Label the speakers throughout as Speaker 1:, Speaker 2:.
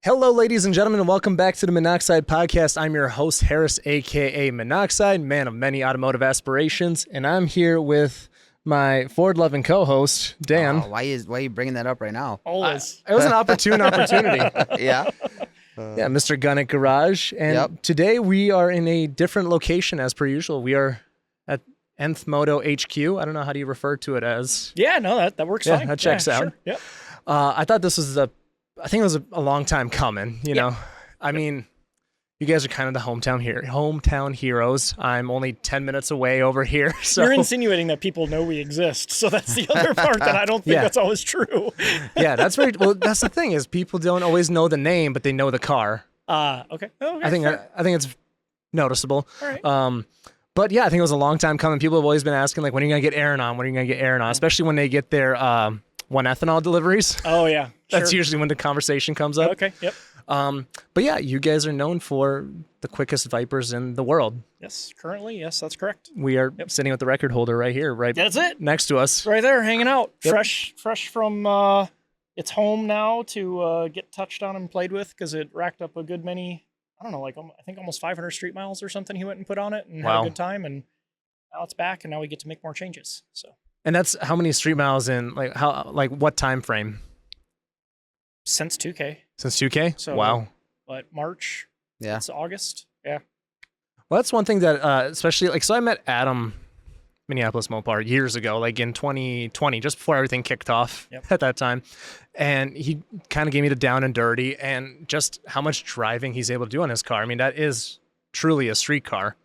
Speaker 1: Hello, ladies and gentlemen, and welcome back to the Monoxide Podcast. I'm your host, Harris, a.k.a. Monoxide, man of many automotive aspirations, and I'm here with my Ford-loving co-host, Dan.
Speaker 2: Why are you bringing that up right now?
Speaker 3: Always.
Speaker 1: It was an opportunity.
Speaker 2: Yeah.
Speaker 1: Yeah, Mr. Gunnick Garage, and Today we are in a different location as per usual. We are at Nth Moto HQ. I don't know, how do you refer to it as?
Speaker 3: Yeah, no, that works fine.
Speaker 1: That checks out.
Speaker 3: Sure. Yep.
Speaker 1: I thought this was I think it was a long time coming, you know. I mean, you guys are kind of the hometown heroes. I'm only 10 minutes away over here. So
Speaker 3: you're insinuating that people know we exist, so that's the other part that I don't think that's always true.
Speaker 1: Yeah, that's very well. That's the thing is people don't always know the name, but they know the car.
Speaker 3: Okay.
Speaker 1: I think it's noticeable.
Speaker 3: All right.
Speaker 1: But yeah, I think it was a long time coming. People have always been asking, like, when are you gonna get Aaron on? When are you gonna get Aaron on? Especially when they get their one ethanol deliveries.
Speaker 3: Oh yeah.
Speaker 1: That's usually when the conversation comes up.
Speaker 3: Okay. Yep.
Speaker 1: But yeah, you guys are known for the quickest Vipers in the world.
Speaker 3: Yes, currently, yes, that's correct.
Speaker 1: We are sitting with the record holder right here,
Speaker 3: That's it.
Speaker 1: next to us.
Speaker 3: Right there, hanging out,
Speaker 1: Yep.
Speaker 3: fresh from its home now to get touched on and played with because it racked up a good many. I don't know, like I think almost 500 street miles or something. He went and put on it and had a good time, and now it's back, and now we get to make more changes. So.
Speaker 1: And that's how many street miles in? Like what time frame?
Speaker 3: Since 2K.
Speaker 1: Since 2K?
Speaker 3: So,
Speaker 1: wow.
Speaker 3: What, March?
Speaker 2: Yeah.
Speaker 3: It's August. Yeah.
Speaker 1: Well, that's one thing that, especially, so I met Adam, Minneapolis Mopar, years ago, like in 2020, just before everything kicked off at that time. And he kind of gave me the down and dirty and just how much driving he's able to do on his car. I mean, that is truly a street car.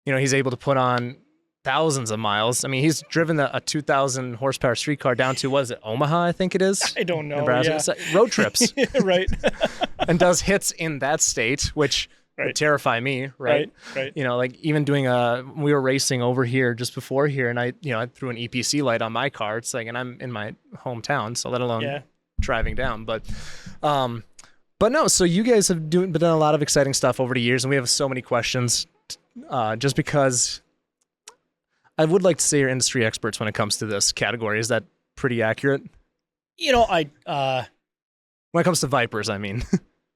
Speaker 1: You know, he's able to put on thousands of miles. I mean, he's driven a 2,000 horsepower street car down to, what is it, Omaha, I think it is?
Speaker 3: I don't know.
Speaker 1: Nebraska. Road trips.
Speaker 3: Right.
Speaker 1: And does hits in that state, which would terrify me, right?
Speaker 3: Right.
Speaker 1: You know, like even doing we were racing over here just before here, and I threw an EPC light on my car. It's like, and I'm in my hometown, so let alone driving down. But no, so you guys have done a lot of exciting stuff over the years, and we have so many questions just because I would like to say you're industry experts when it comes to this category. Is that pretty accurate?
Speaker 3: You know,
Speaker 1: when it comes to Vipers, I mean.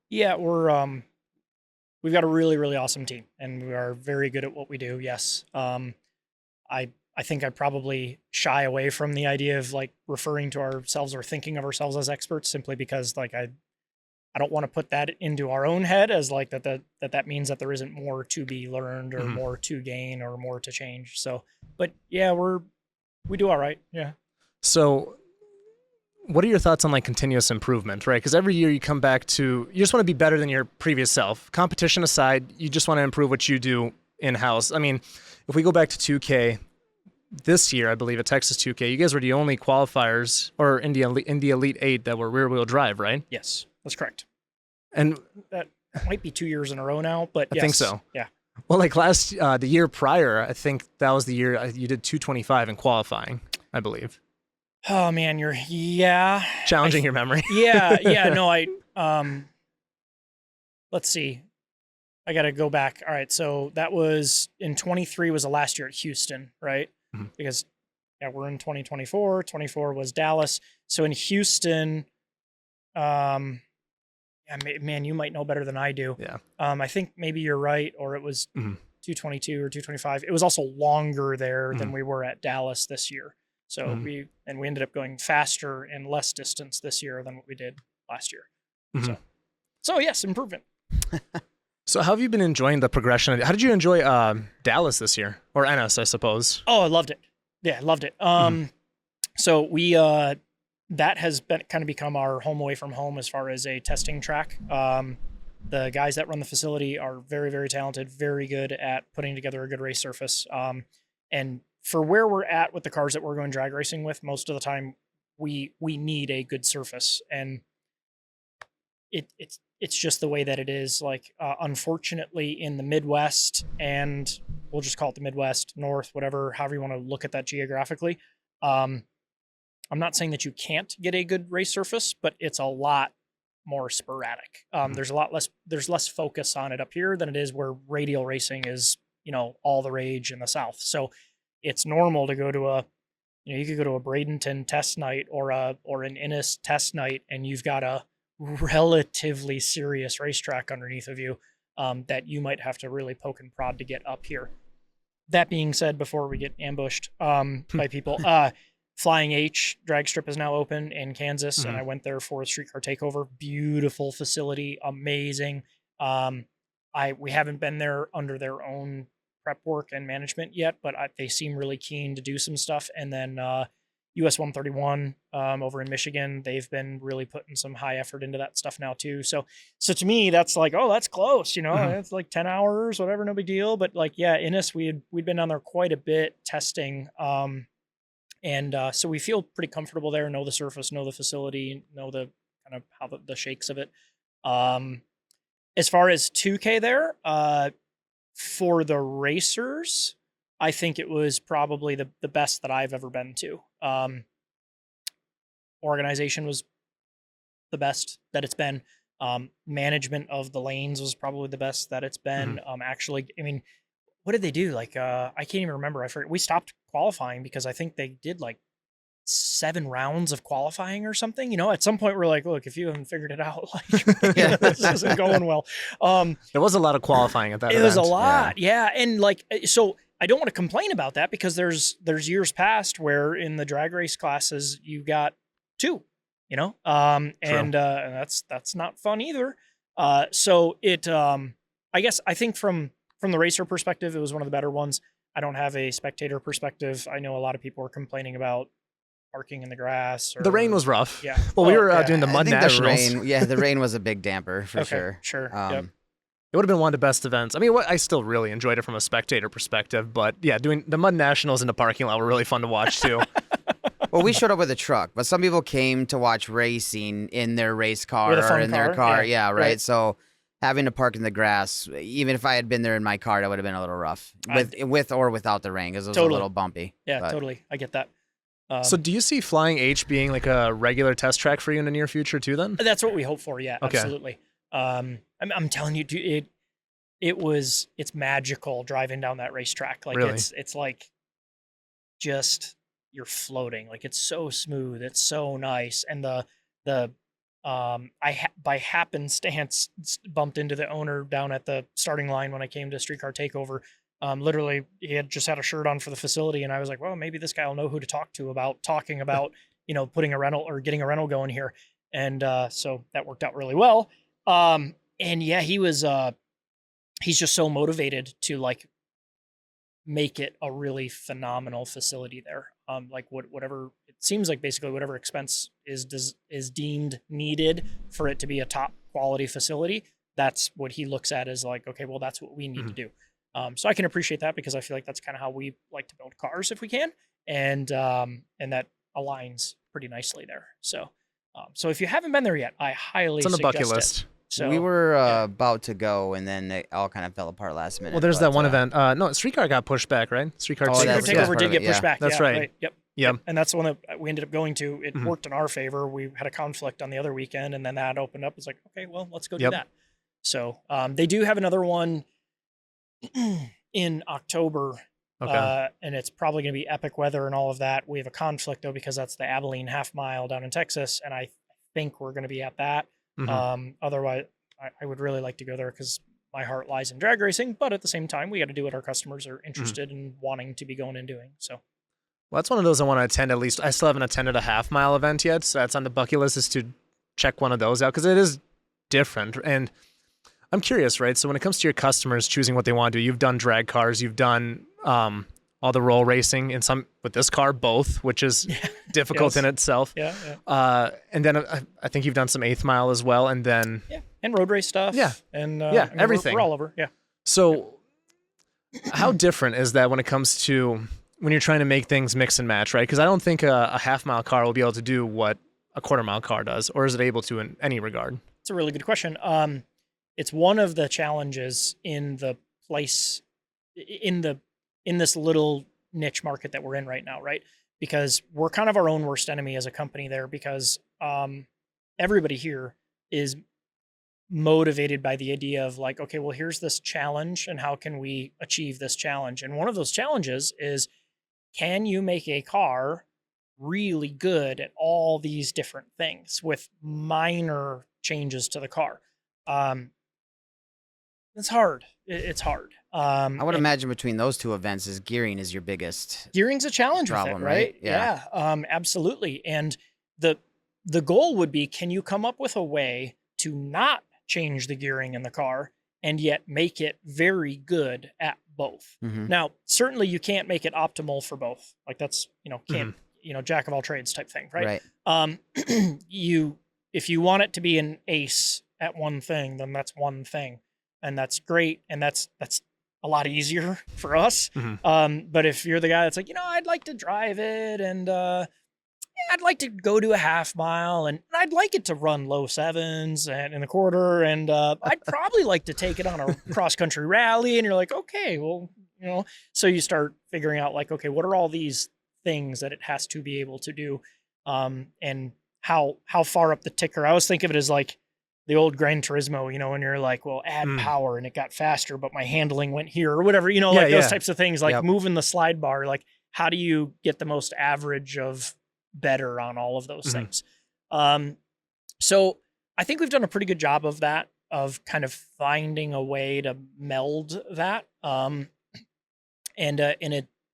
Speaker 3: Yeah, we've got a really, really awesome team, and we are very good at what we do. Yes. I think I probably shy away from the idea of like referring to ourselves or thinking of ourselves as experts simply because like I don't want to put that into our own head as like that means that there isn't more to be learned or more to gain or more to change. So, but yeah, we do all right. Yeah.
Speaker 1: So what are your thoughts on like continuous improvement, right? Because every year you come back to, you just want to be better than your previous self. Competition aside, you just want to improve what you do in-house. I mean, if we go back to 2K, this year, I believe at Texas 2K, you guys were the only qualifiers or in the Elite 8 that were rear-wheel drive, right?
Speaker 3: Yes, that's correct.
Speaker 1: And
Speaker 3: that might be 2 years in a row now, but
Speaker 1: I think so.
Speaker 3: Yeah.
Speaker 1: Well, like the year prior, I think that was the year you did 225 in qualifying, I believe.
Speaker 3: Oh man,
Speaker 1: challenging your memory.
Speaker 3: No, let's see. I got to go back. All right, so that was in 23 was the last year at Houston, right? Mm-hmm. Because we're in 2024. 24 was Dallas. So in Houston, man, you might know better than I do.
Speaker 1: Yeah.
Speaker 3: I think maybe you're right, or it was 222 or 225. It was also longer there than we were at Dallas this year. So we ended up going faster and less distance this year than what we did last year. So yes, improvement.
Speaker 1: So how have you been enjoying the progression? How did you enjoy Dallas this year, or NS, I suppose?
Speaker 3: Oh, I loved it. Yeah, I loved it. So we that has been kind of become our home away from home as far as a testing track. The guys that run the facility are very, very talented, very good at putting together a good race surface. And for where we're at with the cars that we're going drag racing with, most of the time we need a good surface, and it's just the way that it is. Like, unfortunately, in the Midwest, and we'll just call it the Midwest, North, whatever, however you want to look at that geographically. I'm not saying that you can't get a good race surface, but it's a lot more sporadic. There's less focus on it up here than it is where radial racing is, all the rage in the South. So it's normal to go to you could go to a Bradenton test night or an Innis test night, and you've got a relatively serious racetrack underneath of you that you might have to really poke and prod to get up here. That being said, before we get ambushed by people, Flying H drag strip is now open in Kansas, and I went there for a streetcar takeover. Beautiful facility, amazing. We haven't been there under their own prep work and management yet, but they seem really keen to do some stuff. And then US 131 over in Michigan, they've been really putting some high effort into that stuff now too. So to me, that's like, oh, that's close, you know, it's like 10 hours, whatever, no big deal. But like, yeah, Innis, we'd been down there quite a bit testing. And so we feel pretty comfortable there, know the surface, know the facility, know the kind of how the shakes of it. As far as 2K there, for the racers, I think it was probably the best that I've ever been to. Organization was the best that it's been. Management of the lanes was probably the best that it's been. Actually, I mean, what did they do? Like, I can't even remember. I forget. We stopped qualifying because I think they did like 7 rounds of qualifying or something. You know, at some point we're like, look, if you haven't figured it out, like, this isn't going well.
Speaker 1: There was a lot of qualifying at that event.
Speaker 3: It was a lot. Yeah. And like, so I don't want to complain about that because there's years past where in the drag race classes you got 2, you know, and that's not fun either. So it, I guess I think from the racer perspective, it was one of the better ones. I don't have a spectator perspective. I know a lot of people are complaining about parking in the grass. The
Speaker 1: rain was rough.
Speaker 3: Yeah.
Speaker 1: Well, we were doing the Mud Nationals.
Speaker 2: The rain was a big damper for sure.
Speaker 3: Sure.
Speaker 1: It would have been one of the best events. I mean, I still really enjoyed it from a spectator perspective, but yeah, doing the Mud Nationals in the parking lot were really fun to watch too.
Speaker 2: Well, we showed up with a truck, but some people came to watch racing in their race car
Speaker 3: or
Speaker 2: in their car. Yeah, right. So having to park in the grass, even if I had been there in my car, that would have been a little rough with or without the rain because it was a little bumpy.
Speaker 3: Yeah, totally. I get that.
Speaker 1: So do you see Flying H being like a regular test track for you in the near future too then?
Speaker 3: That's what we hope for. Yeah,
Speaker 1: okay.
Speaker 3: Absolutely. I'm telling you, dude, it's magical driving down that racetrack. Like
Speaker 1: really?
Speaker 3: It's like just you're floating. Like it's so smooth. It's so nice. And by happenstance bumped into the owner down at the starting line when I came to Streetcar Takeover. Literally, he had just had a shirt on for the facility, and I was like, well, maybe this guy will know who to talk to about talking about, you know, putting a rental or getting a rental going here. And so that worked out really well. And yeah, he's just so motivated to like make it a really phenomenal facility there. Like whatever it seems like, basically whatever expense is deemed needed for it to be a top quality facility. That's what he looks at as like, okay, well, that's what we need to do. So I can appreciate that because I feel like that's kind of how we like to build cars if we can. And that aligns pretty nicely there. So if you haven't been there yet, I highly suggest it.
Speaker 1: It's on the bucket list.
Speaker 2: So we were about to go, and then it all kind of fell apart last minute.
Speaker 1: Well, there's that one event. No, Streetcar got pushed back, right? Streetcar
Speaker 3: Takeover did get pushed back.
Speaker 1: That's right.
Speaker 3: Yep. And that's the one that we ended up going to. It worked in our favor. We had a conflict on the other weekend, and then that opened up. It's like, okay, well, let's go do that. So they do have another one in October.
Speaker 1: Okay.
Speaker 3: And it's probably going to be epic weather and all of that. We have a conflict though because that's the Abilene half mile down in Texas, and I think we're going to be at that. Otherwise, I would really like to go there because my heart lies in drag racing. But at the same time, we got to do what our customers are interested in wanting to be going and doing. So,
Speaker 1: well, that's one of those I want to attend. At least I still haven't attended a half mile event yet, so that's on the bucket list is to check one of those out because it is different. And I'm curious, right? So when it comes to your customers choosing what they want to do, you've done drag cars, you've done all the roll racing, and some with this car, both, which is difficult in itself.
Speaker 3: Yeah.
Speaker 1: And then I think you've done some 8th mile as well, and then
Speaker 3: and road race stuff.
Speaker 1: Yeah.
Speaker 3: And
Speaker 1: I mean, everything.
Speaker 3: We're all over. Yeah.
Speaker 1: So how different is that when it comes to when you're trying to make things mix and match, right? Because I don't think a half mile car will be able to do what a quarter mile car does, or is it able to in any regard?
Speaker 3: It's a really good question. It's one of the challenges in the place in this little niche market that we're in right now, right? Because we're kind of our own worst enemy as a company there because everybody here is motivated by the idea of like, okay, well, here's this challenge and how can we achieve this challenge? And one of those challenges is, can you make a car really good at all these different things with minor changes to the car. It's hard. It's hard.
Speaker 2: I would imagine between those two events is gearing is your biggest
Speaker 3: gearing's a challenge
Speaker 2: problem,
Speaker 3: with it, right?
Speaker 2: Yeah.
Speaker 3: Absolutely. And the goal would be, can you come up with a way to not change the gearing in the car and yet make it very good at both? Now, certainly you can't make it optimal for both. Like that's, jack of all trades type thing, right? If you want it to be an ace at one thing, then that's one thing. And that's great. And that's a lot easier for us. But if you're the guy that's like, I'd like to drive it and I'd like to go to a half mile and I'd like it to run low sevens and in the quarter. And I'd probably like to take it on a cross country rally. And you're like, okay, well, so you start figuring out like, okay, what are all these things that it has to be able to do? And how far up the ticker? I always think of it as like the old Gran Turismo, when you're like, well, add power and it got faster, but my handling went here or whatever, those types of things, like moving the slide bar, like how do you get the most average of better on all of those things? So I think we've done a pretty good job of that, of kind of finding a way to meld that.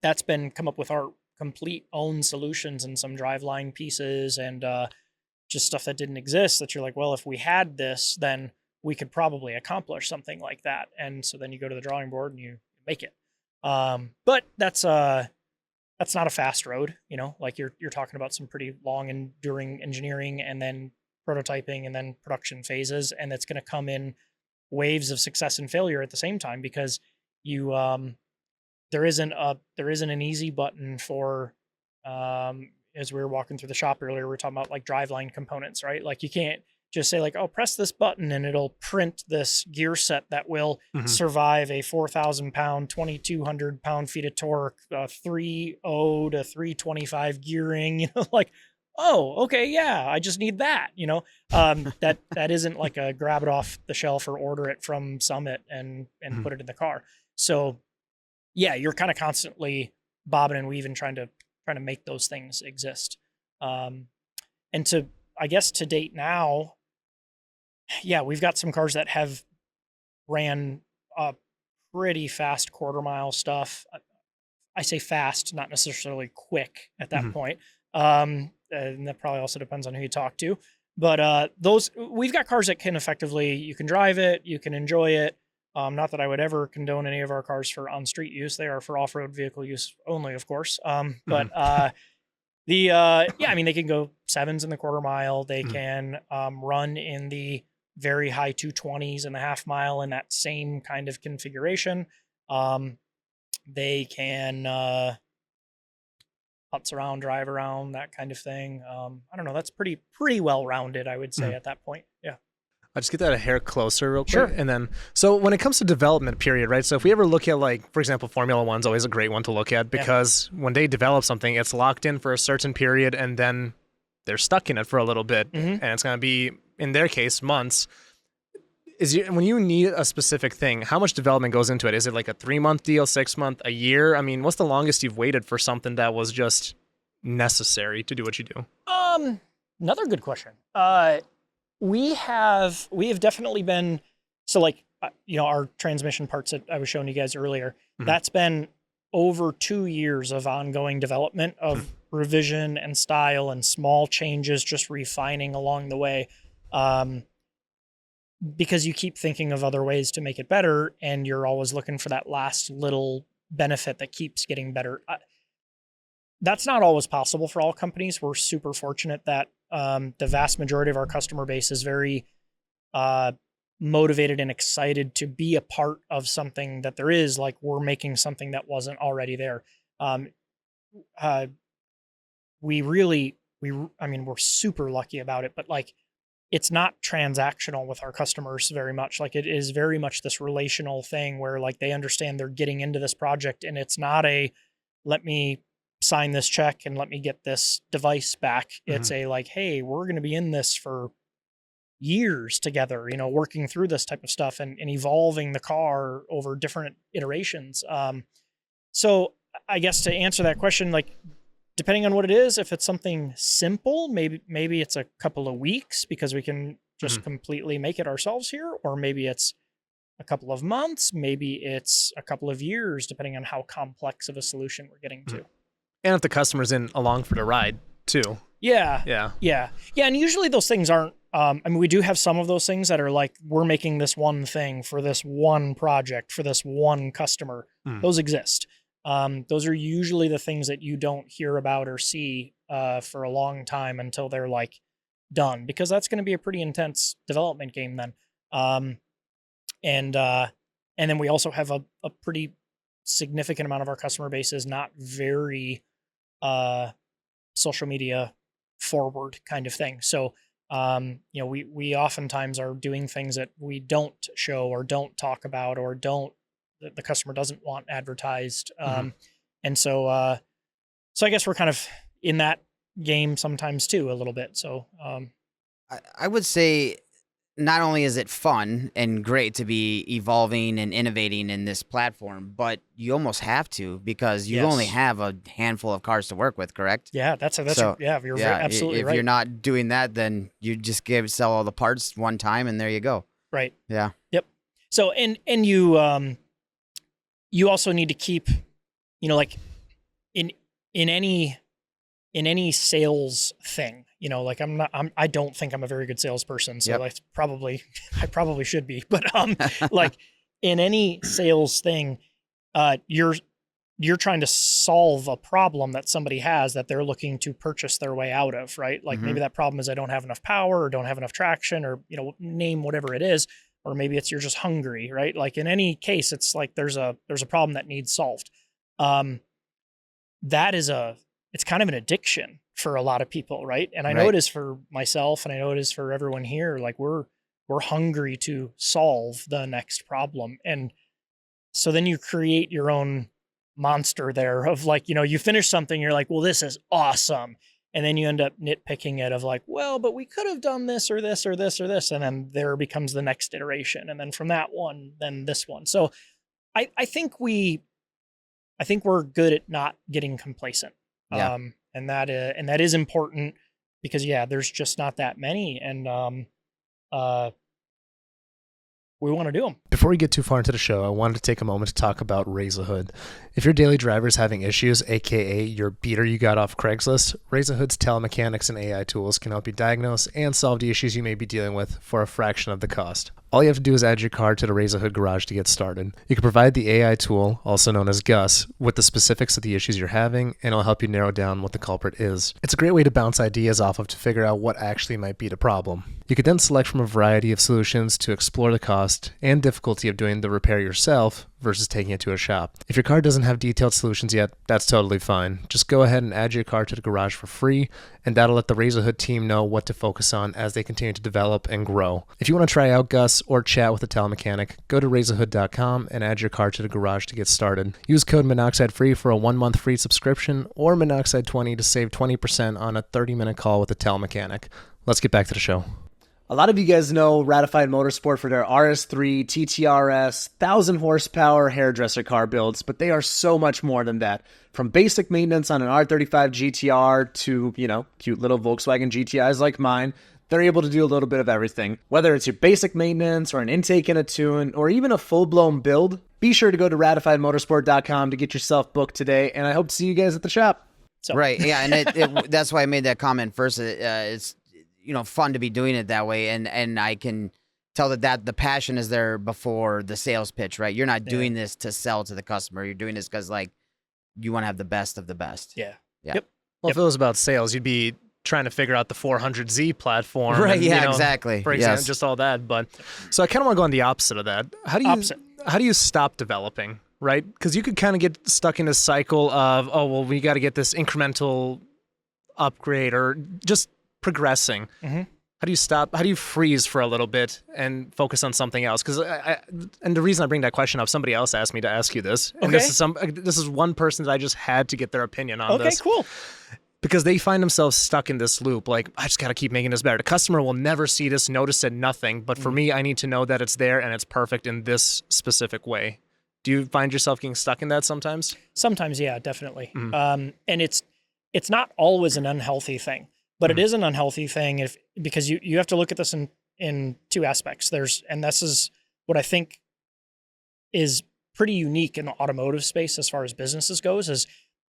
Speaker 3: That's been come up with our complete own solutions and some driveline pieces and, just stuff that didn't exist that you're like, well, if we had this, then we could probably accomplish something like that. And so then you go to the drawing board and you make it. But that's not a fast road, like you're talking about some pretty long enduring engineering and then prototyping and then production phases. And it's going to come in waves of success and failure at the same time, because there isn't an easy button for, as we were walking through the shop earlier, we were talking about like driveline components, right? Like you can't just say like, oh, press this button and it'll print this gear set that will survive a 4,000 pound, 2,200 pound feet of torque, 3.0 to 325 gearing, like, oh, okay. Yeah. I just need that, that isn't like a grab it off the shelf or order it from Summit and put it in the car. So yeah, you're kind of constantly bobbing and weaving, trying to make those things exist. And I guess to date now, yeah, we've got some cars that have ran pretty fast quarter mile stuff. I say fast, not necessarily quick at that point. And that probably also depends on who you talk to. But we've got cars that can effectively, you can drive it, you can enjoy it. Not that I would ever condone any of our cars for on-street use. They are for off-road vehicle use only, of course. But they can go sevens in the quarter mile. They can run in the very high 220s in the half mile in that same kind of configuration. They can putz around, drive around, that kind of thing. I don't know. That's pretty well-rounded, I would say, at that point. Yeah.
Speaker 1: I'll just get that a hair closer real quick.
Speaker 3: Sure.
Speaker 1: And then, so when it comes to development period, right? So if we ever look at like, for example, Formula One's always a great one to look at, because when they develop something, it's locked in for a certain period and then they're stuck in it for a little bit. And it's going to be, in their case, months. When you need a specific thing, how much development goes into it? Is it like a 3-month deal, 6 month, a year? I mean, what's the longest you've waited for something that was just necessary to do what you do?
Speaker 3: Another good question. We have definitely been, so like, our transmission parts that I was showing you guys earlier, that's been over 2 years of ongoing development of revision and style and small changes, just refining along the way. Because you keep thinking of other ways to make it better and you're always looking for that last little benefit that keeps getting better. That's not always possible for all companies. We're super fortunate that the vast majority of our customer base is very motivated and excited to be a part of something that there is, like we're making something that wasn't already there. We're super lucky about it, but like, it's not transactional with our customers very much. Like it is very much this relational thing where like they understand they're getting into this project and it's not let me sign this check and let me get this device back. It's like, hey, we're going to be in this for years together, working through this type of stuff and evolving the car over different iterations. So I guess to answer that question, like, depending on what it is, if it's something simple, maybe it's a couple of weeks because we can just completely make it ourselves here, or maybe it's a couple of months, maybe it's a couple of years, depending on how complex of a solution we're getting to.
Speaker 1: And if the customer's in along for the ride too.
Speaker 3: Yeah. And usually those things aren't, I mean, we do have some of those things that are like, we're making this one thing for this one project, for this one customer. Those exist. Those are usually the things that you don't hear about or see for a long time until they're like done, because that's going to be a pretty intense development game then. And then we also have a pretty significant amount of our customer base is not very social media forward kind of thing. So, we oftentimes are doing things that we don't show or don't talk about or the customer doesn't want advertised. And so I guess we're kind of in that game sometimes too, a little bit. So,
Speaker 2: I would say not only is it fun and great to be evolving and innovating in this platform, but you almost have to, because you only have a handful of cars to work with, correct?
Speaker 3: Yeah, you're absolutely
Speaker 2: if
Speaker 3: right.
Speaker 2: you're not doing that, then you just sell all the parts one time and there you go.
Speaker 3: Right.
Speaker 2: Yeah.
Speaker 3: Yep. So, and you also need to keep, like in any sales thing, like I don't think I'm a very good salesperson. So I probably should be, but, like in any sales thing, you're trying to solve a problem that somebody has that they're looking to purchase their way out of, right? Like maybe that problem is I don't have enough power or don't have enough traction or, name whatever it is, or maybe it's you're just hungry, right? Like in any case, it's like there's a problem that needs solved. It's kind of an addiction for a lot of people, right? And I know it is for myself, and I know it is for everyone here. Like we're hungry to solve the next problem. And so then you create your own monster there of like, you finish something, you're like, well, this is awesome. And then you end up nitpicking it of like, well, but we could have done this or this or this or this. And then there becomes the next iteration. And then from that one, then this one. So I think we're good at not getting complacent.
Speaker 2: Yeah.
Speaker 3: And that is important because there's just not that many. And, we want to do them.
Speaker 1: Before we get too far into the show, I wanted to take a moment to talk about Raise a Hood. If your daily driver is having issues, aka your beater you got off Craigslist, Raise a Hood's telemechanics and AI tools can help you diagnose and solve the issues you may be dealing with for a fraction of the cost. All you have to do is add your car to the Raise a Hood garage to get started. You can provide the AI tool, also known as Gus, with the specifics of the issues you're having, and it'll help you narrow down what the culprit is. It's a great way to bounce ideas off of to figure out what actually might be the problem. You could then select from a variety of solutions to explore the cost and difficulty of doing the repair yourself versus taking it to a shop. If your car doesn't have detailed solutions yet, that's totally fine. Just go ahead and add your car to the garage for free, and that'll let the Raise a Hood team know what to focus on as they continue to develop and grow. If you want to try out Gus or chat with a telemechanic, go to raiseahood.com and add your car to the garage to get started. Use code MONOXIDE-FREE for a 1-month free subscription, or Monoxide20 to save 20% on a 30-minute call with a telemechanic. Let's get back to the show.
Speaker 4: A lot of you guys know Ratified Motorsport for their RS3, TTRS, 1,000 horsepower hairdresser car builds, but they are so much more than that. From basic maintenance on an R35 GTR to, cute little Volkswagen GTIs like mine, they're able to do a little bit of everything. Whether it's your basic maintenance or an intake and a tune or even a full-blown build, be sure to go to ratifiedmotorsport.com to get yourself booked today, and I hope to see you guys at the shop.
Speaker 2: So. Right, yeah, and that's why I made that comment first. It's fun to be doing it that way, and I can tell that the passion is there before the sales pitch, right? You're not doing this to sell to the customer. You're doing this because you want to have the best of the best.
Speaker 3: Yeah.
Speaker 2: Yep.
Speaker 1: Well, if it was about sales, you'd be trying to figure out the 400Z platform.
Speaker 2: Right,
Speaker 1: and,
Speaker 2: exactly.
Speaker 1: For example, just all that. But so I kind of want to go on the opposite of that. How do you stop developing, right? Because you could kind of get stuck in a cycle of, we got to get this incremental upgrade or just progressing. How do you stop? How do you freeze for a little bit and focus on something else? Because and the reason I bring that question up, somebody else asked me to ask you this, and this is one person that I just had to get their opinion on this.
Speaker 3: Okay, cool.
Speaker 1: Because they find themselves stuck in this loop. Like, I just got to keep making this better. The customer will never see this, notice it, nothing. But for me, I need to know that it's there and it's perfect in this specific way. Do you find yourself getting stuck in that sometimes?
Speaker 3: Sometimes, yeah, definitely. And it's not always an unhealthy thing. But it is an unhealthy thing because you have to look at this in in two aspects. And this is what I think is pretty unique in the automotive space as far as businesses goes, is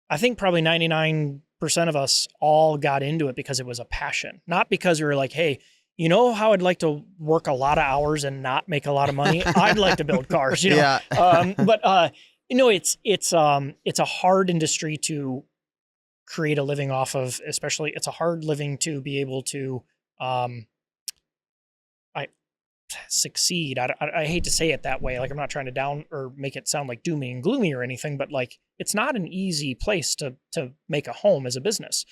Speaker 3: I think probably 99% of us all got into it because it was a passion, not because we were like, hey, you know how I'd like to work a lot of hours and not make a lot of money? I'd like to build cars, you know?
Speaker 2: Yeah.
Speaker 3: But you know, it's a hard industry to create a living off of, especially it's a hard living to be able to succeed. I hate to say it that way. Like, I'm not trying to down or make it sound like doomy and gloomy or anything, but like, it's not an easy place to make a home as a business.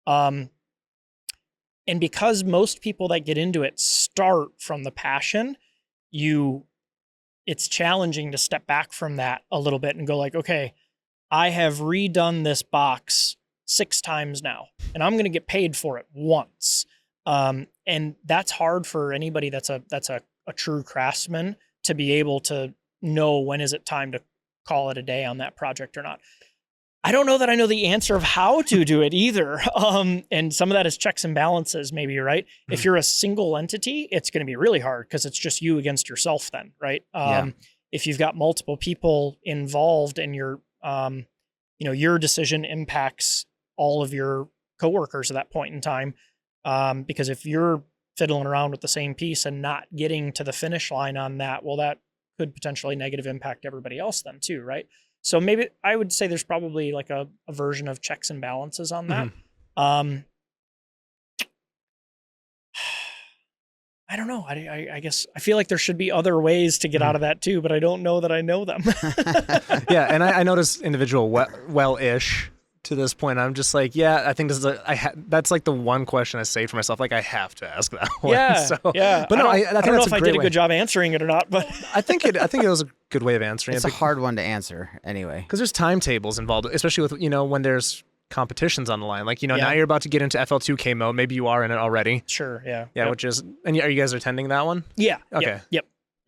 Speaker 3: And because most people that get into it start from the passion, it's challenging to step back from that a little bit and go like, okay, I have redone this box 6 times now, and I'm going to get paid for it once. And that's hard for anybody that's a true craftsman to be able to know when is it time to call it a day on that project or not. I don't know that I know the answer of how to do it either. And some of that is checks and balances, maybe, right? Mm-hmm. If you're a single entity, it's going to be really hard because it's just you against yourself then, right? If you've got multiple people involved and your decision impacts all of your coworkers at that point in time, because if you're fiddling around with the same piece and not getting to the finish line on that, well, that could potentially negative impact everybody else then too, right? So maybe I would say there's probably like a version of checks and balances on that. Mm-hmm. I don't know. I guess I feel like there should be other ways to get out of that too, but I don't know that I know them.
Speaker 1: Yeah, and I noticed individual well-ish to this point. I'm just like, yeah, I think this is that's like the one question I say for myself. Like, I have to ask that one.
Speaker 3: Yeah,
Speaker 1: so,
Speaker 3: yeah.
Speaker 1: But no, I
Speaker 3: don't know if I did a good job answering it or not. But
Speaker 1: I think it was a good way of answering
Speaker 2: it. It's a hard one to answer anyway.
Speaker 1: Because there's timetables involved, especially with when there's competitions on the line. Like now you're about to get into FL2K mode. Maybe you are in it already.
Speaker 3: Sure. Yeah.
Speaker 1: Yeah. Yep. Which is, and are you guys attending that one?
Speaker 3: Yeah.
Speaker 1: Okay.
Speaker 3: Yep.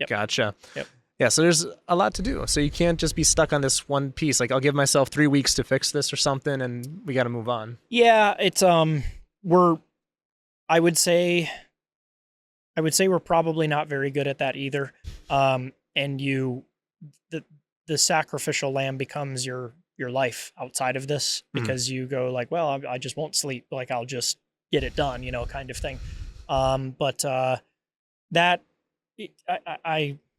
Speaker 1: Gotcha.
Speaker 3: Yep.
Speaker 1: Yeah, so there's a lot to do. So you can't just be stuck on this one piece. Like, I'll give myself 3 weeks to fix this or something, and we got to move on.
Speaker 3: Yeah, it's I would say we're probably not very good at that either. And the sacrificial lamb becomes your life outside of this because you go like, well, I just won't sleep. Like, I'll just get it done, kind of thing.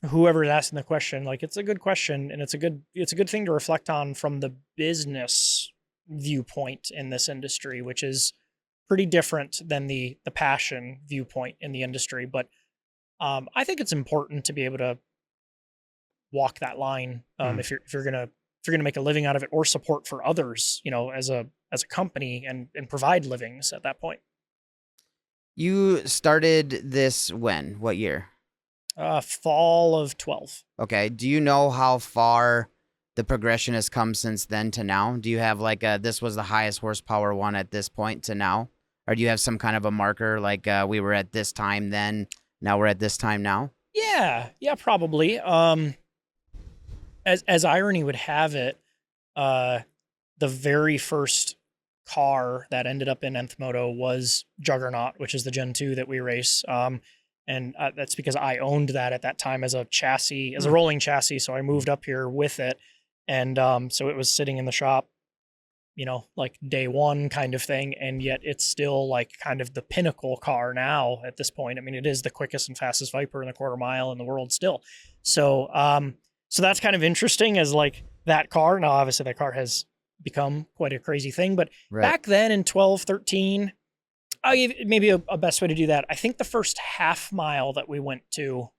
Speaker 3: Whoever's asking the question, like, it's a good question, and it's a good thing to reflect on from the business viewpoint in this industry, which is pretty different than the passion viewpoint in the industry. But I think it's important to be able to walk that line if you're gonna make a living out of it or support for others, as a company and provide livings at that point.
Speaker 2: You started this when? What year?
Speaker 3: Fall of 12.
Speaker 2: Okay. Do you know how far the progression has come since then to now? Do you have like this was the highest horsepower one at this point to now? Or do you have some kind of a marker like we were at this time then, now we're at this time now?
Speaker 3: Yeah, probably. As irony would have it, the very first car that ended up in Nth Moto was Juggernaut, which is the Gen 2 that we race. And that's because I owned that at that time as a chassis, as a rolling chassis. So I moved up here with it. And so it was sitting in the shop, like day one kind of thing. And yet it's still like kind of the pinnacle car now at this point. I mean, it is the quickest and fastest Viper in the quarter mile in the world still. So so that's kind of interesting as like that car. Now, obviously that car has become quite a crazy thing. But back then in 12, 13, I'll give maybe a best way to do that. I think the first half mile that we went to,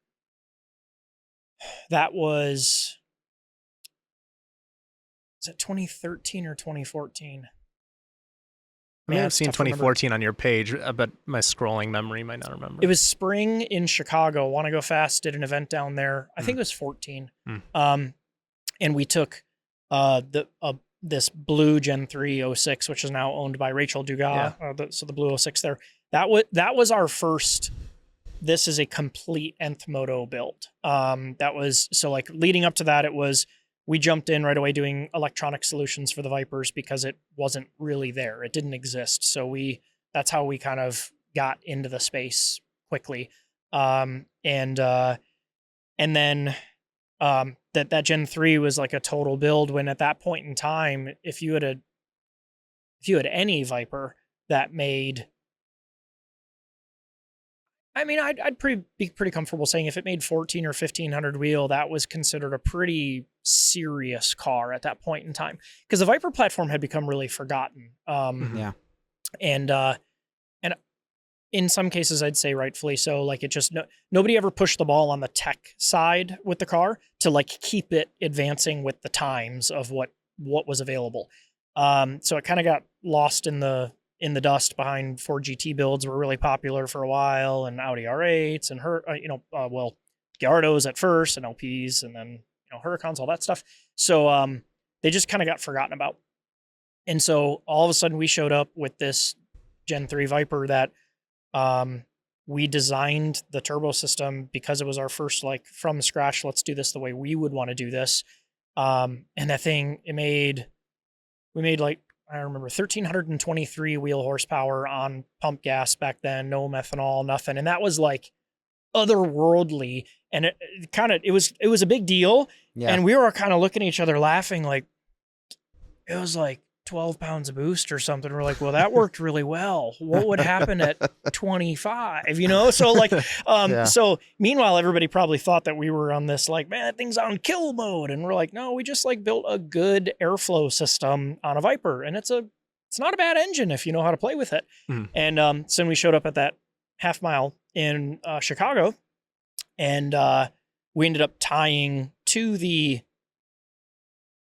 Speaker 3: that was it 2013 or 2014?
Speaker 1: I may have seen 2014 on your page, but my scrolling memory might not remember.
Speaker 3: It was spring in Chicago. Want to Go Fast did an event down there. I think it was 14. And we took this blue Gen 3 06, which is now owned by Rachel Dugas. So the blue 06 there. That was our first. This is a complete Nth Moto build. That was so like leading up to that. It was we jumped in right away doing electronic solutions for the Vipers because it wasn't really there. It didn't exist. So that's how we kind of got into the space quickly. And then that Gen 3 was like a total build, when at that point in time, if you had any Viper that made, I mean, I'd be pretty comfortable saying if it made 14 or 1500 wheel, that was considered a pretty serious car at that point in time, because the Viper platform had become really forgotten.
Speaker 2: Yeah.
Speaker 3: And in some cases, I'd say rightfully so. Like, it just, nobody ever pushed the ball on the tech side with the car to like keep it advancing with the times of what was available. So it kind of got lost in the dust behind Ford GT builds were really popular for a while, and Audi R8s and Gallardos at first, and LPs, and then Huracans, all that stuff. So they just kind of got forgotten about. And so all of a sudden we showed up with this Gen 3 Viper that we designed the turbo system because it was our first, like, from scratch, let's do this the way we would want to do this. And that thing, we made like, I remember 1,323 wheel horsepower on pump gas back then, no methanol, nothing. And that was like otherworldly. And it was a big deal. Yeah. And we were kind of looking at each other laughing, like, it was like 12 pounds of boost or something. We're like, well, that worked really well. What would happen at 25, So like, So meanwhile, everybody probably thought that we were on this, like, man, that thing's on kill mode. And we're like, no, we just like built a good airflow system on a Viper. And it's not a bad engine if you know how to play with it. And so we showed up at that half mile in Chicago, and we ended up tying to the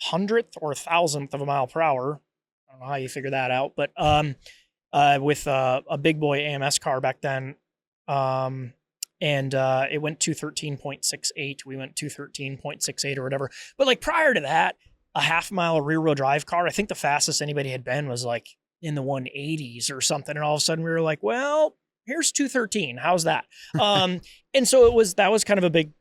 Speaker 3: 100th or 1,000th of a mile per hour. I don't know how you figure that out, but with a big boy AMS car back then, and it went 213.68. We went 213.68 or whatever. But like prior to that, a half mile rear wheel drive car, I think the fastest anybody had been was like in the 180s or something. And all of a sudden we were like, well, here's 213. How's that? And so that was kind of a big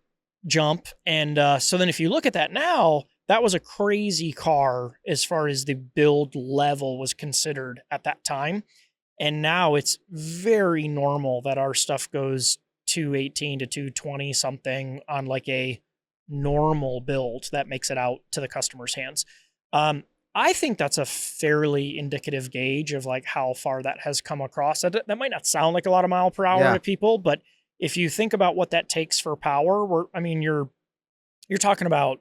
Speaker 3: jump. And so then if you look at that now, that was a crazy car as far as the build level was considered at that time. And now it's very normal that our stuff goes 218 to 220 something on like a normal build that makes it out to the customer's hands. I think that's a fairly indicative gauge of like how far that has come across. That might not sound like a lot of mile per hour to people, but if you think about what that takes for power, you're talking about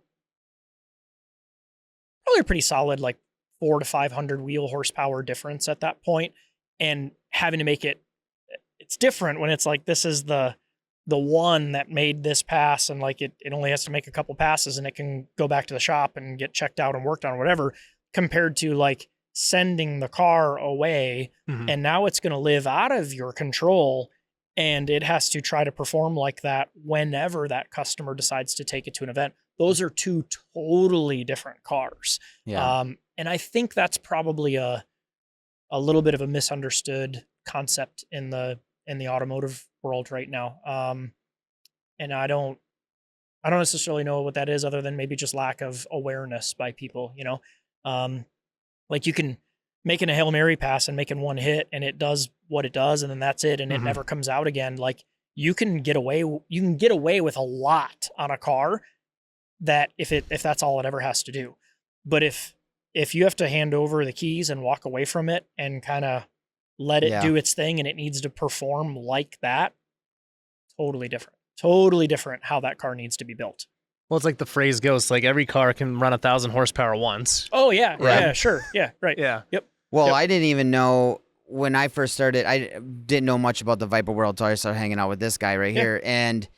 Speaker 3: probably a pretty solid, like 400 to 500 wheel horsepower difference at that point. And having to make it's different when it's like, this is the one that made this pass, and like it only has to make a couple passes and it can go back to the shop and get checked out and worked on or whatever, compared to like sending the car away. And now it's going to live out of your control, and it has to try to perform like that whenever that customer decides to take it to an event. Those are two totally different cars. Yeah. And I think that's probably a little bit of a misunderstood concept in the automotive world right now. And I don't necessarily know what that is, other than maybe just lack of awareness by people, like you can making a Hail Mary pass and making one hit and it does what it does, and then that's it. And it never comes out again. Like you can get away with a lot on a car that if that's all it ever has to do. But if you have to hand over the keys and walk away from it and kind of let it do its thing, and it needs to perform like that, totally different how that car needs to be built.
Speaker 1: Well, it's like the phrase goes, like every car can run 1,000 horsepower once.
Speaker 3: Oh yeah. Right. Yeah, sure. Yeah. Right.
Speaker 1: Yeah.
Speaker 3: Yep.
Speaker 2: Well,
Speaker 3: Yep.
Speaker 2: I didn't even know when I first started, I didn't know much about the Viper world until I started hanging out with this guy right here. And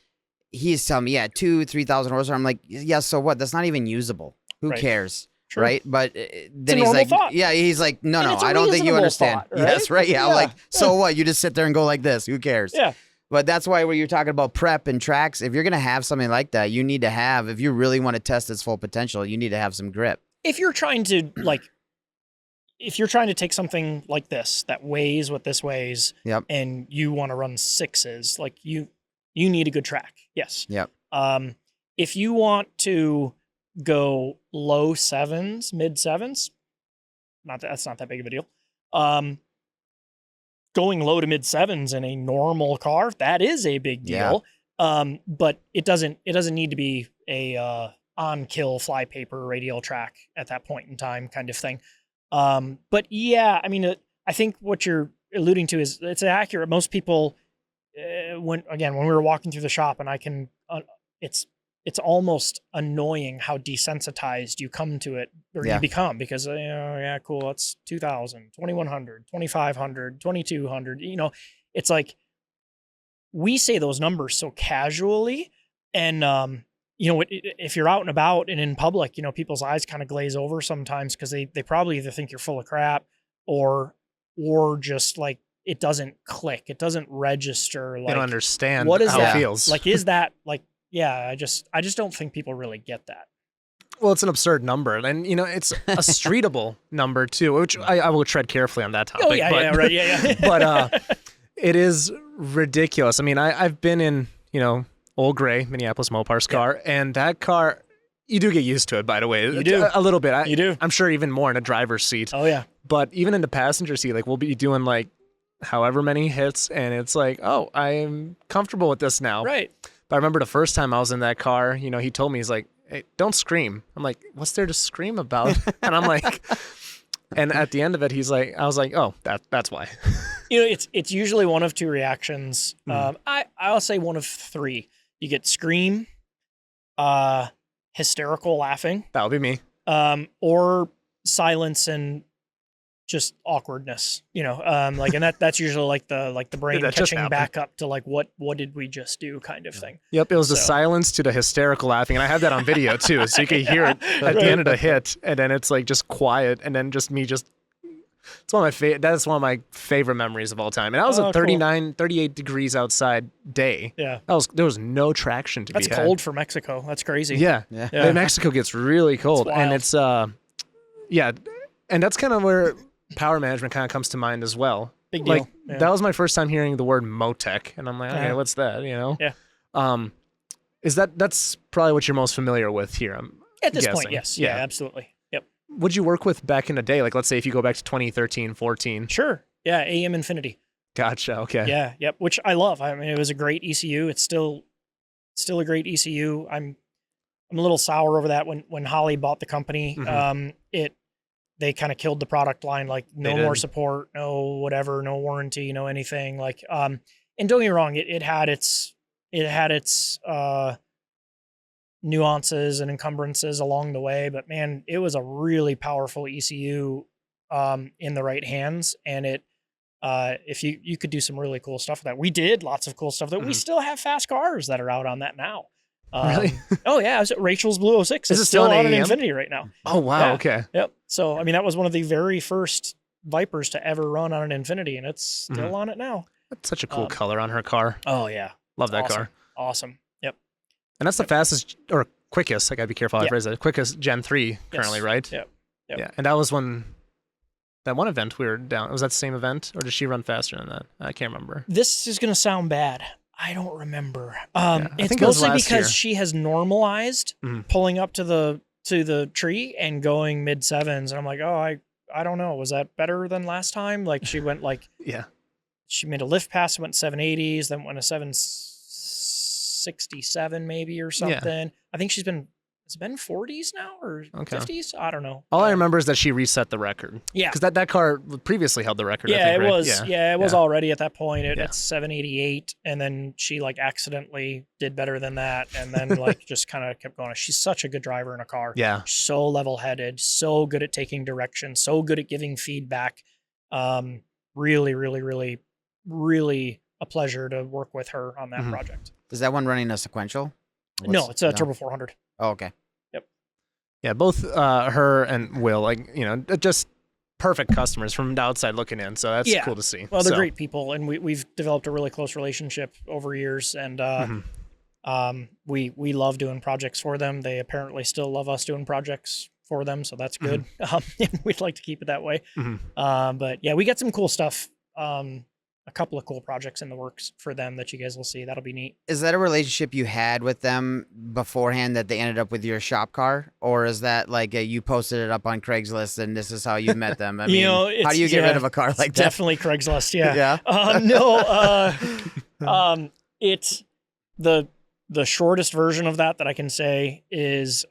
Speaker 2: he's telling me, 2,000-3,000 horsepower. I'm like, yeah, so what? That's not even usable. Who cares?
Speaker 3: Sure.
Speaker 2: Right. But then he's like, he's like, no, I don't think you understand.
Speaker 3: Thought, right?
Speaker 2: Yes. Right. Yeah. I'm like, so what? You just sit there and go like this. Who cares?
Speaker 3: Yeah.
Speaker 2: But that's why when you're talking about prep and tracks, if you're going to have something like that, you need to have, if you really want to test its full potential, you need to have some grip.
Speaker 3: If you're trying to take something like this that weighs what this weighs, and you want to run sixes, like you need a good track. Yes.
Speaker 2: Yep.
Speaker 3: If you want to go low sevens, mid sevens, that's not that big of a deal. going low to mid sevens in a normal car, that is a big deal. But it doesn't need to be a on kill flypaper radial track at that point in time kind of thing. But yeah, I mean, I think what you're alluding to is it's accurate. Most people, when we were walking through the shop, and I can, it's almost annoying how desensitized you come to it, or you become, because yeah, cool, it's 2000, 2100, 2500, 2200. You know, it's like we say those numbers so casually, and you know, if you're out and about and in public, you know, people's eyes kind of glaze over sometimes because they probably either think you're full of crap or just like it doesn't click, it doesn't register. Like,
Speaker 1: they don't understand
Speaker 3: what is
Speaker 1: how
Speaker 3: that?
Speaker 1: it feels.
Speaker 3: Like, is that like, yeah, I just don't think people really get that.
Speaker 1: Well, it's an absurd number, and you know, it's a streetable number too, which I will tread carefully on that topic.
Speaker 3: Oh yeah,
Speaker 1: but,
Speaker 3: yeah, right, yeah.
Speaker 1: But it is ridiculous. I mean, I've been in, you know, old gray Minneapolis Mopar's car, and that car, you do get used to it, by the way.
Speaker 3: You do.
Speaker 1: A little bit.
Speaker 3: You do.
Speaker 1: I'm sure even more in a driver's seat.
Speaker 3: Oh yeah.
Speaker 1: But even in the passenger seat, like we'll be doing like however many hits, and it's like, oh, I'm comfortable with this now.
Speaker 3: Right.
Speaker 1: But I remember the first time I was in that car, you know, he told me, he's like, hey, don't scream. I'm like, what's there to scream about? And I'm like, and at the end of it, he's like, I was like, oh, that's why.
Speaker 3: You know, it's usually one of two reactions. I'll say one of three. You get scream, hysterical laughing.
Speaker 1: That would be me.
Speaker 3: Or silence and just awkwardness, you know, like, and that's usually like the brain catching back up to like, what did we just do kind of thing. Yep.
Speaker 1: It was the silence to the hysterical laughing. And I have that on video too. So you can hear it at the end of the hit, and then it's like just quiet, and then just me just, it's one of my that's one of my favorite memories of all time. And that was a 38 degrees outside day.
Speaker 3: Yeah.
Speaker 1: There was no traction to be had.
Speaker 3: That's cold for Mexico. That's crazy.
Speaker 1: Yeah. Mexico gets really cold. And it's yeah. And that's kind of where power management kind of comes to mind as well.
Speaker 3: Big deal.
Speaker 1: Like that was my first time hearing the word Motec, and I'm like, okay, what's that? You know?
Speaker 3: Yeah.
Speaker 1: Is that's probably what you're most familiar with here? I'm
Speaker 3: at this
Speaker 1: guessing.
Speaker 3: point, yes. Yeah, absolutely. Yep.
Speaker 1: Would you work with back in the day? Like, let's say if you go back to 2013, 14.
Speaker 3: Sure. Yeah. AM Infinity.
Speaker 1: Gotcha. Okay.
Speaker 3: Yeah. Yep. Which I love. I mean, it was a great ECU. It's still a great ECU. I'm a little sour over that when Holly bought the company.
Speaker 1: Mm-hmm.
Speaker 3: They kind of killed the product line, like no more support, no whatever, no warranty, no anything. Like, and don't get me wrong, it had its nuances and encumbrances along the way, but man, it was a really powerful ECU in the right hands. And if you could do some really cool stuff with that. We did lots of cool stuff that we still have fast cars that are out on that now.
Speaker 1: Really?
Speaker 3: Oh yeah, Rachel's Blue 06
Speaker 1: is
Speaker 3: is
Speaker 1: still
Speaker 3: still on
Speaker 1: an
Speaker 3: an
Speaker 1: AM?
Speaker 3: Infinity right now.
Speaker 1: Oh wow.
Speaker 3: Yeah.
Speaker 1: Okay.
Speaker 3: Yep. So I mean, that was one of the very first Vipers to ever run on an Infinity, and it's still on it now.
Speaker 1: That's such a cool color on her car.
Speaker 3: Oh yeah,
Speaker 1: Love that
Speaker 3: awesome.
Speaker 1: car.
Speaker 3: Awesome. Yep.
Speaker 1: And that's the fastest or quickest. I gotta be careful how I phrase it. Quickest Gen 3 currently, right?
Speaker 3: Yep.
Speaker 1: Yeah. And that was when that one event we were down. Was that the same event, or did she run faster than that? I can't remember.
Speaker 3: This is gonna sound bad. I don't remember. It's
Speaker 1: mostly
Speaker 3: because
Speaker 1: year.
Speaker 3: she has normalized pulling up to the tree and going mid sevens, and I'm like, oh, I don't know. Was that better than last time? Like she went like she made a lift pass, went 780s, then went a 767 maybe or something. Yeah. I think has it been 40s now or 50s? I don't know.
Speaker 1: All I remember is that she reset the record.
Speaker 3: Yeah.
Speaker 1: Because that car previously held the record.
Speaker 3: Yeah,
Speaker 1: I think,
Speaker 3: it
Speaker 1: right?
Speaker 3: was. Yeah, it was already at that point. It's 788, and then she like accidentally did better than that, and then like just kind of kept going. She's such a good driver in a car.
Speaker 1: Yeah.
Speaker 3: So level-headed, so good at taking direction, so good at giving feedback. Really, really, really, really a pleasure to work with her on that project.
Speaker 2: Is that one running a sequential?
Speaker 3: No, it's a Turbo 400.
Speaker 2: Oh, okay.
Speaker 3: Yep.
Speaker 1: Yeah, both her and Will, like, you know, just perfect customers from the outside looking in. So that's cool to see.
Speaker 3: Well, they're great people, and we've developed a really close relationship over years, and we love doing projects for them. They apparently still love us doing projects for them, so that's good. And we'd like to keep it that way. But yeah, we got some cool stuff a couple of cool projects in the works for them that you guys will see. That'll be neat.
Speaker 2: Is that a relationship you had with them beforehand that they ended up with your shop car? Or is that like you posted it up on Craigslist and this is how you met them? I mean, how do you get rid of a car like that?
Speaker 3: Definitely Craigslist, yeah.
Speaker 2: Yeah.
Speaker 3: It's the shortest version of that I can say is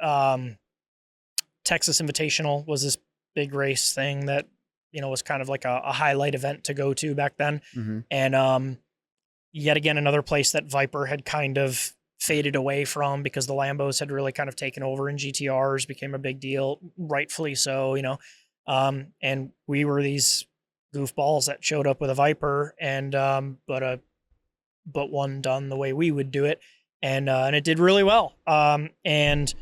Speaker 3: Texas Invitational was this big race thing that, was kind of like a highlight event to go to back then.
Speaker 2: Mm-hmm.
Speaker 3: And yet again, another place that Viper had kind of faded away from because the Lambos had really kind of taken over and GTRs became a big deal, rightfully so, and we were these goofballs that showed up with a Viper and but one done the way we would do it, and it did really well, and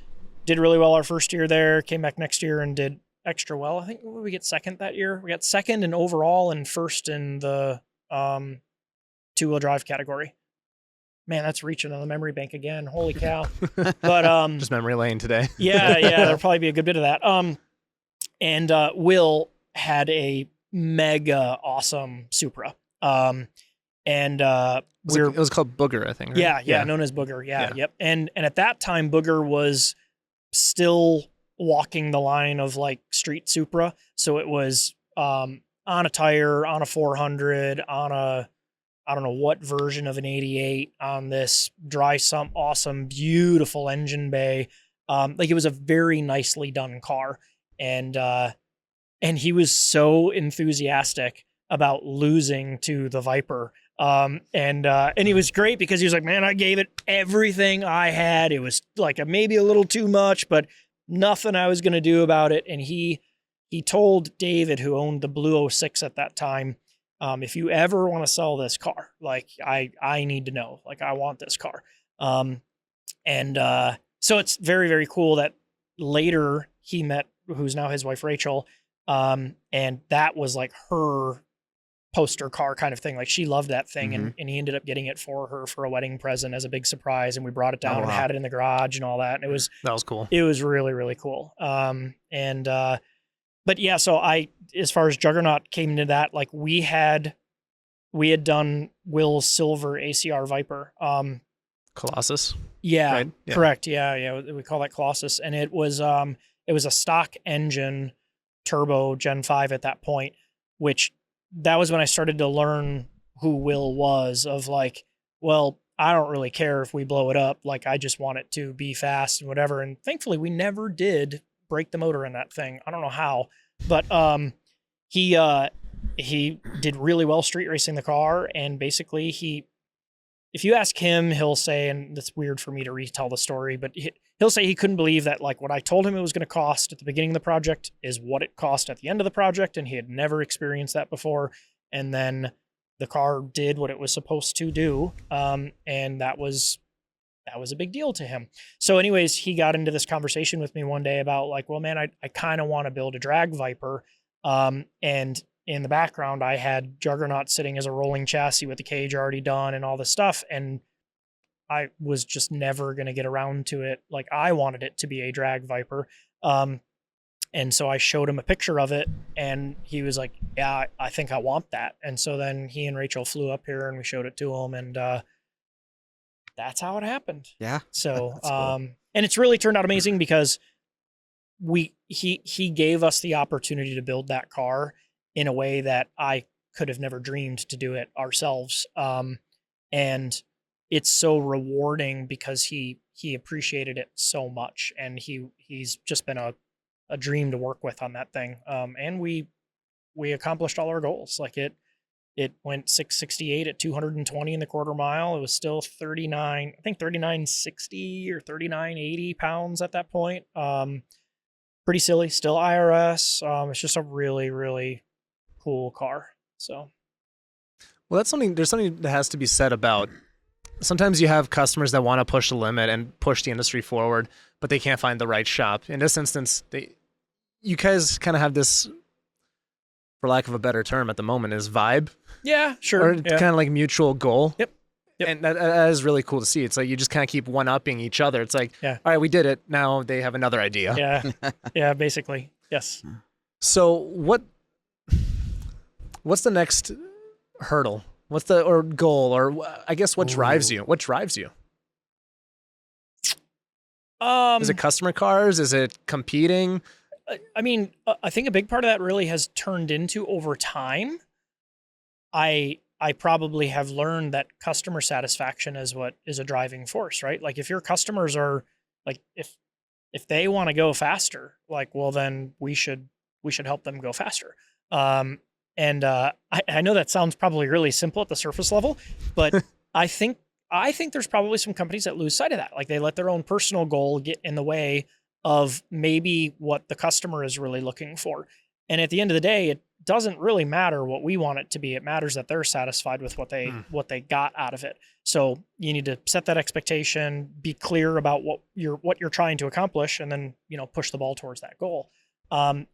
Speaker 3: did really well our first year there. Came back next year and did extra well. I think we get second that year. We got second in overall and first in the two-wheel drive category. Man, that's reaching on the memory bank again. Holy cow! But
Speaker 1: just memory lane today.
Speaker 3: yeah, there'll probably be a good bit of that. And Will had a mega awesome Supra. And
Speaker 1: it was called Booger, I think. Right?
Speaker 3: Yeah, known as Booger. Yeah, yep. And at that time, Booger was still walking the line of like street Supra. So it was on a tire, on a 400, on a I don't know what version of an 88, on this dry sump, awesome, beautiful engine bay. Like it was a very nicely done car. And he was so enthusiastic about losing to the Viper. And he was great because he was like, man, I gave it everything I had. It was like maybe a little too much, but nothing I was going to do about it. And he told David, who owned the Blue 06 at that time, if you ever want to sell this car, like I need to know, like I want this car. So it's very, very cool that later he met, who's now his wife, Rachel. And that was like her poster car kind of thing. Like she loved that thing,
Speaker 2: Mm-hmm.
Speaker 3: and he ended up getting it for her for a wedding present as a big surprise. And we brought it down and had it in the garage and all that. And
Speaker 1: that was cool.
Speaker 3: It was really, really cool. But yeah, so as far as Juggernaut came into that, like we had done Will's silver ACR Viper.
Speaker 1: Colossus.
Speaker 3: Yeah,
Speaker 1: right? Yeah.
Speaker 3: Correct. Yeah. We call that Colossus. And it was a stock engine turbo Gen 5 at that point, which that was when I started to learn who Will was, of like, well, I don't really care if we blow it up. Like, I just want it to be fast and whatever. And thankfully we never did break the motor in that thing. I don't know how, but he did really well street racing the car. And basically if you ask him, he'll say, and it's weird for me to retell the story, but he'll say he couldn't believe that like what I told him it was going to cost at the beginning of the project is what it cost at the end of the project. And he had never experienced that before. And then the car did what it was supposed to do. And that was a big deal to him. So anyways, he got into this conversation with me one day about like, well, man, I kind of want to build a drag Viper. And in the background, I had Juggernaut sitting as a rolling chassis with the cage already done and all this stuff. And I was just never going to get around to it. Like I wanted it to be a drag Viper. And so I showed him a picture of it and he was like, yeah, I think I want that. And so then he and Rachel flew up here and we showed it to him, and that's how it happened.
Speaker 2: Yeah.
Speaker 3: So,
Speaker 2: Cool.
Speaker 3: And it's really turned out amazing because he gave us the opportunity to build that car in a way that I could have never dreamed to do it ourselves. And it's so rewarding because he appreciated it so much, and he's just been a dream to work with on that thing. And we accomplished all our goals. Like it went 668 at 220 in the quarter mile. It was still 3960 or 3980 pounds at that point. Pretty silly, still IRS. It's just a really, really cool car. So,
Speaker 1: well, there's something that has to be said about, sometimes you have customers that want to push the limit and push the industry forward, but they can't find the right shop. In this instance, you guys kind of have this, for lack of a better term at the moment, is vibe.
Speaker 3: Yeah, sure.
Speaker 1: Or kind of like mutual goal.
Speaker 3: Yep.
Speaker 1: And that is really cool to see. It's like you just kind of keep one-upping each other. It's like, all right, we did it. Now they have another idea.
Speaker 3: Yeah. Yeah, basically. Yes.
Speaker 1: So what's the next hurdle What's the or goal or I guess what drives you? What drives you? Is it customer cars? Is it competing?
Speaker 3: I mean, I think a big part of that really has turned into over time. I probably have learned that customer satisfaction is what is a driving force, right? Like if your customers are like, if they want to go faster, like, well, then we should help them go faster. I know that sounds probably really simple at the surface level, but I think there's probably some companies that lose sight of that. Like they let their own personal goal get in the way of maybe what the customer is really looking for. And at the end of the day, it doesn't really matter what we want it to be. It matters that they're satisfied with what they got out of it. So you need to set that expectation, be clear about what you're trying to accomplish, and then, push the ball towards that goal. On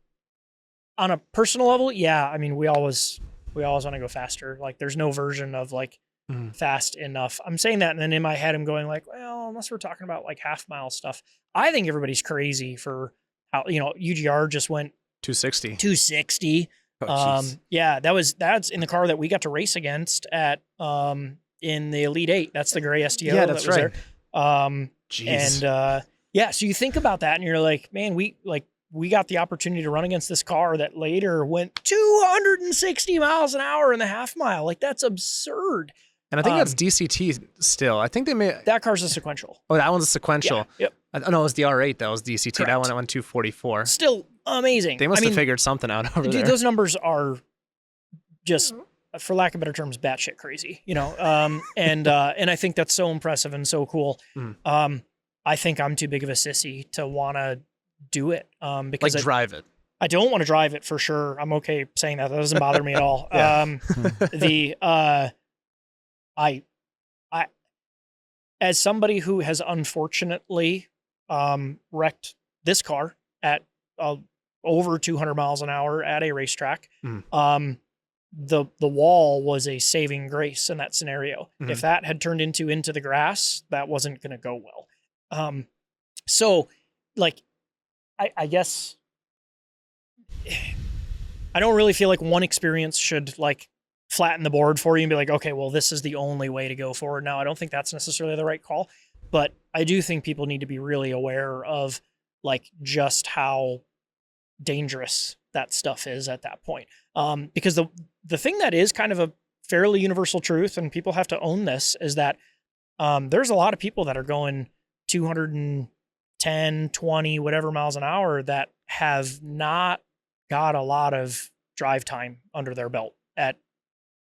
Speaker 3: a personal level, yeah, I mean, we always want to go faster. Like there's no version of like fast enough. I'm saying that, and then in my head I'm going like, well, unless we're talking about like half mile stuff, I think everybody's crazy for how, UGR just went 260.
Speaker 1: Oh,
Speaker 3: yeah, that's in the car that we got to race against at in the Elite 8. That's the gray STO.
Speaker 1: Yeah, that's right.
Speaker 3: Jeez. And yeah, so you think about that and you're like, man, we got the opportunity to run against this car that later went 260 miles an hour in the half mile. Like that's absurd.
Speaker 1: And I think that's DCT still. I think they may.
Speaker 3: That car's a sequential.
Speaker 1: Oh, that one's a sequential.
Speaker 3: Yeah, yep.
Speaker 1: No, it was the R8 that was DCT.
Speaker 3: Correct.
Speaker 1: That one went 244.
Speaker 3: Still amazing.
Speaker 1: They must have figured something out over there.
Speaker 3: Those numbers are just, for lack of better terms, batshit crazy. And I think that's so impressive and so cool. I think I'm too big of a sissy to want to do it. Because
Speaker 1: drive it.
Speaker 3: I don't want to drive it for sure. I'm okay saying that. That doesn't bother me at all. I as somebody who has unfortunately wrecked this car at over 200 miles an hour at a racetrack, the wall was a saving grace in that scenario. If that had turned into the grass, that wasn't going to go well. So like, I guess I don't really feel like one experience should like flatten the board for you and be like, okay, well, this is the only way to go forward. Now, I don't think that's necessarily the right call, but I do think people need to be really aware of like just how dangerous that stuff is at that point. Because the thing that is kind of a fairly universal truth, and people have to own this, is that there's a lot of people that are going 210, 20, whatever miles an hour that have not got a lot of drive time under their belt at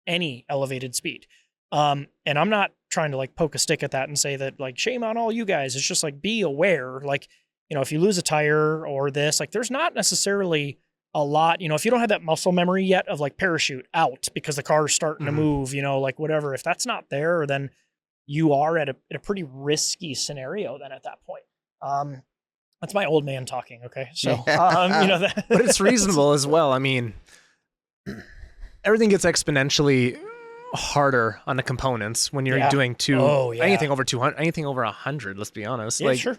Speaker 3: any elevated speed. And I'm not trying to like poke a stick at that and say that like shame on all you guys. It's just like be aware, like, if you lose a tire or this, like there's not necessarily a lot, if you don't have that muscle memory yet of like parachute out because the car's starting to move, like whatever, if that's not there, then you are at a pretty risky scenario then at that point. That's my old man talking. Okay. So, that,
Speaker 1: but it's reasonable as well. I mean, everything gets exponentially harder on the components when you're doing anything over 200, anything over 100, let's be honest.
Speaker 3: Yeah, sure.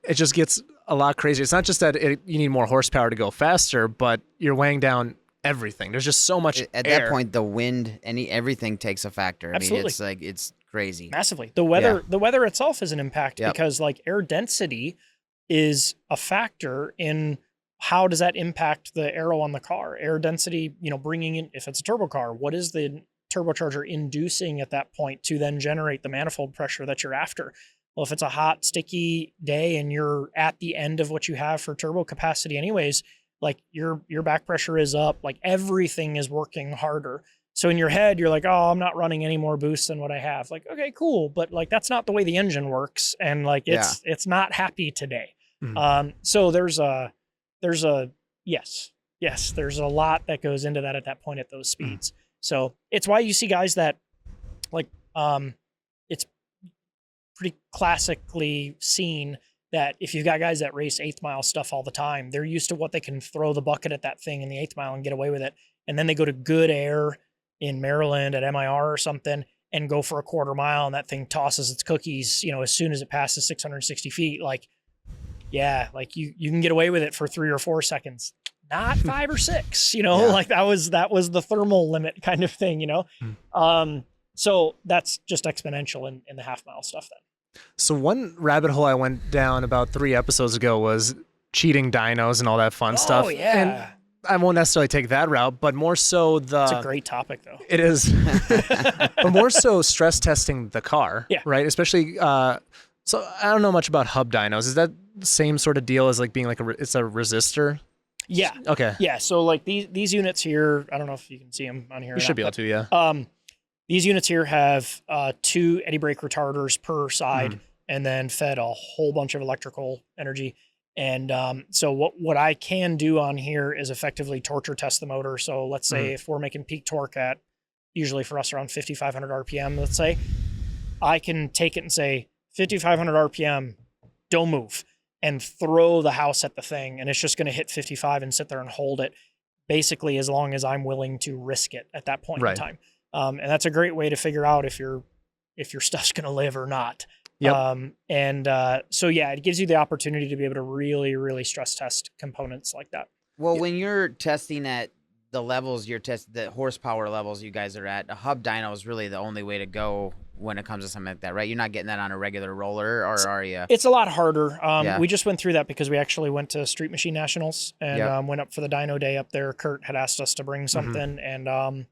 Speaker 1: It just gets a lot crazier. It's not just that you need more horsepower to go faster, but you're weighing down everything. There's just so much
Speaker 2: at that point, the wind, everything takes a factor.
Speaker 3: Absolutely.
Speaker 2: I mean, it's like, it's crazy.
Speaker 3: Massively. The weather itself is an impact because like air density is a factor in how does that impact the aero on the car. Air density, bringing in, if it's a turbo car, what is the turbocharger inducing at that point to then generate the manifold pressure that you're after? Well, if it's a hot, sticky day and you're at the end of what you have for turbo capacity anyways, like your back pressure is up, like everything is working harder. So in your head, you're like, oh, I'm not running any more boosts than what I have. Like, okay, cool. But like, that's not the way the engine works. And like, it's not happy today. So there's a yes, there's a lot that goes into that at that point at those speeds. So it's why you see guys that like, it's pretty classically seen that if you've got guys that race 8th mile stuff all the time, they're used to what they can throw the bucket at that thing in the 8th mile and get away with it. And then they go to good air in Maryland at MIR or something and go for a quarter mile and that thing tosses its cookies, as soon as it passes 660 feet, like, yeah, like you can get away with it for 3 or 4 seconds. not 5 or 6, like that was the thermal limit kind of thing, so that's just exponential in the half mile stuff then.
Speaker 1: So one rabbit hole I went down about 3 episodes ago was cheating dynos and all that fun stuff.
Speaker 3: Oh yeah.
Speaker 1: And I won't necessarily take that route, but more so
Speaker 3: It's a great topic though.
Speaker 1: It is. But more so stress testing the car, right? Especially, so I don't know much about hub dynos. Is that the same sort of deal as like being like it's a resistor?
Speaker 3: Yeah.
Speaker 1: Okay.
Speaker 3: Yeah. So like these units here, I don't know if you can see them on here.
Speaker 1: You should be able to, yeah.
Speaker 3: These units here have 2 eddy brake retarders per side, and then fed a whole bunch of electrical energy. And so what I can do on here is effectively torture test the motor. So let's say if we're making peak torque at, usually for us around 5,500 RPM, let's say, I can take it and say 5,500 RPM, don't move, and throw the house at the thing, and it's just going to hit 55 and sit there and hold it, basically as long as I'm willing to risk it at that point in time. And that's a great way to figure out if your stuff's going to live or not. Yep. So yeah, it gives you the opportunity to be able to really, really stress test components like that.
Speaker 2: Well, when you're testing at the levels the horsepower levels you guys are at, a hub dyno is really the only way to go when it comes to something like that, right? You're not getting that on a regular roller, or are you?
Speaker 3: It's a lot harder. We just went through that because we actually went to Street Machine Nationals and went up for the dyno day up there. Kurt had asked us to bring something, and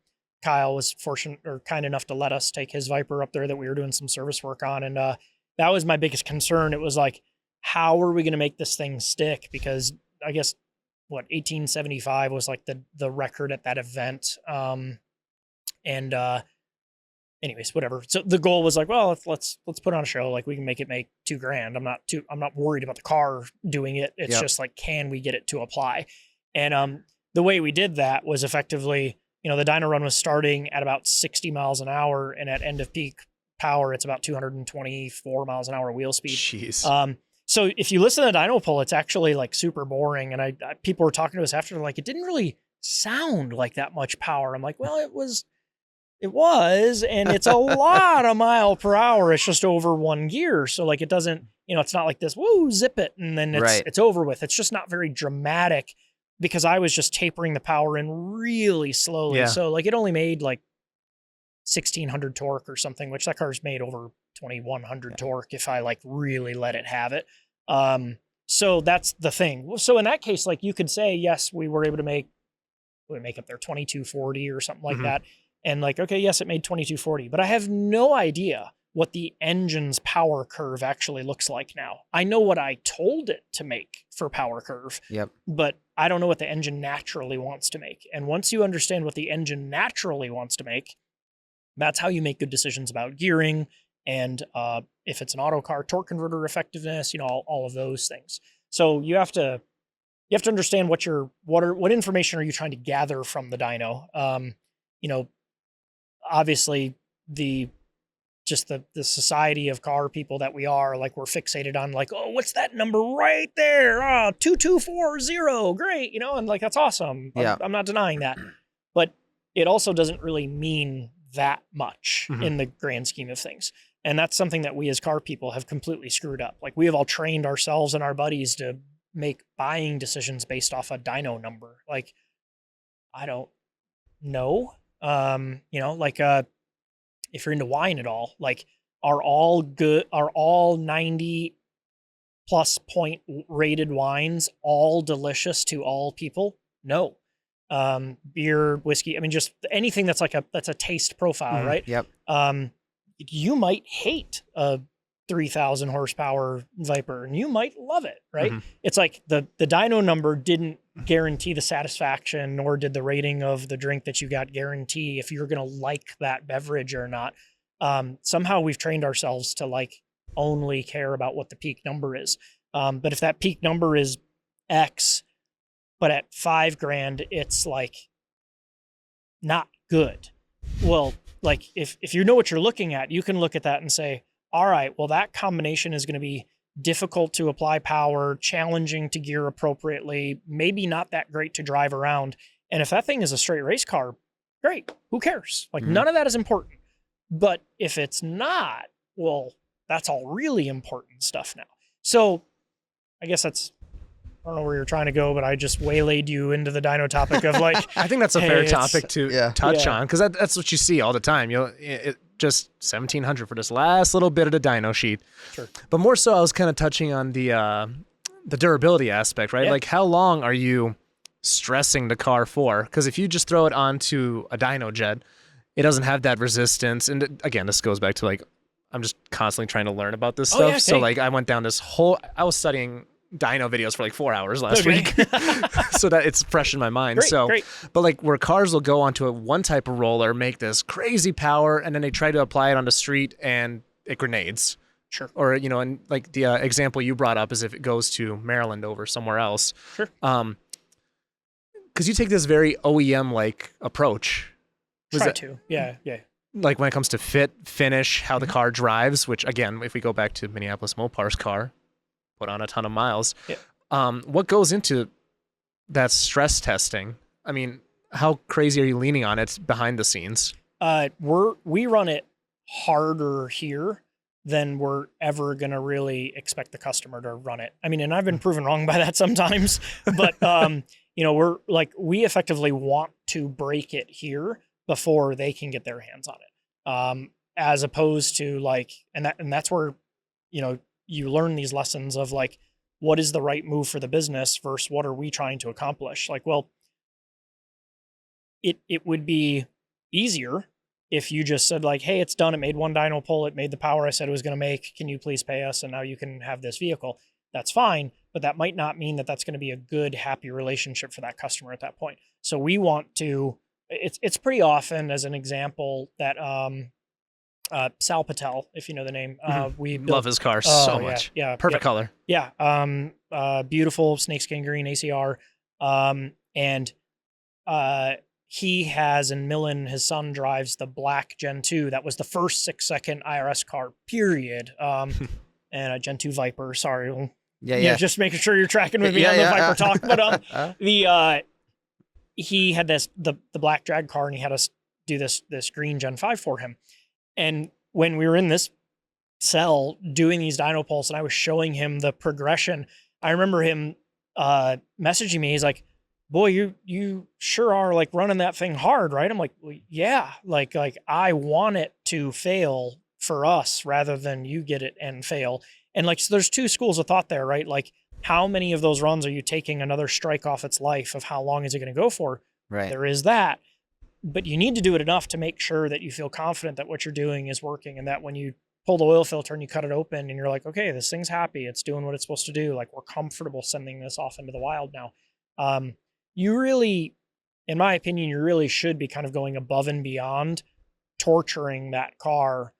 Speaker 3: Kyle was fortunate or kind enough to let us take his Viper up there that we were doing some service work on. And that was my biggest concern. It was like, how are we going to make this thing stick? Because I guess 1875 was like the record at that event. Anyways, whatever. So the goal was like, well, let's put on a show. Like we can make $2,000. I'm not worried about the car doing it. It's just like, can we get it to apply? And the way we did that was effectively, the dyno run was starting at about 60 miles an hour, and at end of peak power, it's about 224 miles an hour wheel speed.
Speaker 1: Jeez.
Speaker 3: So if you listen to the dyno pull, it's actually like super boring. And people were talking to us after, like, it didn't really sound like that much power. I'm like, well, it was, and it's a lot of mile per hour. It's just over 1 gear. So like, it doesn't, it's not like this, woo, zip it, and then it's over with. It's just not very dramatic, because I was just tapering the power in really slowly. Yeah. So like, it only made like 1,600 torque or something, which that car's made over 2,100 torque if I like really let it have it. So that's the thing. So in that case, like you could say, yes, we were able to make up there 2240 or something like that. And like, okay, yes, it made 2240, but I have no idea what the engine's power curve actually looks like now. I know what I told it to make for power curve, but I don't know what the engine naturally wants to make. And once you understand what the engine naturally wants to make, that's how you make good decisions about gearing. And if it's an auto car, torque converter effectiveness, all of those things. So you have to understand what information are you trying to gather from the dyno. Obviously the society of car people that we are, like, we're fixated on like, oh, what's that number right there? 2240, great, and like, that's awesome. Yeah. I'm not denying that, but it also doesn't really mean that much in the grand scheme of things. And that's something that we as car people have completely screwed up. Like, we have all trained ourselves and our buddies to make buying decisions based off a dyno number. Like, I don't know. If you're into wine at all, like, are all 90 plus point rated wines all delicious to all people? No. Beer, whiskey, I mean, just anything that's a taste profile, right?
Speaker 2: Yep.
Speaker 3: You might hate a 3,000 horsepower Viper and you might love it, right? It's like the dyno number didn't guarantee the satisfaction, nor did the rating of the drink that you got guarantee if you're going to like that beverage or not. Somehow we've trained ourselves to like only care about what the peak number is. But if that peak number is X, but at $5,000, it's like not good. Well, like if you know what you're looking at, you can look at that and say, all right, well, that combination is going to be difficult to apply power, challenging to gear appropriately, maybe not that great to drive around. And if that thing is a straight race car, great. Who cares? Like, none of that is important. But if it's not, well, that's all really important stuff now. So I guess that's I don't know where you're trying to go, but I just waylaid you into the dyno topic of like.
Speaker 1: I think that's a
Speaker 3: hey,
Speaker 1: fair
Speaker 3: it's-
Speaker 1: topic to touch on, because that's what you see all the time. Just 1,700 for this last little bit of the dyno sheet.
Speaker 3: Sure.
Speaker 1: But more so, I was kind of touching on the durability aspect, right?
Speaker 3: Yeah.
Speaker 1: Like, how long are you stressing the car for? Because if you just throw it onto a dyno jet, it doesn't have that resistance. And again, this goes back to like, I'm just constantly trying to learn about this stuff.
Speaker 3: Yeah,
Speaker 1: So
Speaker 3: hey.
Speaker 1: like, I went down I was studying dyno videos for like 4 hours last week, so that it's fresh in my mind.
Speaker 3: Great.
Speaker 1: But like, where cars will go onto one type of roller, make this crazy power, and then they try to apply it on the street and it grenades.
Speaker 3: Sure.
Speaker 1: Or, and like the example you brought up is if it goes to Maryland over somewhere else.
Speaker 3: Sure.
Speaker 1: Because you take this very OEM like approach.
Speaker 3: Yeah.
Speaker 1: Like when it comes to fit, finish, how the car drives, which again, if we go back to Minneapolis Mopar's car, put on a ton of miles.
Speaker 3: Yeah.
Speaker 1: What goes into that stress testing? I mean, how crazy are you leaning on it behind the scenes?
Speaker 3: We run it harder here than we're ever gonna really expect the customer to run it. I mean, and I've been proven wrong by that sometimes, but we're like, we effectively want to break it here before they can get their hands on it. As opposed to like, and that's where, you learn these lessons of like, what is the right move for the business versus what are we trying to accomplish? Like, well, it would be easier if you just said like, hey, it's done. It made one dyno pull. It made the power I said it was going to make. Can you please pay us? And now you can have this vehicle. That's fine. But that might not mean that that's going to be a good, happy relationship for that customer at that point. So we want to, it's pretty often, as an example, that Sal Patel, if you know the name, we built,
Speaker 1: love his car so much.
Speaker 3: Yeah.
Speaker 1: Perfect color.
Speaker 3: Yeah. Beautiful snakeskin green ACR. And he has, and Millen, his son, drives the black Gen 2. That was the first 6-second IRS car, period. And a Gen 2 Viper, sorry.
Speaker 2: Yeah.
Speaker 3: Just making sure you're tracking with me on the Viper talk. But he had the black drag car, and he had us do this green Gen 5 for him. And when we were in this cell doing these dyno pulls and I was showing him the progression, I remember him messaging me. He's like, boy, you sure are like running that thing hard, right? I'm like, well, yeah, like I want it to fail for us rather than you get it and fail. And like, so there's two schools of thought there, right? Like, how many of those runs are you taking another strike off its life of how long is it going to go for?
Speaker 2: Right.
Speaker 3: There is that. But you need to do it enough to make sure that you feel confident that what you're doing is working, and that when you pull the oil filter and you cut it open and you're like, okay, this thing's happy, it's doing what it's supposed to do, like we're comfortable sending this off into the wild now. You really, in my opinion, you really should be kind of going above and beyond torturing that car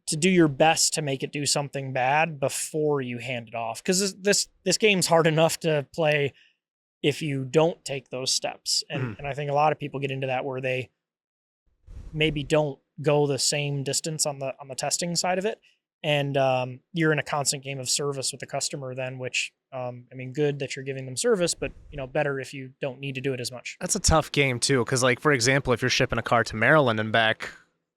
Speaker 3: to do your best to make it do something bad before you hand it off. Because this game's hard enough to play if you don't take those steps. And I think a lot of people get into that where they maybe don't go the same distance on the testing side of it. And you're in a constant game of service with the customer then, which, good that you're giving them service, but better if you don't need to do it as much.
Speaker 1: That's a tough game too. Cause like, for example, if you're shipping a car to Maryland and back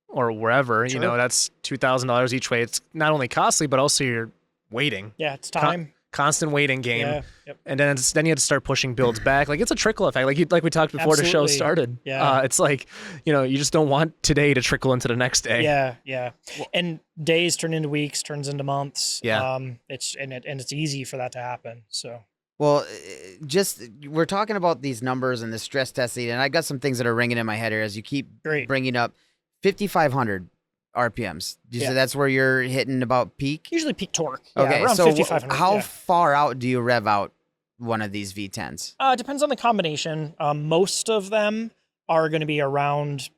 Speaker 1: or wherever,
Speaker 3: Sure.
Speaker 1: That's $2,000 each way. It's not only costly, but also you're waiting.
Speaker 3: Yeah, it's time.
Speaker 1: Constant waiting game.
Speaker 3: Yeah, yep.
Speaker 1: And then you have to start pushing builds back. Like, it's a trickle effect. Like we talked before the show
Speaker 3: Absolutely.
Speaker 1: started.
Speaker 3: Yeah.
Speaker 1: It's like, you just don't want today to trickle into the next day.
Speaker 3: Yeah. And days turn into weeks, turns into months.
Speaker 1: Yeah.
Speaker 3: It's easy for that to happen. So.
Speaker 2: Well, we're talking about these numbers and the stress testing, and I got some things that are ringing in my head here as you keep bringing up 5,500 RPMs. You say that's where you're hitting about peak?
Speaker 3: Usually peak torque.
Speaker 2: Okay,
Speaker 3: around
Speaker 2: so
Speaker 3: 5,500.
Speaker 2: how far out do you rev out one of these V10s?
Speaker 3: It depends on the combination. Most of them are going to be around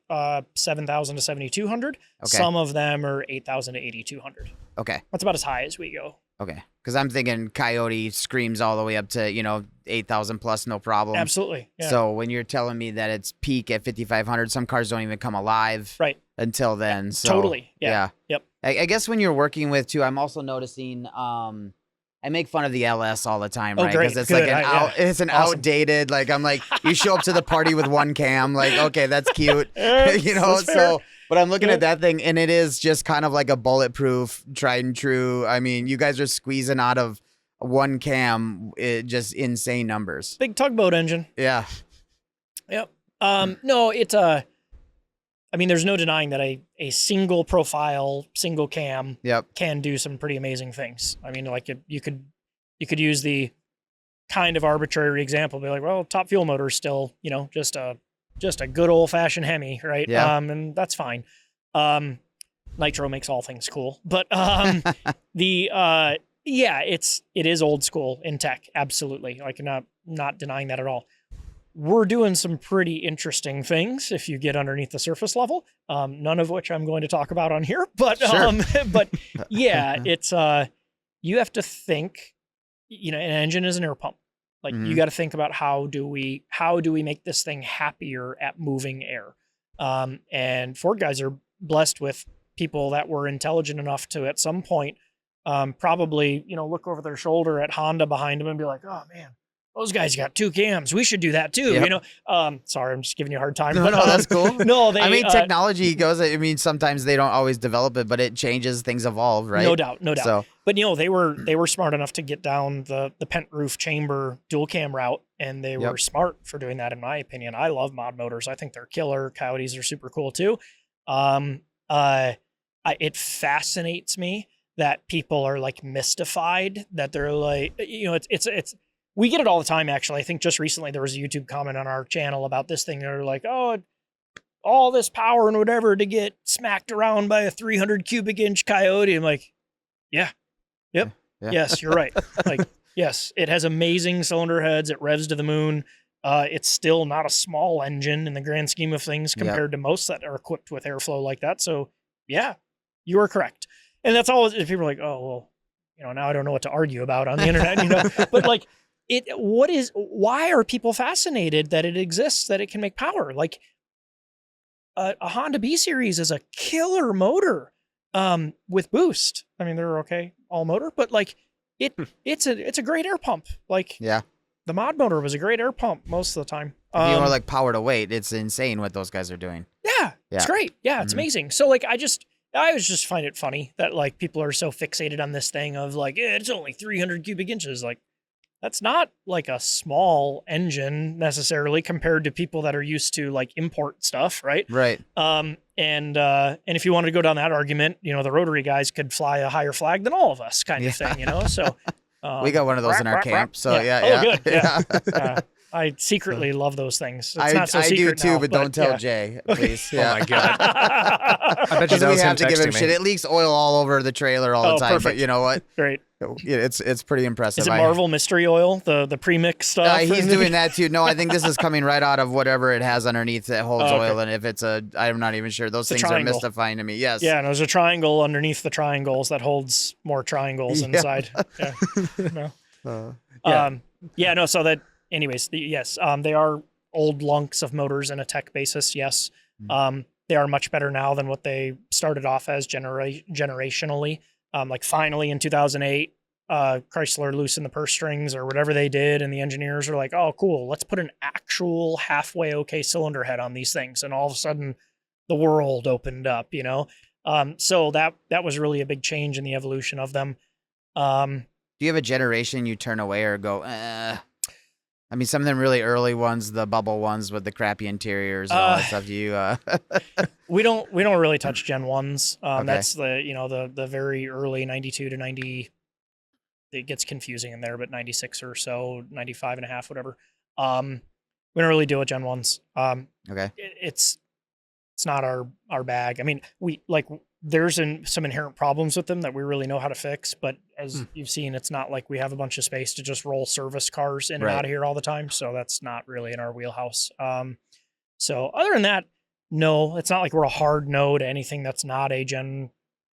Speaker 3: 7,000 to 7,200.
Speaker 2: Okay.
Speaker 3: Some of them are 8,000 to 8,200.
Speaker 2: Okay.
Speaker 3: That's about as high as we go.
Speaker 2: Okay. Because I'm thinking Coyote screams all the way up to, 8,000 plus, no problem.
Speaker 3: Absolutely. Yeah.
Speaker 2: So when you're telling me that it's peak at 5,500, some cars don't even come alive until then. So,
Speaker 3: totally. Yeah. Yep.
Speaker 2: I guess when you're working with, too, I'm also noticing I make fun of the LS all the time, right?
Speaker 3: Great.
Speaker 2: Because it's
Speaker 3: Good.
Speaker 2: like it's an
Speaker 3: Awesome.
Speaker 2: outdated, like I'm like, you show up to the party with one cam, like, okay, that's cute.
Speaker 3: That's fair.
Speaker 2: So but I'm looking at that thing and it is just kind of like a bulletproof, tried and true. I mean, you guys are squeezing out of one cam, just insane numbers.
Speaker 3: Big tugboat engine.
Speaker 2: Yeah.
Speaker 3: Yep. No, it's I mean, there's no denying that a single profile, single cam can do some pretty amazing things. I mean, like you could use the kind of arbitrary example, be like, well, top fuel motor is still, just a good old fashioned Hemi, right?
Speaker 2: Yeah.
Speaker 3: And that's fine. Nitro makes all things cool, but it is old school in tech, absolutely. Like, not denying that at all. We're doing some pretty interesting things if you get underneath the surface level, none of which I'm going to talk about on here, but
Speaker 2: sure.
Speaker 3: But yeah, it's you have to think, an engine is an air pump. Like, you got to think about how do we make this thing happier at moving air. And Ford guys are blessed with people that were intelligent enough to, at some point, probably, look over their shoulder at Honda behind them and be like, oh man, those guys got 2 cams. We should do that too.
Speaker 2: Yep.
Speaker 3: Sorry, I'm just giving you a hard time.
Speaker 2: No,
Speaker 3: but,
Speaker 2: that's cool.
Speaker 3: No,
Speaker 2: technology goes, sometimes they don't always develop it, but it changes, things evolve, right?
Speaker 3: No doubt.
Speaker 2: So,
Speaker 3: but they were smart enough to get down the pent roof chamber dual cam route, and they were smart for doing that, in my opinion. I love mod motors. I think they're killer. Coyotes are super cool too. It fascinates me that people are like mystified, that they're like, it's we get it all the time, actually. I think just recently there was a YouTube comment on our channel about this thing. They're like, oh, all this power and whatever to get smacked around by a 300 cubic inch Coyote. I'm like, yeah. Yes, you're right. Like, yes, it has amazing cylinder heads. It revs to the moon. It's still not a small engine in the grand scheme of things compared to most that are equipped with airflow like that. So yeah, you are correct. And that's all. People are like, oh, well, now I don't know what to argue about on the internet, but like, why are people fascinated that it exists, that it can make power? Like, a Honda B series is a killer motor, with boost. I mean, they're okay all motor, but like it's a great air pump. Like, the mod motor was a great air pump most of the time.
Speaker 2: If you want like power to weight, it's insane what those guys are doing.
Speaker 3: Yeah. It's great. Yeah, it's amazing. So like, I always just find it funny that like people are so fixated on this thing of like, it's only 300 cubic inches. Like, that's not like a small engine necessarily compared to people that are used to like import stuff, right?
Speaker 2: Right.
Speaker 3: And if you wanted to go down that argument, the rotary guys could fly a higher flag than all of us, kind of thing, So
Speaker 2: we got one of those in our camp. So
Speaker 3: good. Yeah. I secretly love those things. It's not so secret
Speaker 2: I do too,
Speaker 3: now,
Speaker 2: but don't tell Jay, please.
Speaker 1: Oh my god! I bet you
Speaker 2: we have to give him shit. It leaks oil all over the trailer all the time.
Speaker 3: Perfect.
Speaker 2: But you know what?
Speaker 3: Great.
Speaker 2: It's pretty impressive.
Speaker 3: Is it Marvel Mystery Oil, the premix stuff?
Speaker 2: He's doing that too. No, I think this is coming right out of whatever it has underneath that holds oil. And if it's I'm not even sure. Those things are mystifying to me. Yes.
Speaker 3: Yeah, and there's a triangle underneath the triangles that holds more triangles inside. Yeah. No. So that. Anyways, they are old lunks of motors in a tech basis. Yes. They are much better now than what they started off as generationally. Like finally in 2008, Chrysler loosened the purse strings or whatever they did, and the engineers were like, oh, cool, let's put an actual halfway okay cylinder head on these things. And all of a sudden the world opened up, So that was really a big change in the evolution of them.
Speaker 2: Do you have a generation you turn away or go, I mean, some of them really early ones, the bubble ones with the crappy interiors and all that stuff.
Speaker 3: We don't really touch Gen 1s. Okay. That's the very early 92 to 90. It gets confusing in there, but 96 or so, 95 and a half, whatever. We don't really deal with Gen 1s.
Speaker 2: Okay.
Speaker 3: It's not our bag. I mean, there's some inherent problems with them that we really know how to fix, but as you've seen, it's not like we have a bunch of space to just roll service cars in and out of here all the time. So that's not really in our wheelhouse. So other than that, no, it's not like we're a hard no to anything that's not a Gen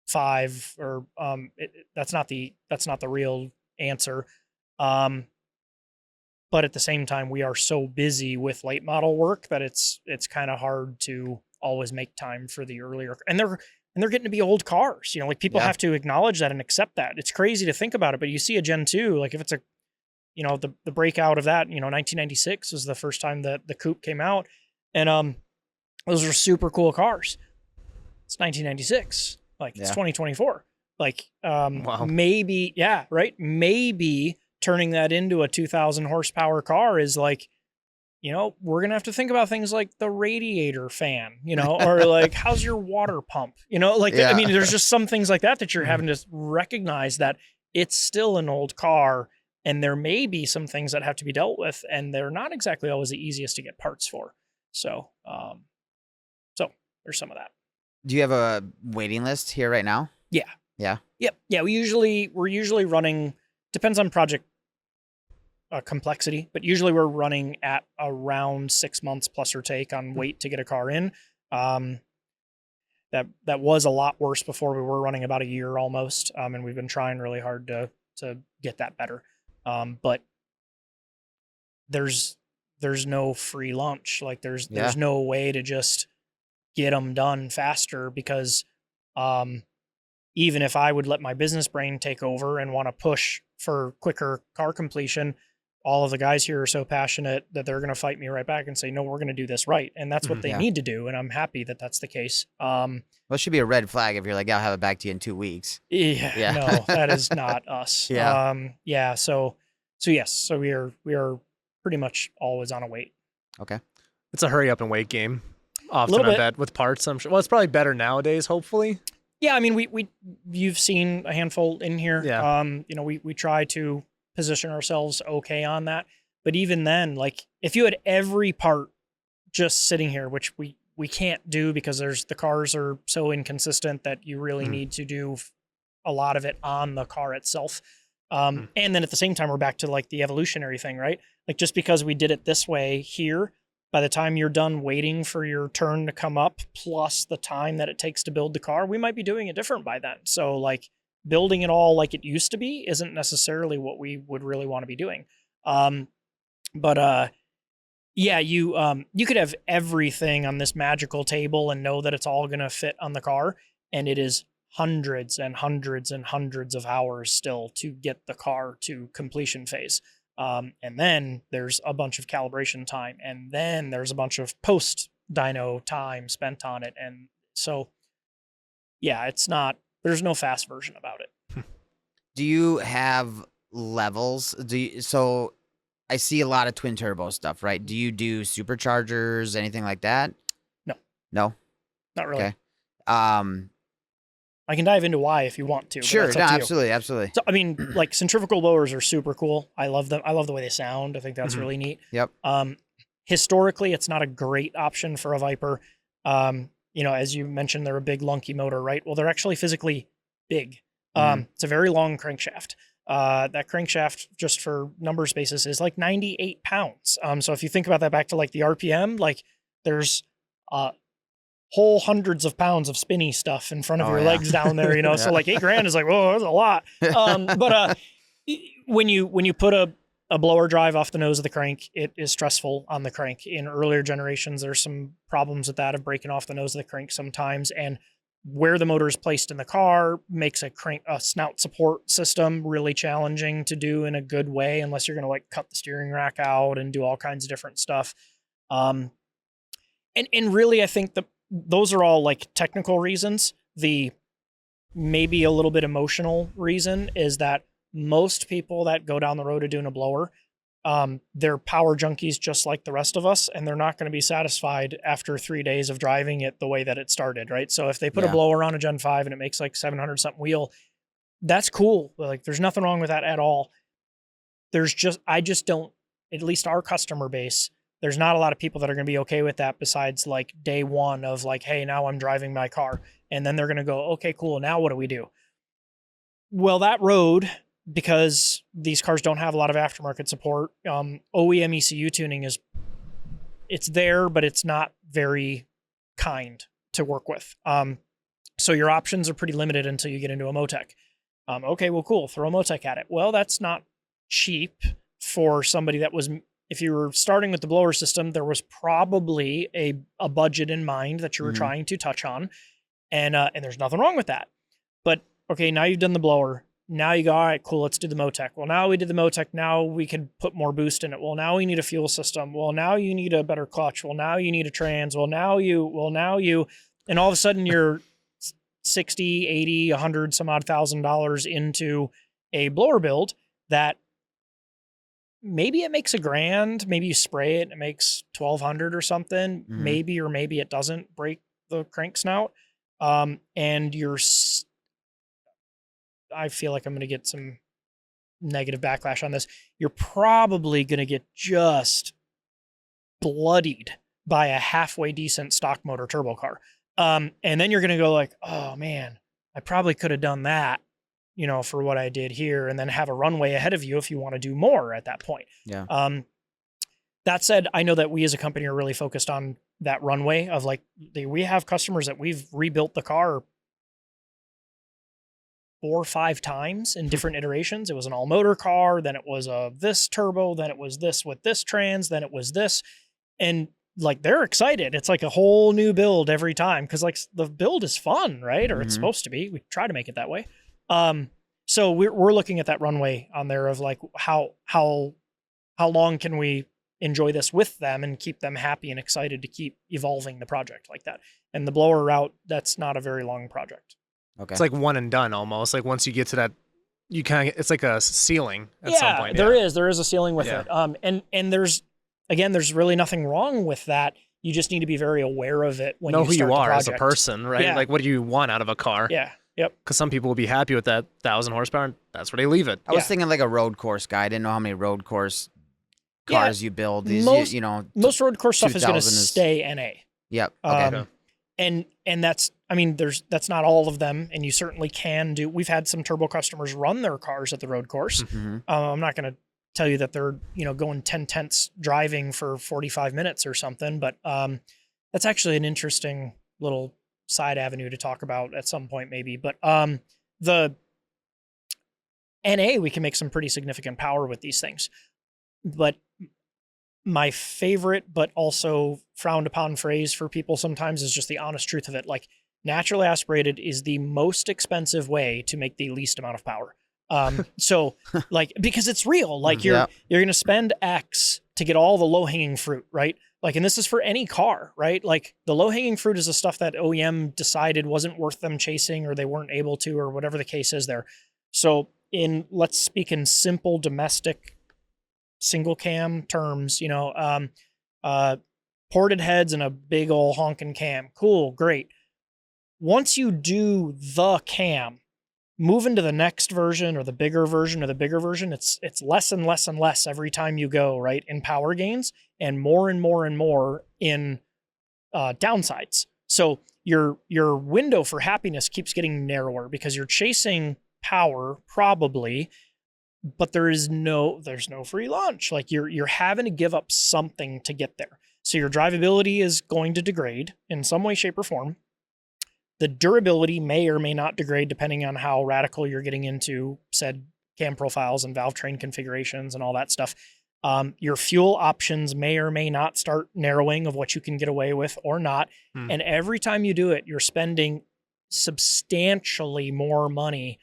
Speaker 3: 5 or that's not the real answer. But at the same time, we are so busy with late model work that it's kind of hard to always make time for the earlier, and they're getting to be old cars, like people have to acknowledge that and accept that. It's crazy to think about it, but you see a Gen 2, like if it's the breakout of that, 1996 was the first time that the coupe came out, and those are super cool cars. It's 1996, it's 2024. Like,
Speaker 1: Wow.
Speaker 3: maybe, yeah, right. Maybe turning that into a 2000 horsepower car is like, you know, we're going to have to think about things like the radiator fan, you know, or like, how's your water pump? You know, like, I mean, there's just some things like that you're having to recognize that it's still an old car and there may be some things that have to be dealt with and they're not exactly always the easiest to get parts for. So, so there's some of that.
Speaker 2: Do you have a waiting list here right now?
Speaker 3: Yeah.
Speaker 2: Yeah.
Speaker 3: Yep. Yeah. We're usually running, depends on project complexity, but usually we're running at around 6 months plus or take on wait to get a car in. That was a lot worse before. We were running about a year almost. And we've been trying really hard to get that better. But there's no free lunch. Like there's no way to just get them done faster because, even if I would let my business brain take over and want to push for quicker car completion, all of the guys here are so passionate that they're going to fight me right back and say, no, we're going to do this right. And that's what they need to do. And I'm happy that that's the case.
Speaker 2: Well, it should be a red flag if you're like, I'll have it back to you in 2 weeks.
Speaker 3: Yeah. No, that is not us.
Speaker 2: Yeah.
Speaker 3: So yes. So we are pretty much always on a wait.
Speaker 2: Okay.
Speaker 1: It's a hurry up and wait game. Often, I bet, with parts. I'm sure. Well, it's probably better nowadays, hopefully.
Speaker 3: Yeah. I mean, you've seen a handful in here.
Speaker 1: Yeah.
Speaker 3: You know, we try to position ourselves okay on that. But even then, like if you had every part just sitting here, which we can't do because the cars are so inconsistent that you really need to do a lot of it on the car itself. And then at the same time, we're back to like the evolutionary thing, right? Like just because we did it this way here, by the time you're done waiting for your turn to come up, plus the time that it takes to build the car, we might be doing it different by then. So like building it all like it used to be isn't necessarily what we would really want to be doing. Yeah, you could have everything on this magical table and know that it's all going to fit on the car. And it is hundreds and hundreds and hundreds of hours still to get the car to completion phase. And then there's a bunch of calibration time, and then there's a bunch of post dyno time spent on it. And so, yeah, there's no fast version about it.
Speaker 2: Do you have levels? So I see a lot of twin turbo stuff, right? Do you do superchargers, anything like that? No,
Speaker 3: not really.
Speaker 2: Okay.
Speaker 3: I can dive into why if you want to.
Speaker 2: Sure, no, absolutely.
Speaker 3: So, I mean, like centrifugal blowers are super cool. I love them. I love the way they sound. I think that's really neat.
Speaker 2: Yep.
Speaker 3: Historically, it's not a great option for a Viper. You know, as you mentioned, they're a big lunky motor, right? Well, they're actually physically big. It's a very long crankshaft. That crankshaft, just for number spaces, is like 98 pounds. So if you think about that back to like the RPM, like there's whole hundreds of pounds of spinny stuff in front of your legs down there, you know? So like $8,000 is like, whoa, that's a lot. But when you put a blower drive off the nose of the crank, it is stressful on the crank. In earlier generations, there's some problems with that of breaking off the nose of the crank sometimes. And where the motor is placed in the car makes a snout support system really challenging to do in a good way, unless you're going to like cut the steering rack out and do all kinds of different stuff. And really, I think those are all like technical reasons. The maybe a little bit emotional reason is that most people that go down the road of doing a blower, they're power junkies just like the rest of us, and they're not going to be satisfied after 3 days of driving it the way that it started, right? So if they put a blower on a Gen 5 and it makes like 700 something wheel, that's cool. Like there's nothing wrong with that at all. I just don't, at least our customer base, there's not a lot of people that are going to be okay with that besides like day one of like, hey, now I'm driving my car. And then they're going to go, okay, cool. Now what do we do? Well, that road, because these cars don't have a lot of aftermarket support, OEM ECU tuning it's there, but it's not very kind to work with. So your options are pretty limited until you get into a Motec. Okay, well, cool. Throw a Motec at it. Well, that's not cheap for somebody that was, if you were starting with the blower system, there was probably a budget in mind that you were trying to touch on. And there's nothing wrong with that. But okay, now you've done the blower. Now you go, all right, cool, let's do the Motec. Well, now we did the Motec. Now we could put more boost in it. Well, now we need a fuel system. Well, now you need a better clutch. Well, now you need a trans. Well, now you, and all of a sudden you're 60, 80, 100 some odd $1,000 into a blower build that maybe it makes $1,000, maybe you spray it and it makes 1,200 or something, maybe or maybe it doesn't break the crank snout. And I feel like I'm going to get some negative backlash on this. You're probably going to get just bloodied by a halfway decent stock motor turbo car. And then you're going to go like, oh man, I probably could have done that, you know, for what I did here, and then have a runway ahead of you if you want to do more at that point.
Speaker 2: Yeah.
Speaker 3: That said, I know that we as a company are really focused on that runway of like, we have customers that we've rebuilt the car 4 or 5 times in different iterations. It was an all motor car, then it was a this turbo, then it was this with this trans, then it was this. And like, they're excited. It's like a whole new build every time. Cause like the build is fun, right? Or it's supposed to be. We try to make it that way. So we're looking at that runway on there of like, how long can we enjoy this with them and keep them happy and excited to keep evolving the project like that. And the blower route, that's not a very long project.
Speaker 2: Okay.
Speaker 1: It's like one and done almost. Like once you get to that, you kind of, it's like a ceiling at some point.
Speaker 3: There is a ceiling with it. And there's really nothing wrong with that. You just need to be very aware of it when
Speaker 1: know
Speaker 3: you
Speaker 1: who
Speaker 3: start
Speaker 1: you
Speaker 3: the
Speaker 1: are as a
Speaker 3: project.
Speaker 1: person, right?
Speaker 3: Yeah.
Speaker 1: Like, what do you want out of a car?
Speaker 3: Yeah. Yep.
Speaker 1: Because some people will be happy with that 1,000 horsepower, and that's where they leave it.
Speaker 2: I was thinking like a road course guy. I didn't know how many road course cars you build. These,
Speaker 3: most,
Speaker 2: you know,
Speaker 3: most road course stuff is going to
Speaker 2: 2000 is-
Speaker 3: stay NA.
Speaker 2: Yep. Okay.
Speaker 3: And that's, I mean, that's not all of them, and you certainly can do. We've had some turbo customers run their cars at the road course. I'm not going to tell you that they're, you know, going 10 tenths driving for 45 minutes or something, but that's actually an interesting little side avenue to talk about at some point maybe. But the NA, we can make some pretty significant power with these things. But my favorite, but also frowned upon phrase for people sometimes is just the honest truth of it. Like, naturally aspirated is the most expensive way to make the least amount of power. So like, because it's real, like you're going to spend X to get all the low hanging fruit, right? Like, and this is for any car, right? Like, the low hanging fruit is the stuff that OEM decided wasn't worth them chasing, or they weren't able to, or whatever the case is there. So let's speak in simple domestic single cam terms, you know, ported heads and a big old honking cam. Cool. Great. Once you do the cam, move into the next version or the bigger version or the bigger version, it's less and less and less every time you go, right, in power gains, and more and more in downsides. So your window for happiness keeps getting narrower because you're chasing power probably, but there's no free lunch. Like, you're having to give up something to get there. So your drivability is going to degrade in some way, shape, or form. The durability may or may not degrade depending on how radical you're getting into said cam profiles and valve train configurations and all that stuff. Your fuel options may or may not start narrowing of what you can get away with or not. And every time you do it, you're spending substantially more money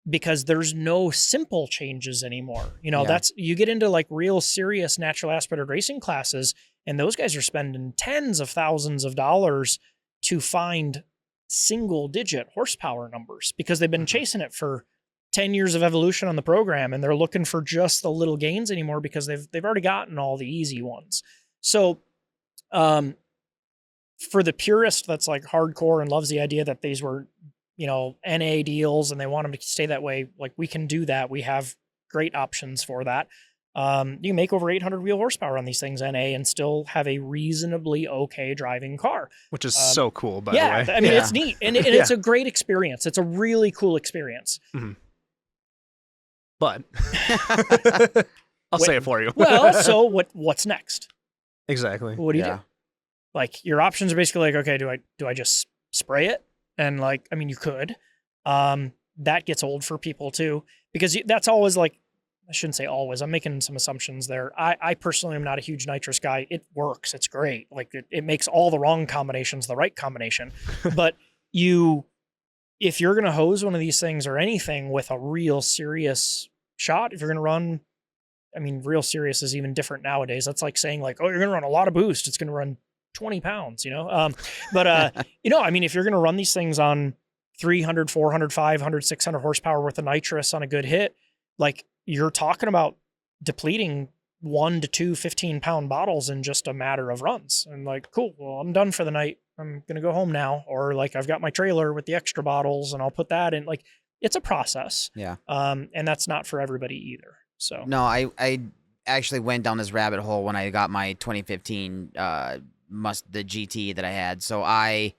Speaker 3: because there's no simple changes anymore. You know, you get into like real serious natural aspirated racing classes, and those guys are spending tens of thousands of dollars to find single digit horsepower numbers because they've been chasing it for 10 years of evolution on the program, and they're looking for just the little gains anymore because they've already gotten all the easy ones. So for the purist that's like hardcore and loves the idea that these were, you know, NA deals and they want them to stay that way, like, we can do that. We have great options for that. You can make over 800 wheel horsepower on these things NA and still have a reasonably okay driving car.
Speaker 1: Which is so cool, by the way.
Speaker 3: I mean, it's neat. And it's a great experience. It's a really cool experience.
Speaker 1: But I'll say it for you.
Speaker 3: Well, so what's next?
Speaker 1: Exactly.
Speaker 3: What do you do? Like, your options are basically like, okay, do I just spray it? And like, I mean, you could. That gets old for people too, because that's always like, I shouldn't say always, I'm making some assumptions there. I personally am not a huge nitrous guy. It works. It's great. Like, it makes all the wrong combinations the right combination. But if you're going to hose one of these things or anything with a real serious shot, if you're going to run, I mean, real serious is even different nowadays. That's like saying like, oh, you're going to run a lot of boost. It's going to run 20 pounds, you know? But, you know, I mean, if you're going to run these things on 300, 400, 500, 600 horsepower worth of nitrous on a good hit, like you're talking about depleting 1 to 2 15-pound bottles in just a matter of runs. And like, cool, well, I'm done for the night. I'm going to go home now. Or like, I've got my trailer with the extra bottles and I'll put that in. Like, it's a process.
Speaker 2: Yeah.
Speaker 3: And that's not for everybody either. So
Speaker 2: no, I actually went down this rabbit hole when I got my 2015 the GT that I had. So I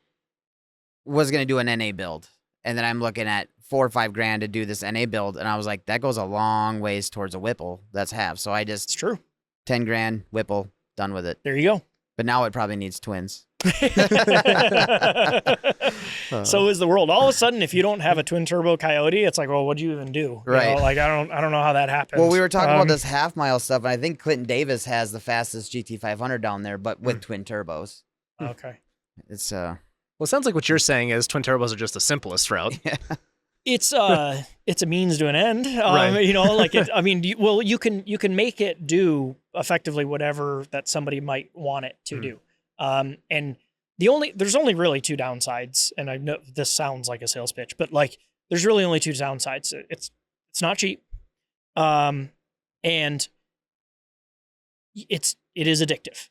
Speaker 2: was going to do an NA build, and then I'm looking at $4 or $5 grand to do this NA build, and I was like, that goes a long ways towards a Whipple. That's half. So I just
Speaker 3: it's true.
Speaker 2: 10 grand Whipple, done with it.
Speaker 3: There you go.
Speaker 2: But now it probably needs twins.
Speaker 3: So is the world. All of a sudden, if you don't have a twin turbo Coyote, it's like, well, what'd you even do?
Speaker 2: Right.
Speaker 3: You know, like I don't know how that happens.
Speaker 2: Well, we were talking about this half mile stuff, and I think Clinton Davis has the fastest GT500 down there, but with twin turbos.
Speaker 3: Okay.
Speaker 2: It's
Speaker 1: Well, it sounds like what you're saying is twin turbos are just the simplest route.
Speaker 3: It's a means to an end.
Speaker 1: Right.
Speaker 3: You know, like it, I mean, you can make it do effectively whatever that somebody might want it to do. And there's only really two downsides. And I know this sounds like a sales pitch, but like there's really only two downsides. It's not cheap. And it is addictive.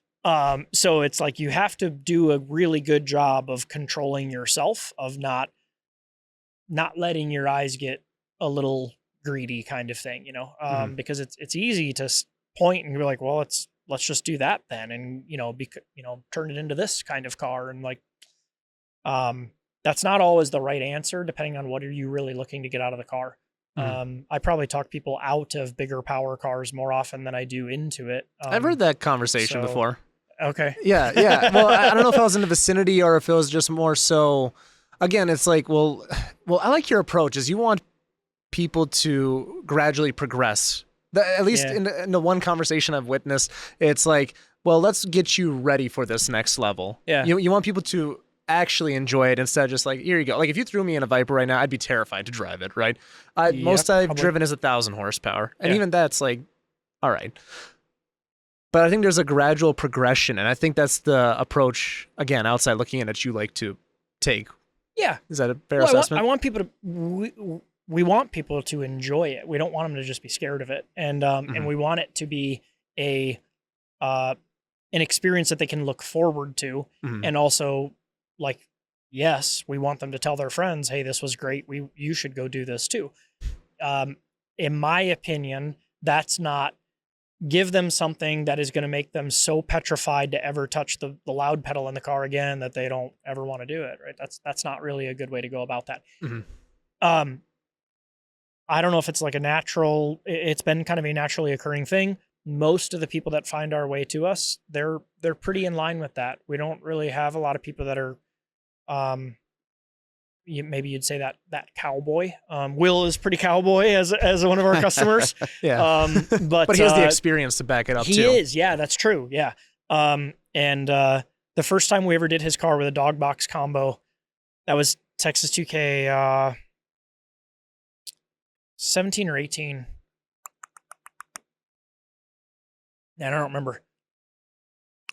Speaker 3: So it's like you have to do a really good job of controlling yourself, of not letting your eyes get a little greedy kind of thing, you know, because it's easy to point and be like, well, let's just do that then. And, turn it into this kind of car. And like, that's not always the right answer, depending on what are you really looking to get out of the car. I probably talk people out of bigger power cars more often than I do into it.
Speaker 1: I've heard that conversation before.
Speaker 3: Okay.
Speaker 1: Yeah. Well, I don't know if I was in the vicinity or if it was just more so. Again, it's like, well, I like your approach is you want people to gradually progress. At least in the one conversation I've witnessed, it's like, well, let's get you ready for this next level.
Speaker 3: Yeah.
Speaker 1: You want people to actually enjoy it instead of just like, here you go. Like if you threw me in a Viper right now, I'd be terrified to drive it, right? Most I've driven is 1,000 horsepower. And even that's like, all right. But I think there's a gradual progression. And I think that's the approach, again, outside looking in, that you like to take.
Speaker 3: Yeah.
Speaker 1: Is that a fair assessment?
Speaker 3: I want people to, we want people to enjoy it. We don't want them to just be scared of it. And, and we want it to be an experience that they can look forward to. And also like, yes, we want them to tell their friends, hey, this was great. You should go do this too. In my opinion, that's not give them something that is going to make them so petrified to ever touch the loud pedal in the car again that they don't ever want to do it. Right. That's not really a good way to go about that. I don't know if it's like it's been kind of a naturally occurring thing. Most of the people that find our way to us, they're pretty in line with that. We don't really have a lot of people that are, maybe you'd say that cowboy. Will is pretty cowboy as one of our customers. But
Speaker 1: he has the experience to back it up too.
Speaker 3: He is. Yeah, that's true. Yeah. And the first time we ever did his car with a dog box combo, that was Texas 2K, 17 or 18. I don't remember.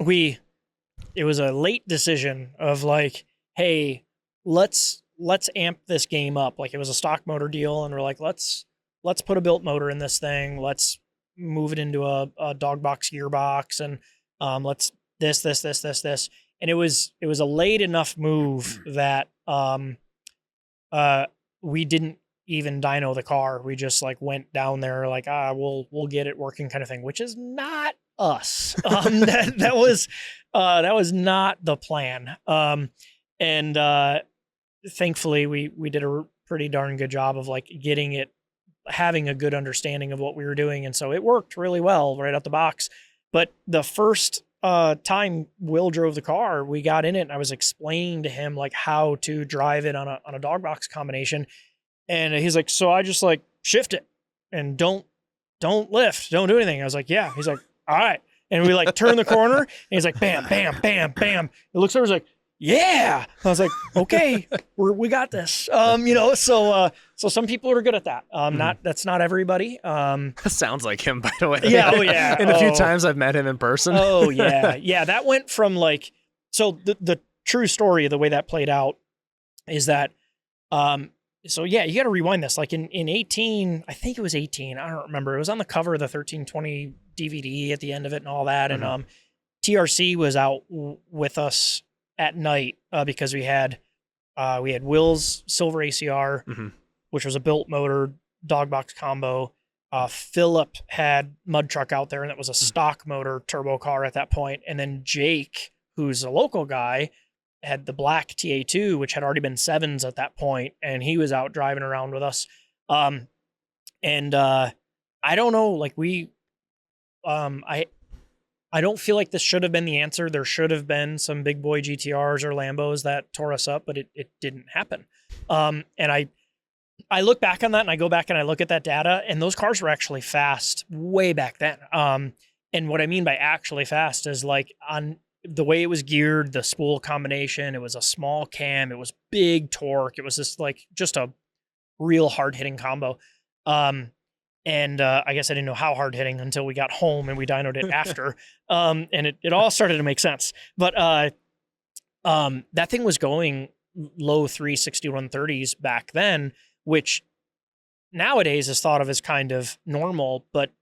Speaker 3: It was a late decision of like, hey, let's amp this game up. Like it was a stock motor deal, and we're like, let's put a built motor in this thing. Let's move it into a dog box gearbox, and let's this. And it was a late enough move that we didn't even dyno the car. We just like went down there like, we'll get it working kind of thing, which is not us. That was not the plan. And thankfully we did a pretty darn good job of like having a good understanding of what we were doing. And so it worked really well right out the box. But the first time Will drove the car, we got in it and I was explaining to him like how to drive it on a dog box combination. And he's like, so I just like shift it and don't lift, don't do anything. I was like, yeah. He's like, all right. And we like turn the corner and he's like, bam, bam, bam, bam. It looks over, he's like, yeah. I was like, okay, we got this. So some people are good at that. That's not everybody.
Speaker 1: That sounds like him, by the way.
Speaker 3: Yeah. Oh yeah.
Speaker 1: And a few times I've met him in person.
Speaker 3: Oh yeah. Yeah. That went from like, so the true story of the way that played out is that, So yeah, you got to rewind this. Like in 18, I think it was 18. I don't remember. It was on the cover of the 1320 DVD at the end of it and all that.
Speaker 1: Mm-hmm.
Speaker 3: And TRC was out with us at night because we had Will's silver ACR,
Speaker 1: Mm-hmm.
Speaker 3: which was a built motor dog box combo. Philip had Mud Truck out there, and it was a stock motor turbo car at that point. And then Jake, who's a local guy, had the black TA2, which had already been 7s at that point, and he was out driving around with us. I don't know, like I don't feel like this should have been the answer. There should have been some big boy GTRs or Lambos that tore us up, but it didn't happen. And I look back on that, and I go back and I look at that data, and those cars were actually fast way back then. And what I mean by actually fast is like on the way it was geared, the spool combination, it was a small cam, it was big torque. It was just a real hard hitting combo. I guess I didn't know how hard hitting until we got home and we dynoed it after. And it all started to make sense. But that thing was going low 360 130s back then, which nowadays is thought of as kind of normal. But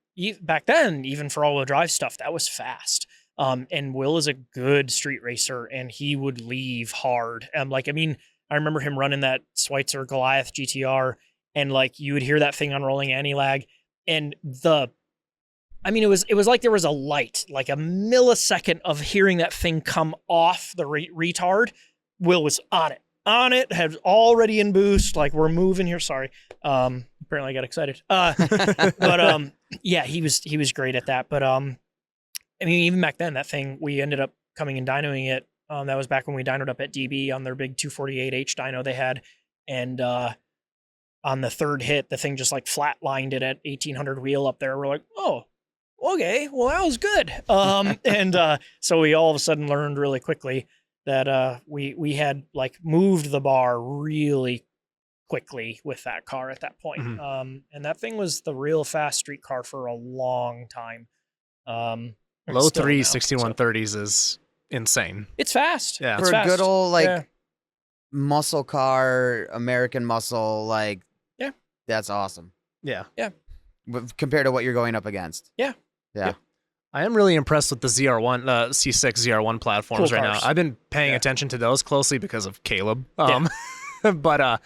Speaker 3: back then, even for all-wheel drive stuff, that was fast. And Will is a good street racer, and he would leave hard. I remember him running that Schweitzer Goliath GTR, and like you would hear that thing unrolling anti-lag, and it was like there was a light, like a millisecond of hearing that thing come off the retard. Will was on it, had already in boost, like we're moving here. Sorry. Apparently I got excited. Yeah, he was great at that. But even back then, that thing, we ended up coming and dynoing it. That was back when we dynoed up at DB on their big 248H dyno they had. And on the third hit, the thing just like flatlined it at 1800 wheel up there. We're like, oh, okay, well, that was good. So we all of a sudden learned really quickly that we had like moved the bar really quickly with that car at that point.
Speaker 1: Mm-hmm.
Speaker 3: And that thing was the real fast street car for a long time.
Speaker 1: Low 360 130s is insane.
Speaker 3: It's fast.
Speaker 1: Yeah.
Speaker 3: It's
Speaker 2: For a
Speaker 3: fast.
Speaker 2: good old muscle car, American muscle, that's awesome.
Speaker 1: Yeah.
Speaker 2: Compared to what you're going up against.
Speaker 3: Yeah.
Speaker 1: I am really impressed with the ZR1, C6 ZR1 platforms
Speaker 3: Cool
Speaker 1: right
Speaker 3: cars.
Speaker 1: now. I've been paying attention to those closely because of Caleb. But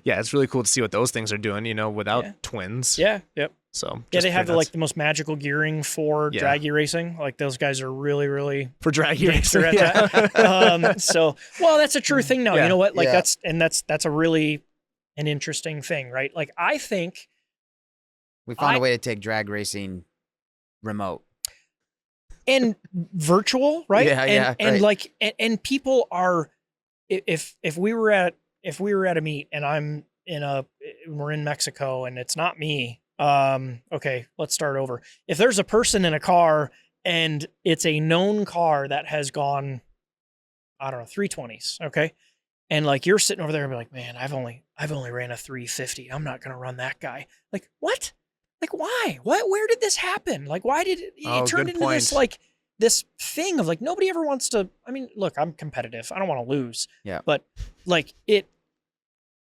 Speaker 1: it's really cool to see what those things are doing, without twins.
Speaker 3: Yeah. Yep.
Speaker 1: So
Speaker 3: They have the most magical gearing for draggy racing. Like those guys are really, really
Speaker 1: for draggy
Speaker 3: gangster
Speaker 1: racing.
Speaker 3: at that. That's a true thing now.
Speaker 1: Yeah.
Speaker 3: You know what? Like that's a really an interesting thing, right? Like I think
Speaker 2: we found a way to take drag racing remote
Speaker 3: and virtual, right? And
Speaker 2: right.
Speaker 3: and people are, if we were at a meet and we're in Mexico and it's not me. Okay, let's start over. If there's a person in a car and it's a known car that has gone, I don't know, 320s, okay? And like you're sitting over there and be like, man, I've only ran a 350. I'm not gonna run that guy. Like, what? Like, why? Where did this happen? Like, why did it turn into this like this thing of like nobody ever wants to, look, I'm competitive. I don't want to lose.
Speaker 2: Yeah.
Speaker 3: But like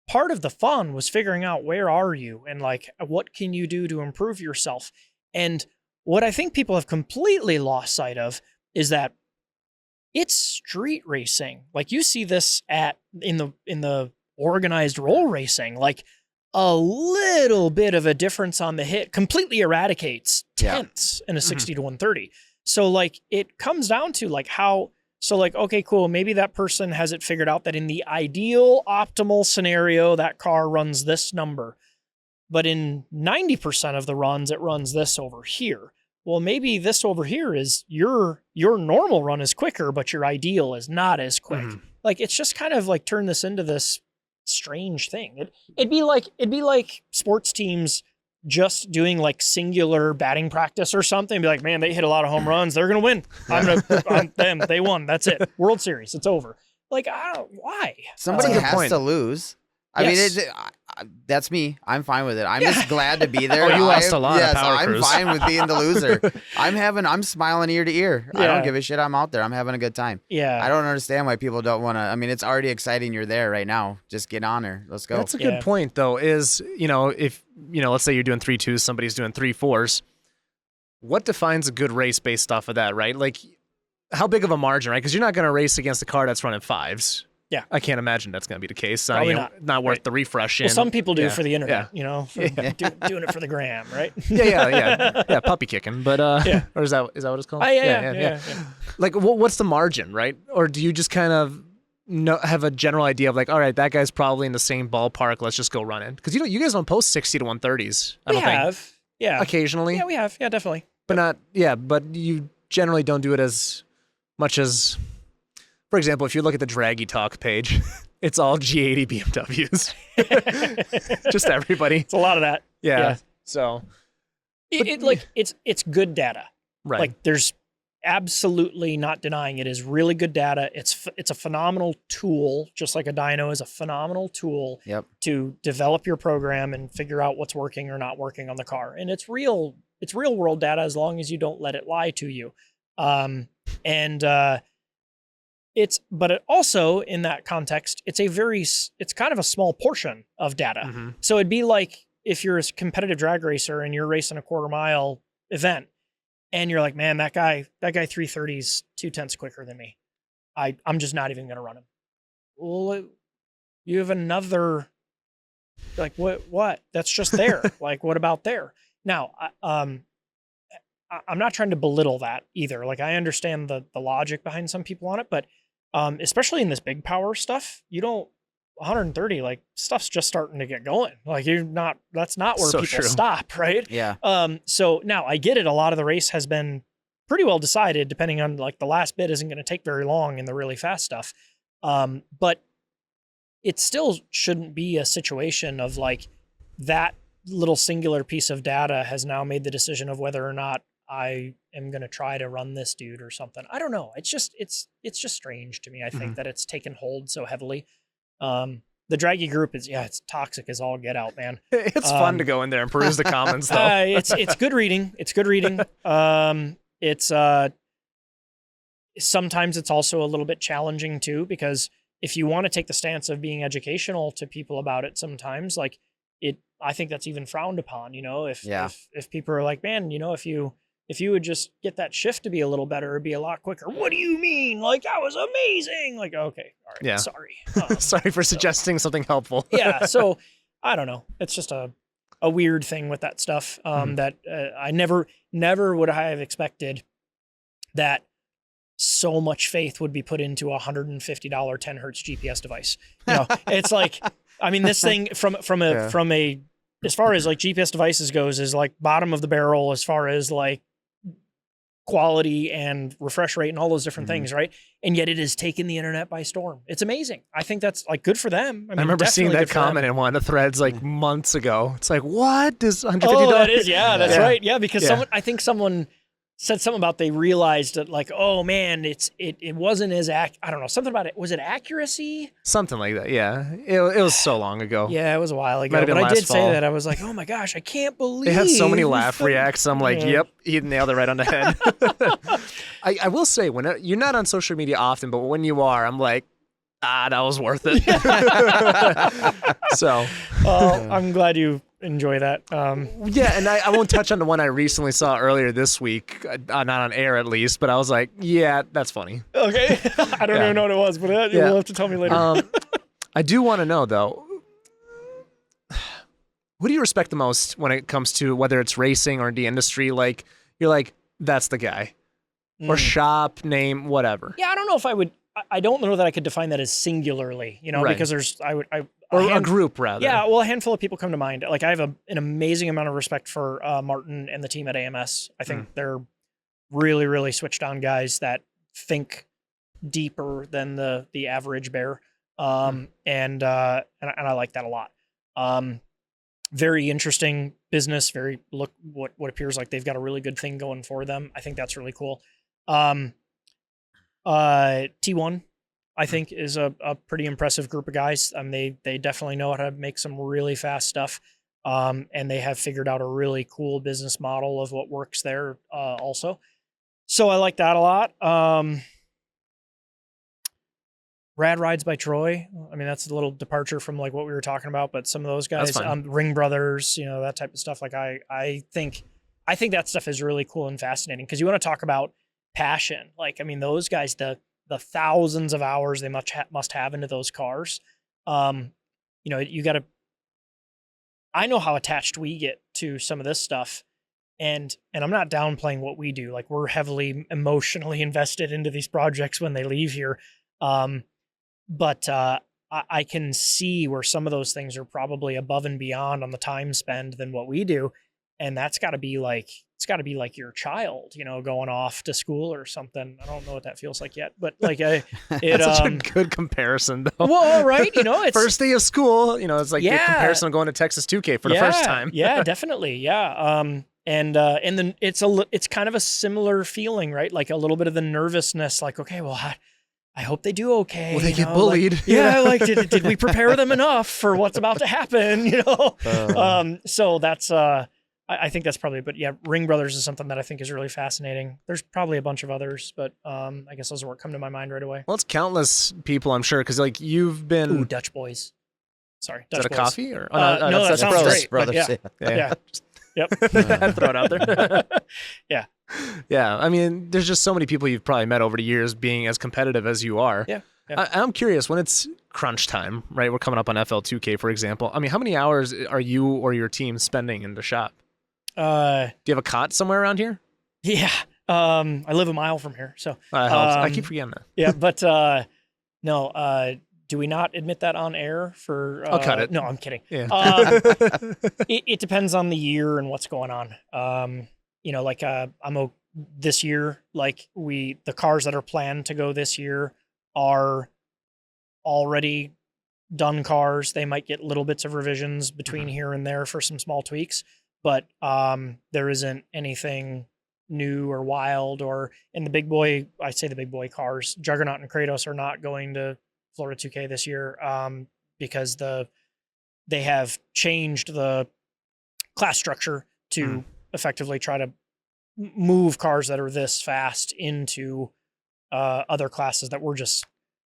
Speaker 3: part of the fun was figuring out where are you and like what can you do to improve yourself. And what I think people have completely lost sight of is that it's street racing. Like you see this in the organized roll racing, like a little bit of a difference on the hit completely eradicates tenths in a 60 to 130. So like it comes down to like how. So like, okay, cool. Maybe that person has it figured out that in the ideal optimal scenario, that car runs this number, but in 90% of the runs, it runs this over here. Well, maybe this over here is your normal run is quicker, but your ideal is not as quick.
Speaker 1: Mm-hmm.
Speaker 3: Like, it's just kind of like turn this into this strange thing. It'd be like sports teams just doing like singular batting practice or something. Be like, man, they hit a lot of home runs. They're going to win. I'm them. They won. That's it. World Series. It's over. Like, why?
Speaker 2: Somebody has to lose. I mean, that's me. I'm fine with it. I'm just glad to be there.
Speaker 1: Oh, you lost a lot of power
Speaker 2: I'm
Speaker 1: crews.
Speaker 2: fine with being the loser. I'm smiling ear to ear. I don't give a shit. I'm out there. I'm having a good time.
Speaker 3: Yeah.
Speaker 2: I don't understand why people don't want to. I mean, it's already exciting. You're there right now. Just get on there. Let's go.
Speaker 1: That's a good point, though, is, if, let's say you're doing 3.2s, somebody's doing 3.4s. What defines a good race based off of that, right? Like, how big of a margin, right? Because you're not going to race against a car that's running 5s.
Speaker 3: Yeah.
Speaker 1: I can't imagine that's going to be the case.
Speaker 3: Probably
Speaker 1: not worth the refresh in.
Speaker 3: Well, some people do for the internet,
Speaker 1: Yeah.
Speaker 3: doing it for the gram, right?
Speaker 1: Yeah, puppy kicking. But, or is that what it's called?
Speaker 3: Yeah.
Speaker 1: Like, what's the margin, right? Or do you just kind of have a general idea of like, all right, that guy's probably in the same ballpark. Let's just go run it. Because you guys don't post 60 to 130s. I don't think.
Speaker 3: Yeah.
Speaker 1: Occasionally.
Speaker 3: Yeah, we have. Yeah, definitely.
Speaker 1: But but you generally don't do it as much as, for example, if you look at the Draggy Talk page, it's all G80 BMWs. Just everybody.
Speaker 3: It's a lot of that.
Speaker 1: Yeah. So
Speaker 3: it's good data.
Speaker 1: Right.
Speaker 3: Like there's absolutely not denying it is really good data. It's a phenomenal tool, just like a dyno is a phenomenal tool to develop your program and figure out what's working or not working on the car. And it's real world data as long as you don't let it lie to you. But it also in that context, it's kind of a small portion of data.
Speaker 1: Mm-hmm.
Speaker 3: So it'd be like if you're a competitive drag racer and you're racing a quarter-mile event, and you're like, man, that guy 330's 0.2 quicker than me. I'm just not even going to run him. Well, you have another, like, what? That's just there. Like, what about there? Now, I'm not trying to belittle that either. Like, I understand the logic behind some people on it, but especially in this big power stuff, 130, like stuff's just starting to get going. Like that's not where people stop, right?
Speaker 2: Yeah.
Speaker 3: So now I get it. A lot of the race has been pretty well decided, depending on like the last bit isn't going to take very long in the really fast stuff. But it still shouldn't be a situation of like that little singular piece of data has now made the decision of whether or not I am going to try to run this dude or something. I don't know. It's just strange to me. I think that it's taken hold so heavily. The Draggy group is, it's toxic as all get out, man.
Speaker 1: It's fun to go in there and peruse the comments though.
Speaker 3: It's good reading. It's good reading. Sometimes it's also a little bit challenging too, because if you want to take the stance of being educational to people about it, sometimes like I think that's even frowned upon, if people are like, man, if you would just get that shift to be a little better, it'd be a lot quicker. What do you mean? Like, that was amazing. Like, okay. All right.
Speaker 1: Yeah.
Speaker 3: Sorry.
Speaker 1: Sorry for suggesting something helpful.
Speaker 3: Yeah. So I don't know. It's just a weird thing with that stuff that I never would have expected that so much faith would be put into a $150 10 hertz GPS device. It's like, I mean, this thing from a, as far as like GPS devices goes is like bottom of the barrel as far as like quality and refresh rate and all those different things, right? And yet it has taken the internet by storm. It's amazing. I think that's like good for them. I
Speaker 1: remember seeing that comment in one of the threads like months ago. It's like, what does $150?
Speaker 3: Oh, that is, that's right. Yeah, because someone said something about they realized that like, oh man, it wasn't as I don't know, something about it. Was it accuracy?
Speaker 1: Something like that. Yeah. It was so long ago.
Speaker 3: Yeah, it was a while ago. But I did say that. I was like, oh my gosh, I can't believe.
Speaker 1: It had so many laugh reacts. I'm like, yep, he nailed it right on the head. I will say, when you're not on social media often, but when you are, I'm like, that was worth it. So.
Speaker 3: I'm glad you enjoy that.
Speaker 1: Yeah, and I won't touch on the one I recently saw earlier this week, not on air at least, but I was like, yeah, that's funny.
Speaker 3: Okay. I don't even know what it was, but you'll have to tell me later.
Speaker 1: I do want to know, though, who do you respect the most when it comes to whether it's racing or the industry? Like, you're like, that's the guy. Or shop, name, whatever.
Speaker 3: Yeah, I don't know if I don't know that I could define that as singularly,
Speaker 1: right.
Speaker 3: Because there's,
Speaker 1: a group, rather.
Speaker 3: Yeah, well, a handful of people come to mind. Like, I have an amazing amount of respect for Martin and the team at AMS. I think they're really, really switched on guys that think deeper than the average bear. And I like that a lot. Very interesting business. What appears like they've got a really good thing going for them. I think that's really cool. T1, I think, is a pretty impressive group of guys. They definitely know how to make some really fast stuff. And they have figured out a really cool business model of what works there also. So I like that a lot. Rad Rides by Troy. I mean, that's a little departure from like what we were talking about, but some of those guys, Ring Brothers, that type of stuff. Like I think that stuff is really cool and fascinating, because you want to talk about passion. Like, I mean, those guys, the thousands of hours they must have into those cars. You got to, I know how attached we get to some of this stuff, and I'm not downplaying what we do. Like, we're heavily emotionally invested into these projects when they leave here. But I can see where some of those things are probably above and beyond on the time spend than what we do. And that's got to be like, it's got to be like your child, going off to school or something. I don't know what that feels like yet, but like
Speaker 1: that's such a good comparison, though.
Speaker 3: Well, right, it's
Speaker 1: first day of school. It's like the comparison of going to Texas 2K for the first time.
Speaker 3: Yeah, definitely, yeah. And then it's kind of a similar feeling, right? Like a little bit of the nervousness, like, okay, well, I hope they do okay.
Speaker 1: Will they get bullied?
Speaker 3: Like, did we prepare them enough for what's about to happen? So that's I think that's probably, but yeah, Ring Brothers is something that I think is really fascinating. There's probably a bunch of others, but I guess those are what come to my mind right away.
Speaker 1: Well, it's countless people, I'm sure, because like you've been
Speaker 3: Dutch Boys. Sorry,
Speaker 1: Dutch Boys. Is that a coffee or?
Speaker 3: No, that sounds great.
Speaker 2: Brothers.
Speaker 3: Yeah. Yep.
Speaker 1: Throw it out there.
Speaker 3: Yeah.
Speaker 1: Yeah. I mean, there's just so many people you've probably met over the years being as competitive as you are.
Speaker 3: Yeah.
Speaker 1: I'm curious, when it's crunch time, right? We're coming up on FL2K, for example. I mean, how many hours are you or your team spending in the shop? Do you have a cot somewhere around here?
Speaker 3: Yeah. I live a mile from here, so
Speaker 1: that helps. I keep forgetting that.
Speaker 3: Yeah, but no. Do we not admit that on air?
Speaker 1: I'll cut it.
Speaker 3: No, I'm kidding.
Speaker 1: Yeah.
Speaker 3: It depends on the year and what's going on. This year, like the cars that are planned to go this year are already done cars. They might get little bits of revisions between here and there for some small tweaks, but there isn't anything new or wild in the big boy. I say the big boy cars. Juggernaut and Kratos are not going to Florida 2K this year because they have changed the class structure to effectively try to move cars that are this fast into other classes that we're just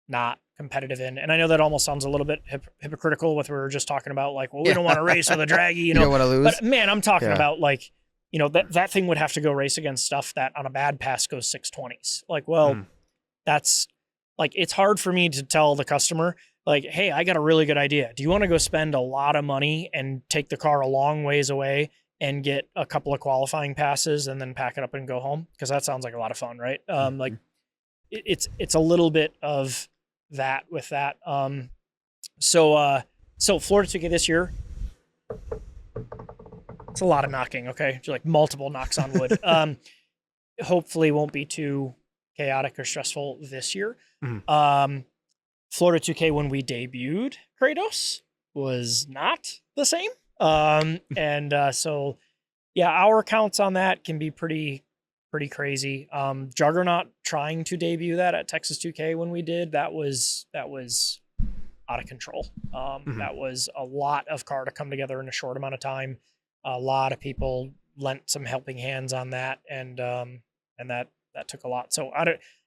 Speaker 3: not competitive in. And I know that almost sounds a little bit hypocritical with what we were just talking about, like, well, we don't want to race with a draggy,
Speaker 2: you don't want to lose.
Speaker 3: But man, I'm talking about like, that thing would have to go race against stuff that on a bad pass goes 620s. Like, well, that's like, it's hard for me to tell the customer, like, hey, I got a really good idea. Do you want to go spend a lot of money and take the car a long ways away and get a couple of qualifying passes and then pack it up and go home? Because that sounds like a lot of fun, right? Like it's a little bit of that with that. So Florida 2K this year, it's a lot of knocking. Okay, just like multiple knocks on wood. Hopefully, won't be too chaotic or stressful this year. Florida 2K, when we debuted Kratos, was not the same. So yeah, our counts on that can be pretty crazy. Juggernaut trying to debut that at Texas 2K when we did, that was out of control. That was a lot of car to come together in a short amount of time. A lot of people lent some helping hands on that, and that took a lot. So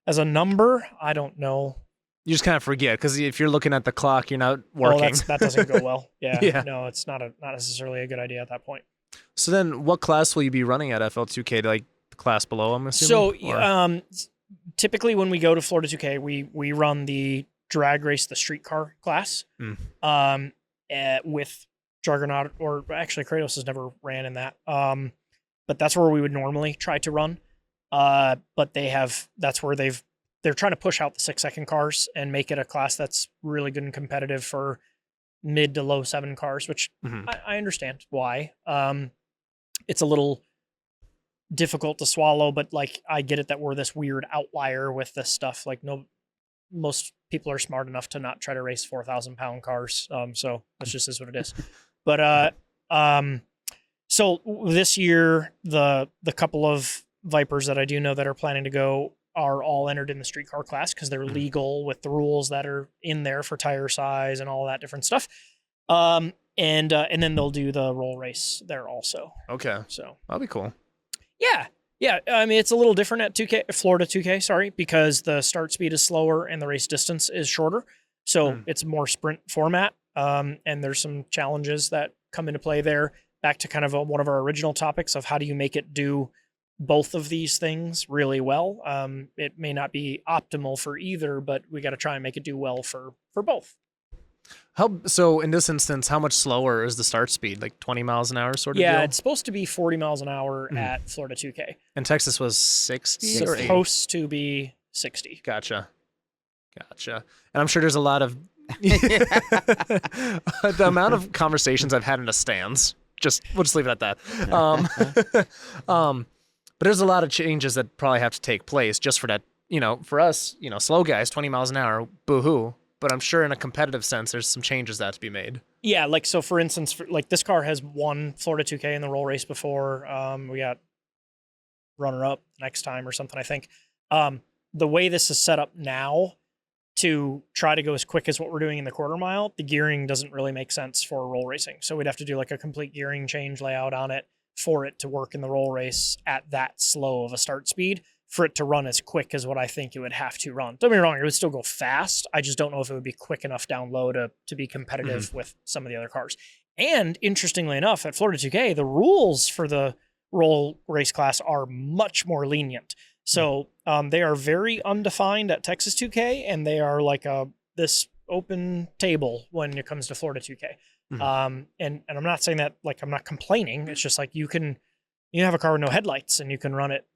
Speaker 3: as a number, I don't know.
Speaker 1: You just kind of forget, because if you're looking at the clock, you're not working.
Speaker 3: That doesn't go well. Yeah.
Speaker 1: Yeah.
Speaker 3: No, it's not necessarily a good idea at that point.
Speaker 1: So then what class will you be running at FL2K? Like the class below, I'm assuming?
Speaker 3: So typically when we go to Florida 2K, we run the drag race, the streetcar class with Juggernaut, or actually Kratos has never ran in that. But that's where we would normally try to run. But that's where they're trying to push out the 6-second cars and make it a class that's really good and competitive for mid to low 7 cars, which I understand why. It's a little difficult to swallow, but like, I get it that we're this weird outlier with this stuff. Like, most people are smart enough to not try to race 4,000-pound cars. So that's just is what it is. But so this year, the couple of Vipers that I do know that are planning to go are all entered in the street car class because they're legal with the rules that are in there for tire size and all that different stuff. And then they'll do the roll race there also.
Speaker 1: Okay.
Speaker 3: So
Speaker 1: that'll be cool.
Speaker 3: Yeah. Yeah. I mean, it's a little different at 2K, Florida 2K, sorry, because the start speed is slower and the race distance is shorter. So it's more sprint format. And there's some challenges that come into play there. Back to kind of one of our original topics of how do you make it do both of these things really well. It may not be optimal for either, but we got to try and make it do well for both.
Speaker 1: So in this instance, how much slower is the start speed? Like 20 miles an hour sort of deal?
Speaker 3: Yeah, it's supposed to be 40 miles an hour at Florida 2K.
Speaker 1: And Texas was 60?
Speaker 3: Supposed to be 60.
Speaker 1: Gotcha. And I'm sure there's a lot of the amount of conversations I've had in the stands. We'll just leave it at that. But there's a lot of changes that probably have to take place just for that. For us, slow guys, 20 miles an hour, boo-hoo. But I'm sure in a competitive sense, there's some changes that have to be made.
Speaker 3: Yeah, like, so for instance, this car has won Florida 2K in the roll race before. We got runner-up next time or something, I think. The way this is set up now to try to go as quick as what we're doing in the quarter mile, the gearing doesn't really make sense for roll racing. So we'd have to do like a complete gearing change layout on it for it to work in the roll race at that slow of a start speed, for it to run as quick as what I think it would have to run. Don't get me wrong, it would still go fast. I just don't know if it would be quick enough down low to be competitive with some of the other cars. And interestingly enough, at Florida 2K, the rules for the roll race class are much more lenient. So they are very undefined at Texas 2K, and they are like this open table when it comes to Florida 2K. And I'm not saying that like I'm not complaining. It's just like you have a car with no headlights and you can run it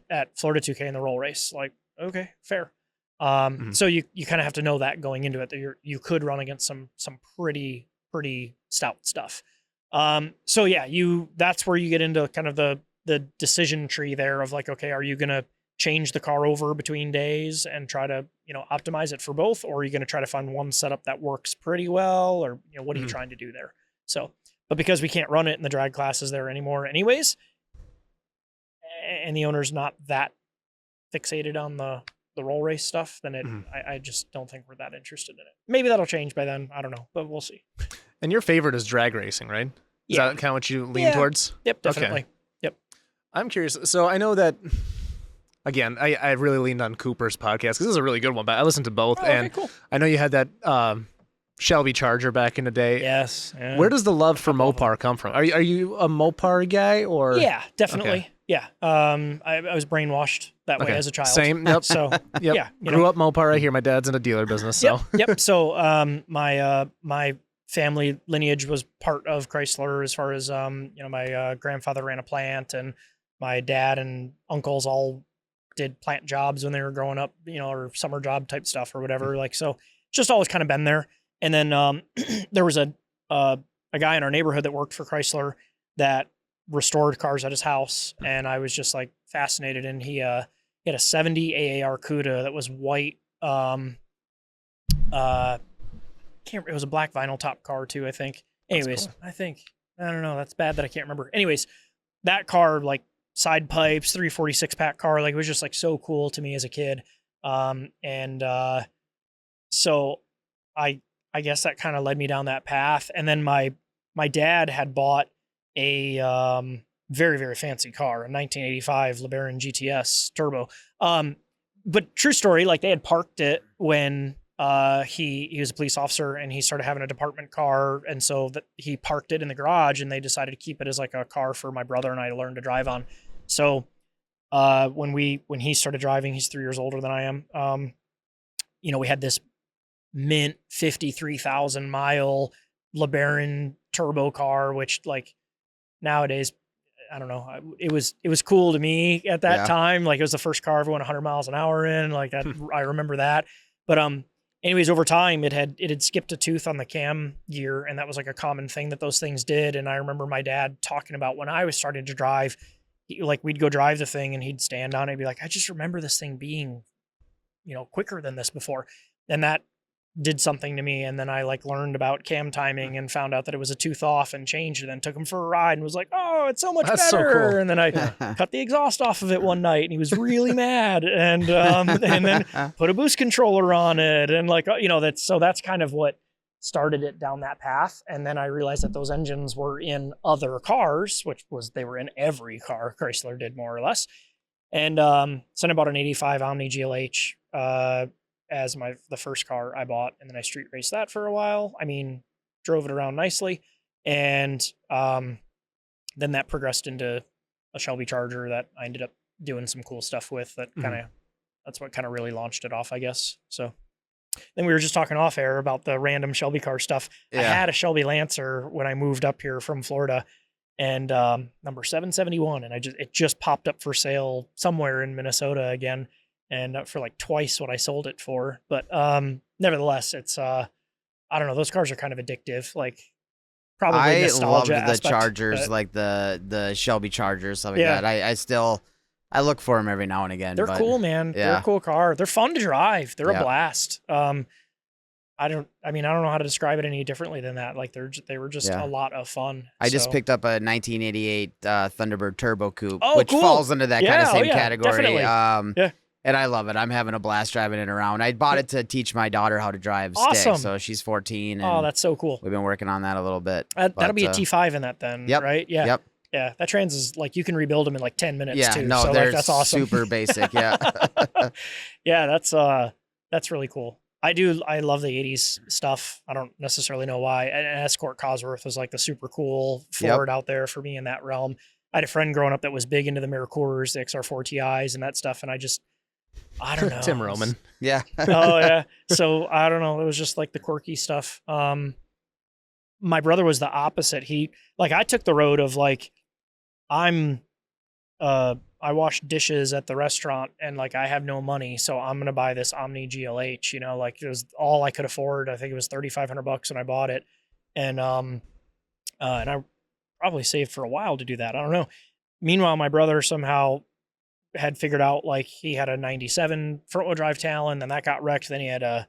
Speaker 3: at Florida 2K in the roll race. Like, okay, fair. So you kind of have to know that going into it, that you could run against some pretty stout stuff. So yeah, that's where you get into kind of the decision tree there of like, okay, are you going to change the car over between days and try to, optimize it for both? Or are you going to try to find one setup that works pretty well? Or, what are you trying to do there? So, but because we can't run it in the drag classes there anymore anyways, and the owner's not that fixated on the roll race stuff, then I just don't think we're that interested in it. Maybe that'll change by then. I don't know, but we'll see.
Speaker 1: And your favorite is drag racing, right? Is that kind of what you lean towards?
Speaker 3: Yep, definitely.
Speaker 1: Okay.
Speaker 3: Yep.
Speaker 1: I'm curious. So I know that, again, I really leaned on Cooper's podcast because this is a really good one, but I listened to both.
Speaker 3: Oh, okay,
Speaker 1: and
Speaker 3: cool.
Speaker 1: I know you had that Shelby Charger back in the day.
Speaker 3: Yes. Yeah.
Speaker 1: Where does the love for Mopar come from? Are you a Mopar guy or?
Speaker 3: Yeah, definitely. Okay. Yeah. I was brainwashed that way as a child.
Speaker 1: Same. Yep.
Speaker 3: So yeah.
Speaker 1: Grew up Mopar right here. My dad's in a dealer business. So.
Speaker 3: Yep. So my family lineage was part of Chrysler as far as my grandfather ran a plant, and my dad and uncles all did plant jobs when they were growing up, or summer job type stuff or whatever. Like, so just always kind of been there. And then there was a guy in our neighborhood that worked for Chrysler that restored cars at his house, and I was just like fascinated. And he had a 70 AAR Cuda that was white. It was a black vinyl top car too, I think. Anyways, cool. I don't know. That's bad that I can't remember. Anyways, that car, like side pipes, 346 pack car, like it was just like so cool to me as a kid. So I guess that kind of led me down that path. And then my dad had bought a very, very fancy car, a 1985 LeBaron GTS turbo. But true story, like they had parked it when he was a police officer and he started having a department car. And so that he parked it in the garage, and they decided to keep it as like a car for my brother and I to learn to drive on. So when he started driving, he's 3 years older than I am. We had this mint 53,000 mile LeBaron turbo car, which like nowadays, I don't know, it was cool to me at that time. Like it was the first car I ever went 100 miles an hour in, like that. I remember that. But anyways, over time it had skipped a tooth on the cam gear, and that was like a common thing that those things did. And I remember my dad talking about when I was starting to drive, we'd go drive the thing and he'd stand on it and be like, I just remember this thing being, quicker than this before. And that did something to me, and then I like learned about cam timing and found out that it was a tooth off and changed, and then took him for a ride and was like, oh, it's so much
Speaker 1: That's so
Speaker 3: better.
Speaker 1: cool.
Speaker 3: And then I cut the exhaust off of it one night, and he was really mad, and then put a boost controller on it, and like, you know, that's kind of what started it down that path. And then I realized that those engines were in other cars, they were in every car Chrysler did, more or less. And so I bought an 85 Omni GLH as the first car I bought, and then I street raced that for a while. I mean, drove it around nicely, and then that progressed into a Shelby Charger that I ended up doing some cool stuff with. That's what kind of really launched it off, I guess. So then we were just talking off air about the random Shelby car stuff. Yeah. I had a Shelby Lancer when I moved up here from Florida, and number 771, and it just popped up for sale somewhere in Minnesota again, and for like twice what I sold it for. But nevertheless, it's I don't know, those cars are kind of addictive. Like, probably nostalgia
Speaker 2: loved the
Speaker 3: aspect,
Speaker 2: Chargers, like the Shelby Chargers, stuff like that. I look for them every now and again.
Speaker 3: They're cool, man. Yeah. They're a cool car. They're fun to drive. They're a blast. I don't know how to describe it any differently than that. Like, they were just a lot of fun.
Speaker 2: I just picked up a 1988 Thunderbird Turbo Coupe,
Speaker 3: which
Speaker 2: cool. falls into that kind of same category.
Speaker 3: Definitely.
Speaker 2: And I love it. I'm having a blast driving it around. I bought it to teach my daughter how to drive stick. So she's 14. And
Speaker 3: that's so cool.
Speaker 2: We've been working on that a little bit.
Speaker 3: That'll be a T5 in that then, right? Yeah.
Speaker 2: Yep.
Speaker 3: Yeah, that trans is like, you can rebuild them in like 10 minutes too.
Speaker 2: No,
Speaker 3: so
Speaker 2: they're
Speaker 3: that's awesome.
Speaker 2: Super basic. Yeah.
Speaker 3: Yeah, that's really cool. I love the 80s stuff. I don't necessarily know why. An Escort Cosworth was like the super cool Ford out there for me in that realm. I had a friend growing up that was big into the Miracours, the XR4 TIs and that stuff, and I don't know.
Speaker 1: Tim Roman.
Speaker 2: Yeah.
Speaker 3: Oh yeah. So I don't know. It was just like the quirky stuff. My brother was the opposite. I took the road of like, I wash dishes at the restaurant and like, I have no money, so I'm going to buy this Omni GLH, you know, like it was all I could afford. I think it was $3,500 when I bought it. And I probably saved for a while to do that. I don't know. Meanwhile, my brother somehow had figured out, like, he had a 97 front wheel drive Talon, then that got wrecked. Then he had a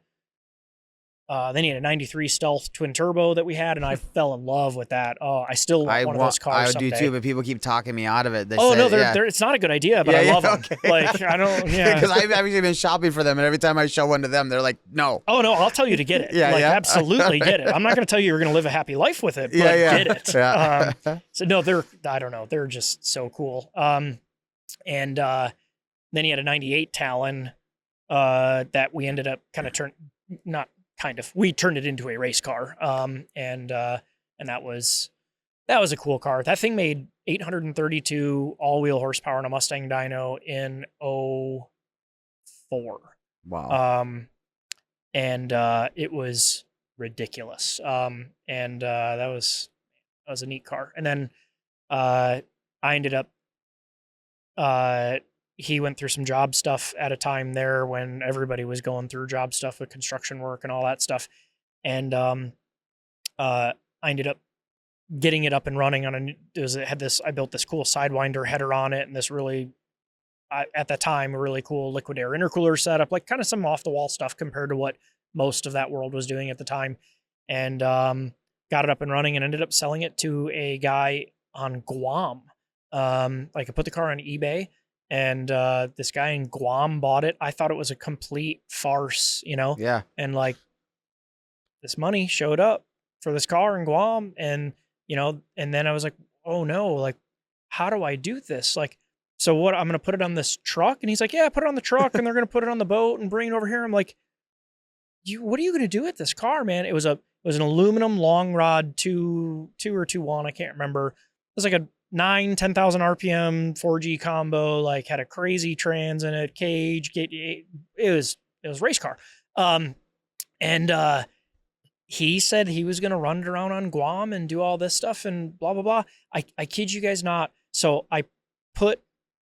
Speaker 3: 93 Stealth twin turbo that we had, and I fell in love with that. Oh, I still want one of those cars.
Speaker 2: I
Speaker 3: someday.
Speaker 2: do too, but people keep talking me out of it.
Speaker 3: It's not a good idea, but I love them.
Speaker 2: Okay.
Speaker 3: Like, I don't,
Speaker 2: because I've actually been shopping for them, and every time I show one to them, they're like, no.
Speaker 3: Oh no, I'll tell you to get it. Absolutely get it. I'm not going to tell you you're going to live a happy life with it, but get it.
Speaker 2: Yeah.
Speaker 3: So no, I don't know, they're just so cool. And then he had a 98 Talon that we ended up we turned it into a race car. And that was a cool car. That thing made 832 all-wheel horsepower on a Mustang dyno in 04.
Speaker 2: Wow.
Speaker 3: And it was ridiculous. That was a neat car. And then I ended up he went through some job stuff at a time there when everybody was going through job stuff with construction work and all that stuff. And I ended up getting it up and running on I built this cool Sidewinder header on it, and this really, at that time, a really cool liquid air intercooler setup, like kind of some off the wall stuff compared to what most of that world was doing at the time. And got it up and running and ended up selling it to a guy on Guam. I put the car on eBay, and this guy in Guam bought it. I thought it was a complete farce, you know?
Speaker 2: Yeah.
Speaker 3: And like, this money showed up for this car in Guam, and, you know, and then I was like, oh no, like, how do I do this? Like, so what, I'm going to put it on this truck? And he's like, yeah, put it on the truck, and they're going to put it on the boat and bring it over here. I'm like, what are you going to do with this car, man? It was an aluminum long rod, two or 2.1, I can't remember. It was like a 10,000 RPM 4G combo, like had a crazy trans in it, cage, it was race car. And he said he was going to run it around on Guam and do all this stuff and blah, blah, blah. I kid you guys not. So I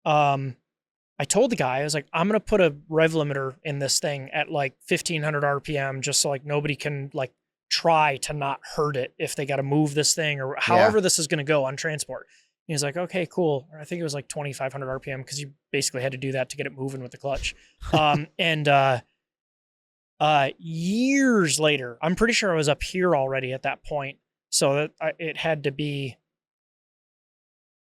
Speaker 3: told the guy, I was like, I'm going to put a rev limiter in this thing at like 1500 RPM, just so like nobody can like try to not hurt it if they got to move this thing or however this is going to go on transport. And he's like, okay, cool. I think it was like 2500 RPM, because you basically had to do that to get it moving with the clutch. And Years later, I'm pretty sure I was up here already at that point. So that it had to be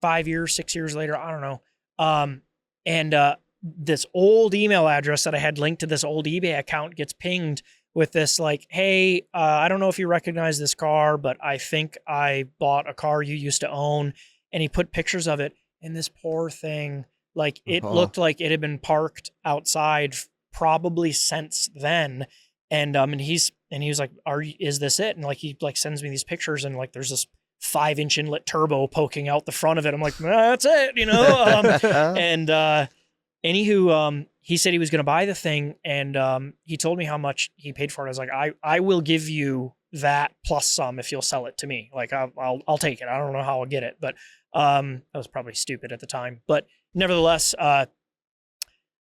Speaker 3: 5 years, 6 years later. I don't know. And this old email address that I had linked to this old eBay account gets pinged with this like, hey, I don't know if you recognize this car, but I think I bought a car you used to own. And he put pictures of it. And this poor thing, like it looked like it had been parked outside probably since then. And he was like, is this it? And like he like sends me these pictures and like there's this 5-inch inlet turbo poking out the front of it. I'm like, that's it, you know? Anywho, he said he was going to buy the thing, and he told me how much he paid for it. I was like, I will give you that plus some if you'll sell it to me. Like I'll take it. I don't know how I'll get it, but that was probably stupid at the time. But nevertheless, I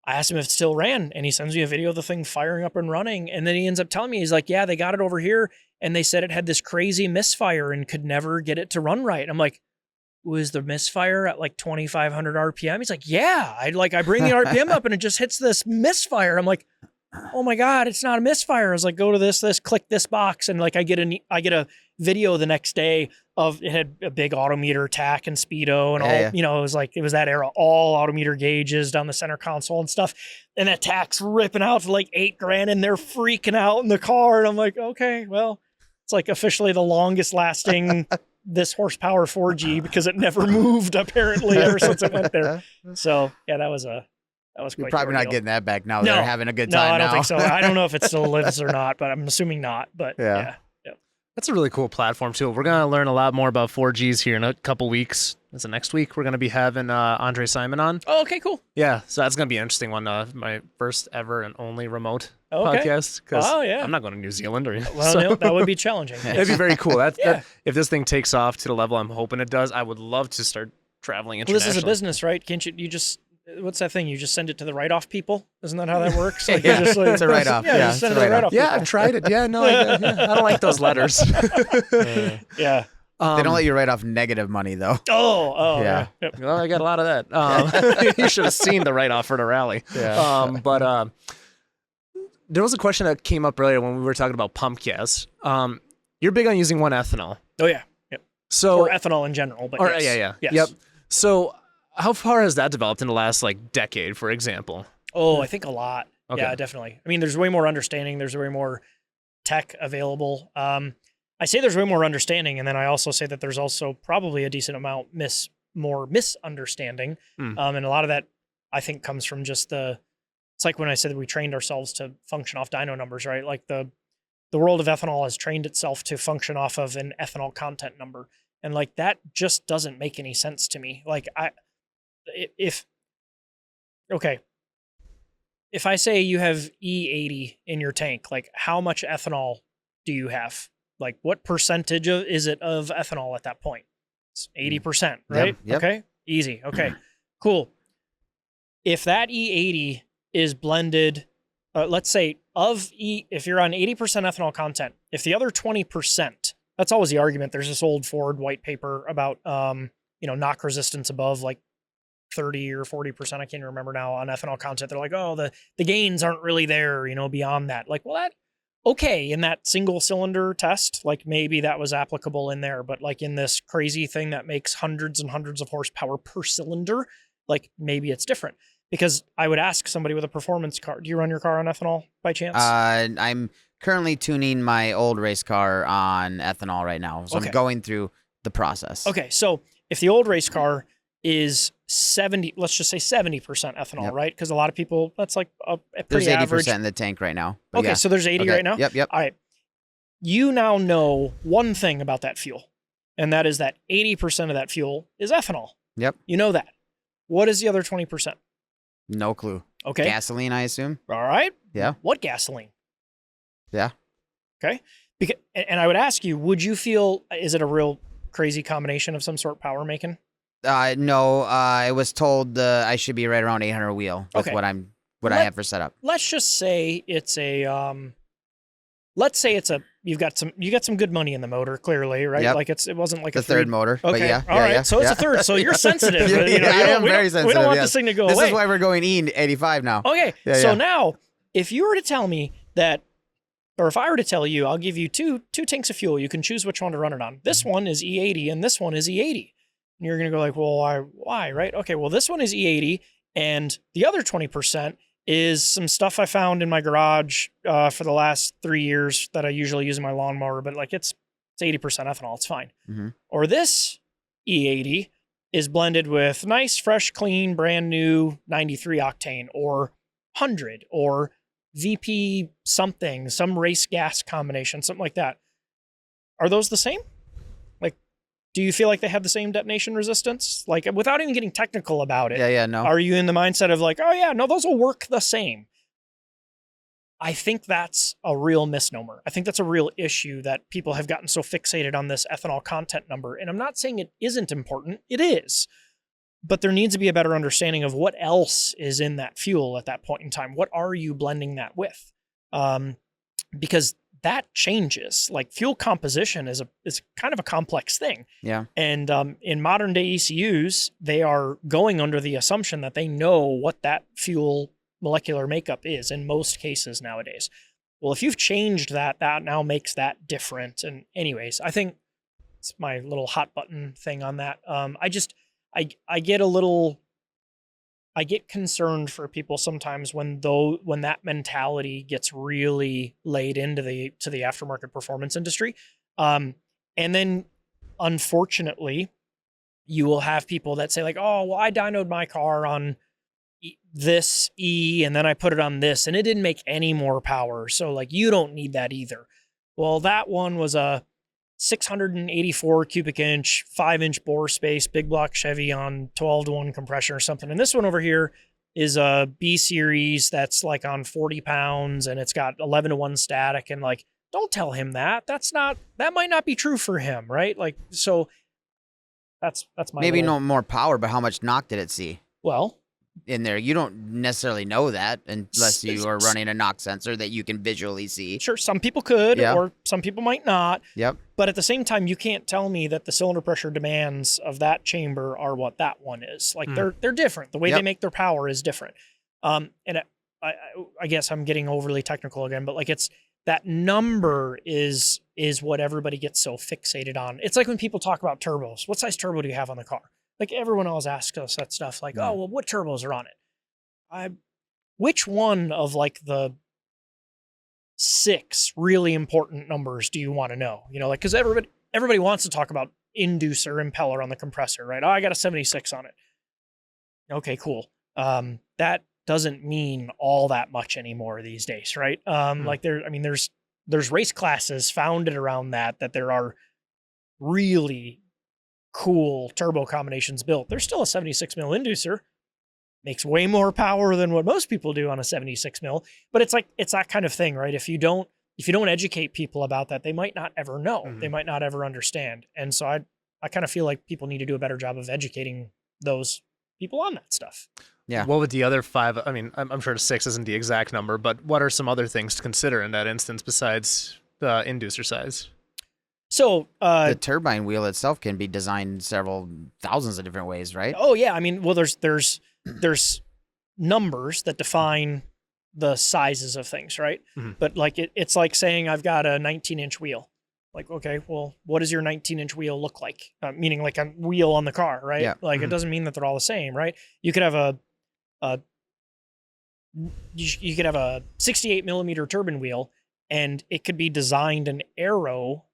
Speaker 3: asked him if it still ran, and he sends me a video of the thing firing up and running. And then he ends up telling me, he's like, yeah, they got it over here, and they said it had this crazy misfire and could never get it to run right. I'm like, was the misfire at like 2,500 RPM? He's like, yeah, I bring the RPM up and it just hits this misfire. I'm like, oh my God, it's not a misfire. I was like, go to this, click this box. And like, I get a video the next day of, it had a big autometer tack and speedo and all, you know, it was that era, all autometer gauges down the center console and stuff. And that tack's ripping out for like $8,000 and they're freaking out in the car. And I'm like, okay, well, it's like officially the longest lasting this horsepower 4G because it never moved apparently ever since it went there. So yeah, that was quite.
Speaker 2: You're probably not getting that back now.
Speaker 3: No,
Speaker 2: they're having a good time.
Speaker 3: No, I don't
Speaker 2: now.
Speaker 3: think so. I don't know if it still lives or not, but I'm assuming not. But yeah.
Speaker 1: That's a really cool platform too. We're gonna learn a lot more about 4Gs here in a couple weeks. Is it next week? We're gonna be having Andre Simon on.
Speaker 3: Oh, okay, cool.
Speaker 1: Yeah, so that's gonna be an interesting one. My first ever and only remote podcast.
Speaker 3: Oh yeah.
Speaker 1: I'm not going to New Zealand or
Speaker 3: well, no, that would be challenging.
Speaker 1: It'd be very cool. That if this thing takes off to the level I'm hoping it does, I would love to start traveling internationally.
Speaker 3: Well, this is a business, right? Can't you just what's that thing? You just send it to the write-off people? Isn't that how that works? Like,
Speaker 2: yeah,
Speaker 3: just, like,
Speaker 2: it's a write-off.
Speaker 3: Yeah, just send it to the write-off
Speaker 1: Yeah,
Speaker 3: people.
Speaker 1: I've tried it. Yeah, no, I don't like those letters.
Speaker 3: Yeah.
Speaker 2: They don't let you write off negative money though.
Speaker 3: Oh,
Speaker 2: Yeah.
Speaker 3: Yep.
Speaker 1: Well, I got a lot of that. You should have seen the write-off for the rally.
Speaker 2: Yeah.
Speaker 1: But there was a question that came up earlier when we were talking about pump gas. You're big on using 1-ethanol.
Speaker 3: Oh, yeah. Yep.
Speaker 1: So,
Speaker 3: or ethanol in general. But
Speaker 1: or,
Speaker 3: yes.
Speaker 1: Yes. Yep. So how far has that developed in the last like decade, for example?
Speaker 3: Oh, I think a lot.
Speaker 1: Okay.
Speaker 3: Yeah, definitely. I mean, there's way more understanding. There's way more tech available. I say there's way more understanding, and then I also say that there's also probably a decent amount more misunderstanding. And a lot of that, I think, comes from just it's like when I said that we trained ourselves to function off dyno numbers, right? Like the world of ethanol has trained itself to function off of an ethanol content number. And like, that just doesn't make any sense to me. Like if I say you have E80 in your tank, like how much ethanol do you have? Like what percentage is it of ethanol at that point? It's 80%, right?
Speaker 2: Yep.
Speaker 3: Okay. Easy. Okay, cool. If that E80 is blended, let's say if you're on 80% ethanol content, if the other 20%, that's always the argument. There's this old Ford white paper about, knock resistance above like 30 or 40%. I can't remember now on ethanol content. They're like, oh, the gains aren't really there, beyond that. Like, well, okay, in that single cylinder test, like maybe that was applicable in there, but like in this crazy thing that makes hundreds and hundreds of horsepower per cylinder, like maybe it's different. Because I would ask somebody with a performance car, do you run your car on ethanol by chance?
Speaker 2: I'm currently tuning my old race car on ethanol right now. So I'm going through the process.
Speaker 3: Okay, so if the old race car is 70, let's just say 70% ethanol, right? Because a lot of people, that's like a pretty
Speaker 2: There's 80%
Speaker 3: average.
Speaker 2: in the tank right now.
Speaker 3: Okay, yeah. So there's 80 right now?
Speaker 2: Yep.
Speaker 3: All right. You now know one thing about that fuel, and that is that 80% of that fuel is ethanol.
Speaker 2: Yep.
Speaker 3: You know that. What is the other 20%?
Speaker 2: No clue.
Speaker 3: Okay.
Speaker 2: Gasoline, I assume.
Speaker 3: All right.
Speaker 2: Yeah.
Speaker 3: What gasoline?
Speaker 2: Yeah.
Speaker 3: Okay. And I would ask you, would you feel, is it a real crazy combination of some sort, power making?
Speaker 2: No. I was told I should be right around 800 wheel with what I have for setup.
Speaker 3: Let's just say it's you got some good money in the motor, clearly, right?
Speaker 2: Yep.
Speaker 3: Like it wasn't like
Speaker 2: the third motor.
Speaker 3: Okay.
Speaker 2: But yeah.
Speaker 3: All right.
Speaker 2: Yeah.
Speaker 3: So it's a third. So you're sensitive.
Speaker 2: I am very sensitive.
Speaker 3: We don't want this thing to go away.
Speaker 2: This is why we're going E85 now.
Speaker 3: Okay.
Speaker 2: Yeah,
Speaker 3: so now, if you were to tell me that Or if I were to tell you, I'll give you two tanks of fuel, you can choose which one to run it on. This one is E80 and this one is E80. And you're going to go like, well, why, right? Okay, well, this one is E80 and the other 20% is some stuff I found in my garage for the last 3 years that I usually use in my lawnmower, but like it's 80% ethanol, it's fine. Or this E80 is blended with nice, fresh, clean, brand new 93 octane or 100 or VP something, some race gas combination, something like that. Are those the same? Like, do you feel like they have the same detonation resistance? Like, without even getting technical about it.
Speaker 2: Yeah, no.
Speaker 3: Are you in the mindset of like, oh yeah, no, those will work the same? I think that's a real misnomer. I think that's a real issue that people have gotten so fixated on this ethanol content number. And I'm not saying it isn't important. It is. But there needs to be a better understanding of what else is in that fuel at that point in time. What are you blending that with? Because that changes. Like fuel composition is kind of a complex thing.
Speaker 2: Yeah.
Speaker 3: And in modern day ECUs, they are going under the assumption that they know what that fuel molecular makeup is in most cases nowadays. Well, if you've changed that now makes that different. And anyways, I think it's my little hot button thing on that. I get concerned for people sometimes when that mentality gets really laid into the aftermarket performance industry. And then unfortunately you will have people that say like, oh, well, I dynoed my car on this E and then I put it on this and it didn't make any more power. So like, you don't need that either. Well, that one was a 684 cubic inch, 5-inch bore space, big block Chevy on 12-to-1 compression or something. And this one over here is a B series that's like on 40 pounds and it's got 11-to-1 static. And like, don't tell him that. That might not be true for him, right? Like, so that's my
Speaker 2: maybe no more power, but how much knock did it see?
Speaker 3: Well,
Speaker 2: in there, you don't necessarily know that unless you are running a knock sensor that you can visually see.
Speaker 3: Sure, some people could, or some people might not.
Speaker 2: Yep.
Speaker 3: But at the same time, you can't tell me that the cylinder pressure demands of that chamber are what that one is. Like they're different. The way they make their power is different. And I guess I'm getting overly technical again, but like it's that number is what everybody gets so fixated on. It's like when people talk about turbos. What size turbo do you have on the car? Like everyone always asks us that stuff like, oh, well, what turbos are on it? Which one of like the 6 really important numbers do you want to know? You know, like, cause everybody wants to talk about inducer impeller on the compressor, right? Oh, I got a 76 on it. Okay, cool. That doesn't mean all that much anymore these days, right? Like there's race classes founded around that there are really cool turbo combinations built. There's still a 76 mil inducer, makes way more power than what most people do on a 76 mil, but it's that kind of thing, right? If you don't educate people about that, they might not ever know. They might not ever understand. And so I kind of feel like people need to do a better job of educating those people on that stuff.
Speaker 2: Yeah.
Speaker 1: What would the other 5? I mean, I'm sure 6 isn't the exact number, but what are some other things to consider in that instance besides the inducer size?
Speaker 3: So
Speaker 2: the turbine wheel itself can be designed several thousands of different ways, right?
Speaker 3: Oh yeah, I mean, well, there's numbers that define the sizes of things, right? But like it's like saying I've got a 19-inch wheel. Like, okay, well, what does your 19-inch wheel look like? Meaning like a wheel on the car, right?
Speaker 2: Yeah.
Speaker 3: Like it doesn't mean that they're all the same, right? You could have a 68 millimeter turbine wheel, and it could be designed an aero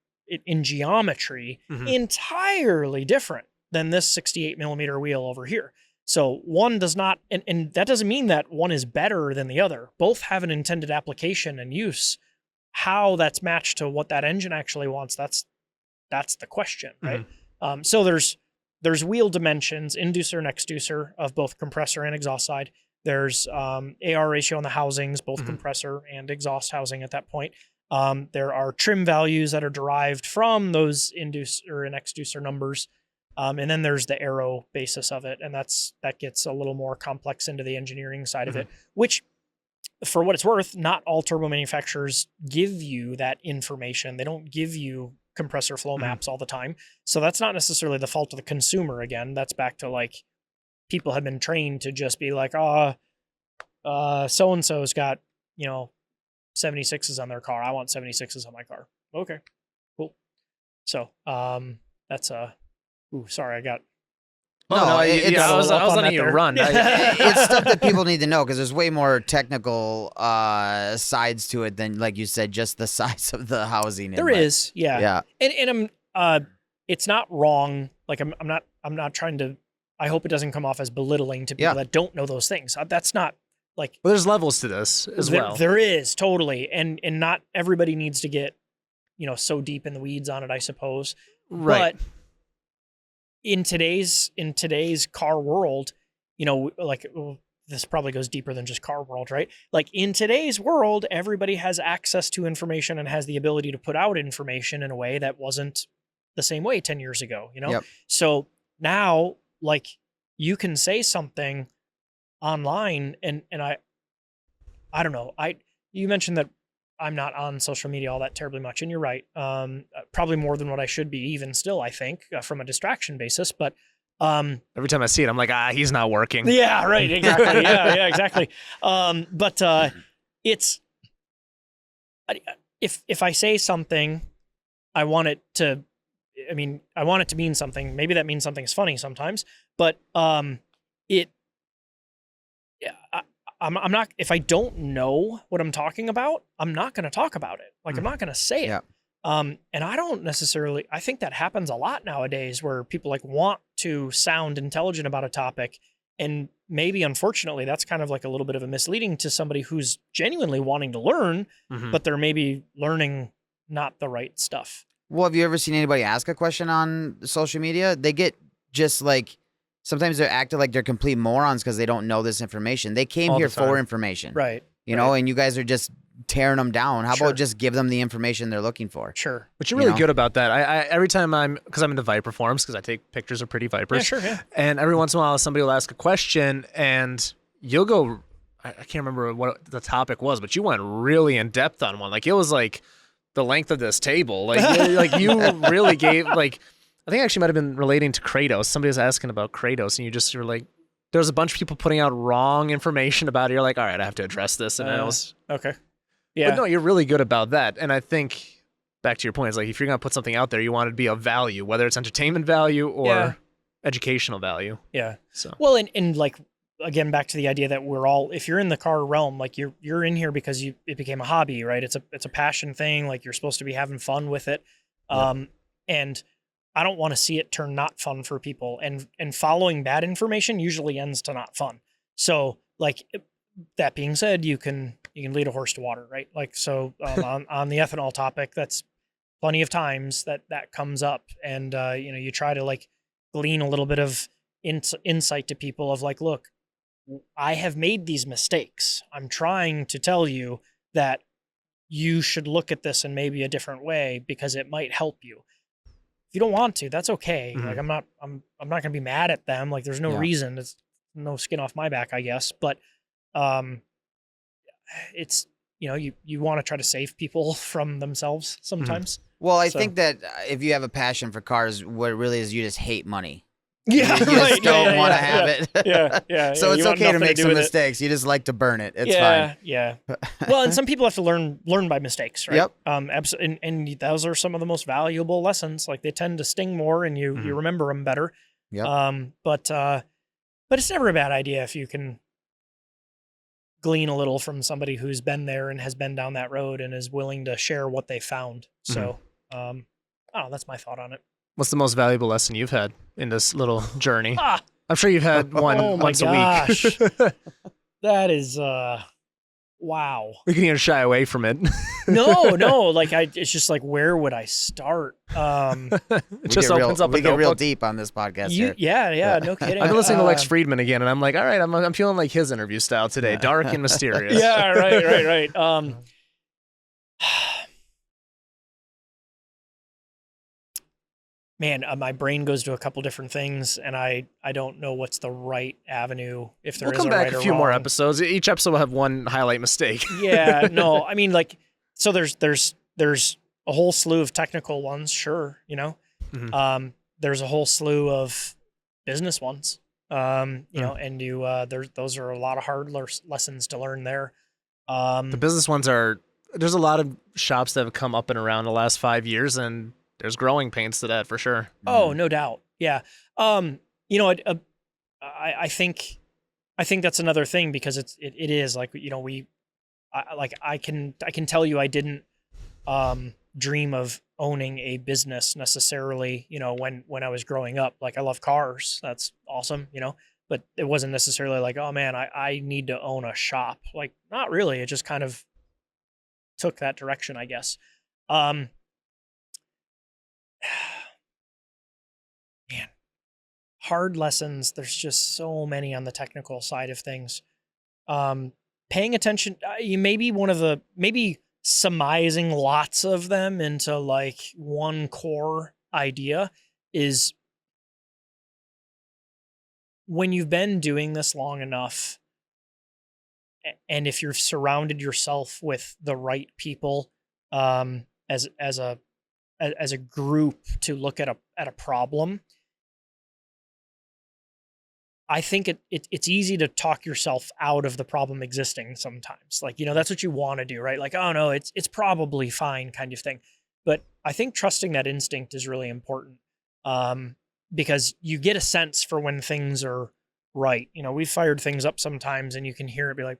Speaker 3: in geometry entirely different than this 68 millimeter wheel over here. So one does not, and that doesn't mean that one is better than the other. Both have an intended application and use. How that's matched to what that engine actually wants, that's the question, right? So there's wheel dimensions, inducer and exducer of both compressor and exhaust side. There's AR ratio on the housings, both compressor and exhaust housing at that point. There are trim values that are derived from those inducer and exducer numbers. And then there's the aero basis of it. And that gets a little more complex into the engineering side of it, which for what it's worth, not all turbo manufacturers give you that information. They don't give you compressor flow maps all the time. So that's not necessarily the fault of the consumer. Again, that's back to like people have been trained to just be like, so-and-so's got, 76s on their car. I want 76s on my car. Okay, cool. So that's sorry, I got.
Speaker 1: I was letting you run.
Speaker 2: It's stuff that people need to know because there's way more technical sides to it than, like you said, just the size of the housing.
Speaker 3: There is,
Speaker 2: yeah.
Speaker 3: And I'm it's not wrong. Like I'm not trying to. I hope it doesn't come off as belittling to people that don't know those things. That's not like.
Speaker 1: Well, there's levels to this as well.
Speaker 3: There is totally, and not everybody needs to get, so deep in the weeds on it, I suppose.
Speaker 1: Right.
Speaker 3: But in today's car world, this probably goes deeper than just car world, right? Like in today's world, everybody has access to information and has the ability to put out information in a way that wasn't the same way 10 years ago,
Speaker 2: Yep.
Speaker 3: So now, like, you can say something online and I don't know. You mentioned that I'm not on social media all that terribly much, and you're right. Probably more than what I should be, even still, I think, from a distraction basis. But
Speaker 1: every time I see it, I'm like, he's not working.
Speaker 3: Yeah, right, exactly. yeah, exactly. But it's if I say something, I want it to mean something. Maybe that means something's funny sometimes, but I'm not, if I don't know what I'm talking about, I'm not going to talk about it. Like, I'm not going to say it.
Speaker 2: Yeah.
Speaker 3: And I don't necessarily, I think that happens a lot nowadays where people like want to sound intelligent about a topic. And maybe, unfortunately, that's kind of like a little bit of a misleading to somebody who's genuinely wanting to learn, but they're maybe learning not the right stuff.
Speaker 2: Well, have you ever seen anybody ask a question on social media? They get just like, sometimes they're acting like they're complete morons because they don't know this information. They came here for information.
Speaker 3: Right.
Speaker 2: You know, and you guys are just tearing them down. How about just give them the information they're looking for?
Speaker 3: Sure.
Speaker 1: But you're really good about that. I every time because I'm into Viper forums, because I take pictures of pretty Vipers.
Speaker 3: Yeah, sure, yeah.
Speaker 1: And every once in a while, somebody will ask a question, and you'll go, I can't remember what the topic was, but you went really in depth on one. Like, it was like the length of this table. Like you really gave, like, I think it actually might have been relating to Kratos. Somebody was asking about Kratos, and you were like, there was a bunch of people putting out wrong information about it. You're like, all right, I have to address this. And I was
Speaker 3: okay. Yeah.
Speaker 1: But no, you're really good about that. And I think, back to your point, it's like, if you're going to put something out there, you want it to be of value, whether it's entertainment value or educational value.
Speaker 3: Yeah.
Speaker 1: So,
Speaker 3: well, and like, again, back to the idea that we're all, if you're in the car realm, like you're in here because it became a hobby, right? It's a passion thing. Like, you're supposed to be having fun with it. And I don't want to see it turn not fun for people, and following bad information usually ends to not fun. So, like, that being said, you can lead a horse to water, right? Like, so on the ethanol topic, that's plenty of times that comes up, and you try to like glean a little bit of insight to people of like, look, I have made these mistakes. I'm trying to tell you that you should look at this in maybe a different way because it might help you. If you don't want to, that's okay. Like, I'm not going to be mad at them. Like, there's no reason. It's no skin off my back, I guess. But it's, you want to try to save people from themselves sometimes.
Speaker 2: Well, I think that if you have a passion for cars, what it really is, you just hate money.
Speaker 3: Yeah,
Speaker 2: you just don't want to have it.
Speaker 3: Yeah.
Speaker 2: So it's okay to make some mistakes. You just like to burn it. It's fine.
Speaker 3: Yeah. Well, and some people have to learn by mistakes, right?
Speaker 2: Yep.
Speaker 3: And those are some of the most valuable lessons. Like, they tend to sting more, and you remember them better.
Speaker 2: Yep.
Speaker 3: But it's never a bad idea if you can glean a little from somebody who's been there and has been down that road and is willing to share what they found. So, I don't know, that's my thought on it.
Speaker 1: What's the most valuable lesson you've had in this little journey? I'm sure you've had one once a week.
Speaker 3: That is, wow.
Speaker 1: We can even shy away from it.
Speaker 3: No. Like, it's just like, where would I start?
Speaker 1: It just opens up.
Speaker 2: We get real deep on this podcast here.
Speaker 3: Yeah, no kidding.
Speaker 1: I've been listening to Lex Friedman again, and I'm like, all right, I'm feeling like his interview style today, dark and mysterious.
Speaker 3: Yeah, right. Man, my brain goes to a couple different things, and I don't know what's the right avenue, if there is a right or wrong.
Speaker 1: We'll come back a few more episodes. Each episode will have one highlight mistake.
Speaker 3: Yeah, no, I mean, like, so there's a whole slew of technical ones, sure, there's a whole slew of business ones, and those are a lot of hard lessons to learn there.
Speaker 1: The business ones are there's a lot of shops that have come up and around the last 5 years, and there's growing pains to that for sure.
Speaker 3: Oh, no doubt. Yeah. You know, I think that's another thing, because it is like, you know, I can tell you I didn't dream of owning a business necessarily, you know, when I was growing up. Like, I love cars. That's awesome, you know, but it wasn't necessarily like, oh man, I need to own a shop. Like, not really. It just kind of took that direction, I guess. Man, hard lessons. There's just so many on the technical side of things. Paying attention, maybe surmising lots of them into like one core idea is, when you've been doing this long enough, and if you've surrounded yourself with the right people, as a group to look at a problem, I think it's easy to talk yourself out of the problem existing sometimes. Like, you know, that's what you want to do, right? Like, oh no, it's probably fine kind of thing. But I think trusting that instinct is really important, because you get a sense for when things are right. You know, we've fired things up sometimes and you can hear it be like,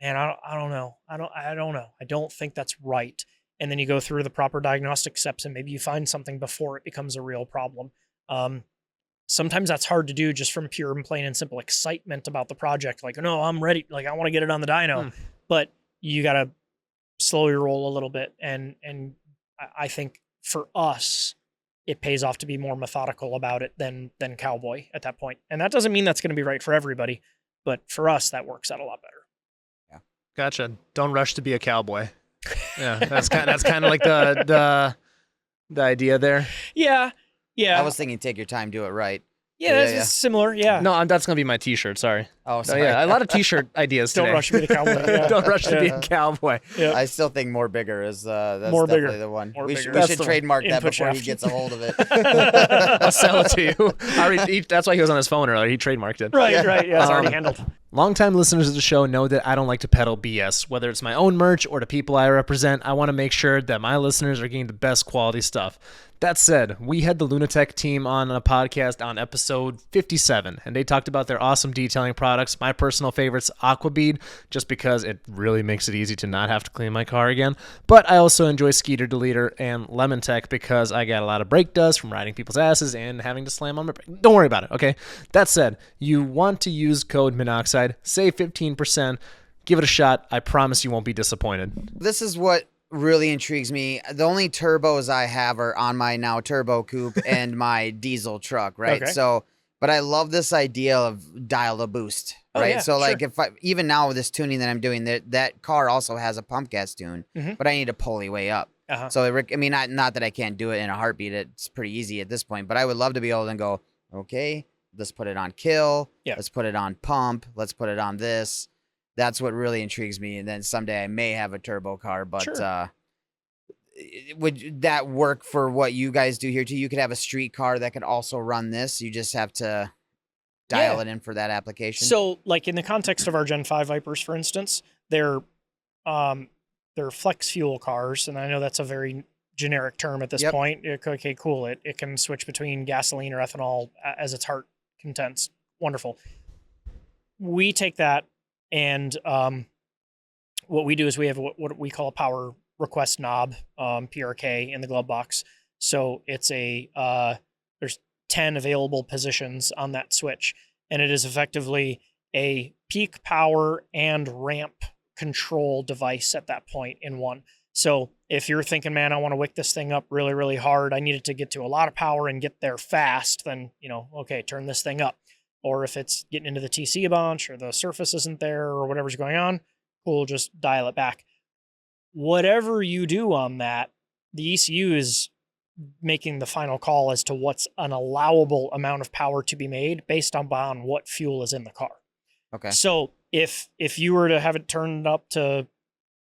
Speaker 3: man, I don't know. I don't know. I don't think that's right. And then you go through the proper diagnostic steps and maybe you find something before it becomes a real problem. Sometimes that's hard to do just from pure and plain and simple excitement about the project. Like, no, I'm ready. Like, I want to get it on the dyno, but you got to slow your roll a little bit. And I think for us, it pays off to be more methodical about it than cowboy at that point. And that doesn't mean that's going to be right for everybody, but for us, that works out a lot better.
Speaker 1: Yeah. Gotcha. Don't rush to be a cowboy. Yeah. That's kind of like the idea there.
Speaker 3: Yeah. Yeah.
Speaker 2: I was thinking, take your time, do it right.
Speaker 3: Yeah, that's similar. Yeah.
Speaker 1: No, that's going to be my t-shirt. Sorry.
Speaker 2: Oh, sorry.
Speaker 1: Yeah, a lot of t-shirt ideas today.
Speaker 3: Don't rush to be a cowboy. Yeah.
Speaker 1: Don't rush to be a cowboy.
Speaker 2: Yeah. I still think more bigger is that's
Speaker 3: more
Speaker 2: definitely
Speaker 3: bigger.
Speaker 2: the one.
Speaker 3: More
Speaker 2: We
Speaker 3: bigger.
Speaker 2: should trademark that before he gets a hold of it.
Speaker 1: I'll sell it to you. That's why he was on his phone earlier. He trademarked it.
Speaker 3: Right. Yeah, it's already handled.
Speaker 1: Longtime listeners of the show know that I don't like to peddle BS. Whether it's my own merch or the people I represent, I want to make sure that my listeners are getting the best quality stuff. That said, we had the Lunatech team on a podcast on episode 57, and they talked about their awesome detailing products. My personal favorites, Aquabead, just because it really makes it easy to not have to clean my car again. But I also enjoy Skeeter Deleter and Lemon Tech because I got a lot of brake dust from riding people's asses and having to slam on my brake. Don't worry about it, okay? That said, you want to use code Minoxide, save 15%, give it a shot. I promise you won't be disappointed.
Speaker 2: This is what really intrigues me. The only turbos I have are on my now turbo coupe and my diesel truck, right?
Speaker 3: Okay.
Speaker 2: So, but I love this idea of dial a boost, right?
Speaker 3: Yeah,
Speaker 2: so like
Speaker 3: sure.
Speaker 2: if even now with this tuning that I'm doing, that car also has a pump gas tune, but I need to pulley way up.
Speaker 3: Uh-huh.
Speaker 2: So I mean, not that I can't do it in a heartbeat. It's pretty easy at this point, but I would love to be able to go, okay, let's put it on kill. Yeah. Let's put it on pump. Let's put it on this. That's what really intrigues me. And then someday I may have a turbo car, but
Speaker 3: sure.
Speaker 2: Would that work for what you guys do here too? You could have a street car that could also run this. You just have to dial it in for that application.
Speaker 3: So like in the context of our Gen 5 Vipers, for instance, they're flex fuel cars. And I know that's a very generic term at this point. Okay, cool. It can switch between gasoline or ethanol as its heart contents. Wonderful. We take that and what we do is we have what we call a power request knob, PRK, in the glove box. So it's there's 10 available positions on that switch, and it is effectively a peak power and ramp control device at that point in one. So if you're thinking, man, I want to wick this thing up really, really hard, I need it to get to a lot of power and get there fast, then, okay, turn this thing up. Or if it's getting into the TC a bunch or the surface isn't there or whatever's going on, cool, just dial it back. Whatever you do on that, the ECU is making the final call as to what's an allowable amount of power to be made based on what fuel is in the car.
Speaker 2: Okay.
Speaker 3: So if you were to have it turned up to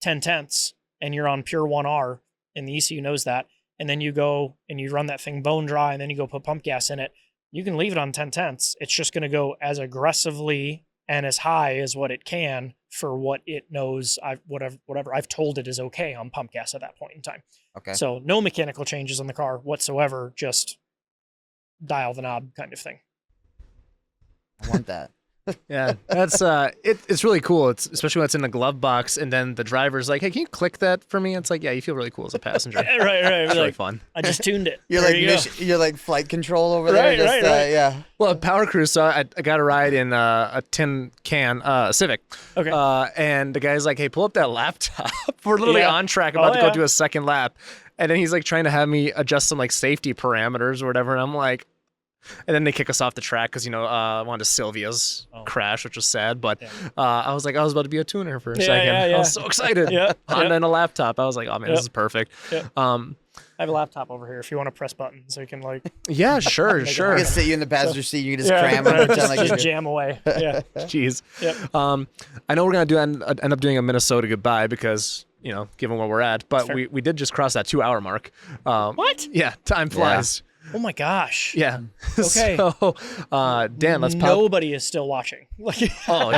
Speaker 3: 10/10 and you're on pure 1R and the ECU knows that, and then you go and you run that thing bone dry and then you go put pump gas in it, you can leave it on 10/10. It's just going to go as aggressively and as high as what it can for what it knows. Whatever I've told it is okay on pump gas at that point in time.
Speaker 2: Okay.
Speaker 3: So no mechanical changes on the car whatsoever, just dial the knob kind of thing.
Speaker 2: I want that.
Speaker 1: Yeah, that's it's really cool. It's especially when it's in the glove box, and then the driver's like, "Hey, can you click that for me?" It's like, yeah, you feel really cool as a passenger.
Speaker 3: right.
Speaker 1: It's really
Speaker 3: Like,
Speaker 1: fun.
Speaker 3: I just tuned it.
Speaker 2: You're
Speaker 3: There
Speaker 2: like
Speaker 3: you go.
Speaker 2: you're like flight control over there.
Speaker 3: Right.
Speaker 2: Yeah.
Speaker 1: Well, at Power Cruise, so I got a ride in a tin can Civic.
Speaker 3: Okay.
Speaker 1: And the guy's like, "Hey, pull up that laptop." We're literally
Speaker 3: Yeah.
Speaker 1: on track, about to go
Speaker 3: yeah.
Speaker 1: do a second lap, and then he's like trying to have me adjust some like safety parameters or whatever, and I'm like. And then they kick us off the track because, I wanted to Sylvia's crash, which was sad. But I was about to be a tuner for a second. I was so excited. Honda and a laptop. I was like, oh, man, this is perfect.
Speaker 3: I have a laptop over here if you want to press buttons so you can like.
Speaker 1: Yeah, sure.
Speaker 2: I can sit you in the passenger seat. You can just cram it.
Speaker 3: Right,
Speaker 2: Pretend like
Speaker 3: just
Speaker 2: you're-
Speaker 3: jam away. Yeah.
Speaker 1: Jeez.
Speaker 3: Yep.
Speaker 1: I know we're going to end up doing a Minnesota goodbye because, given where we're at. But
Speaker 3: Fair.
Speaker 1: we did just cross that 2-hour mark.
Speaker 3: What?
Speaker 1: Yeah, time flies.
Speaker 3: Oh my gosh.
Speaker 1: Yeah.
Speaker 3: Okay.
Speaker 1: So, Dan, let's pop.
Speaker 3: Nobody is still watching. Like,
Speaker 1: Oh,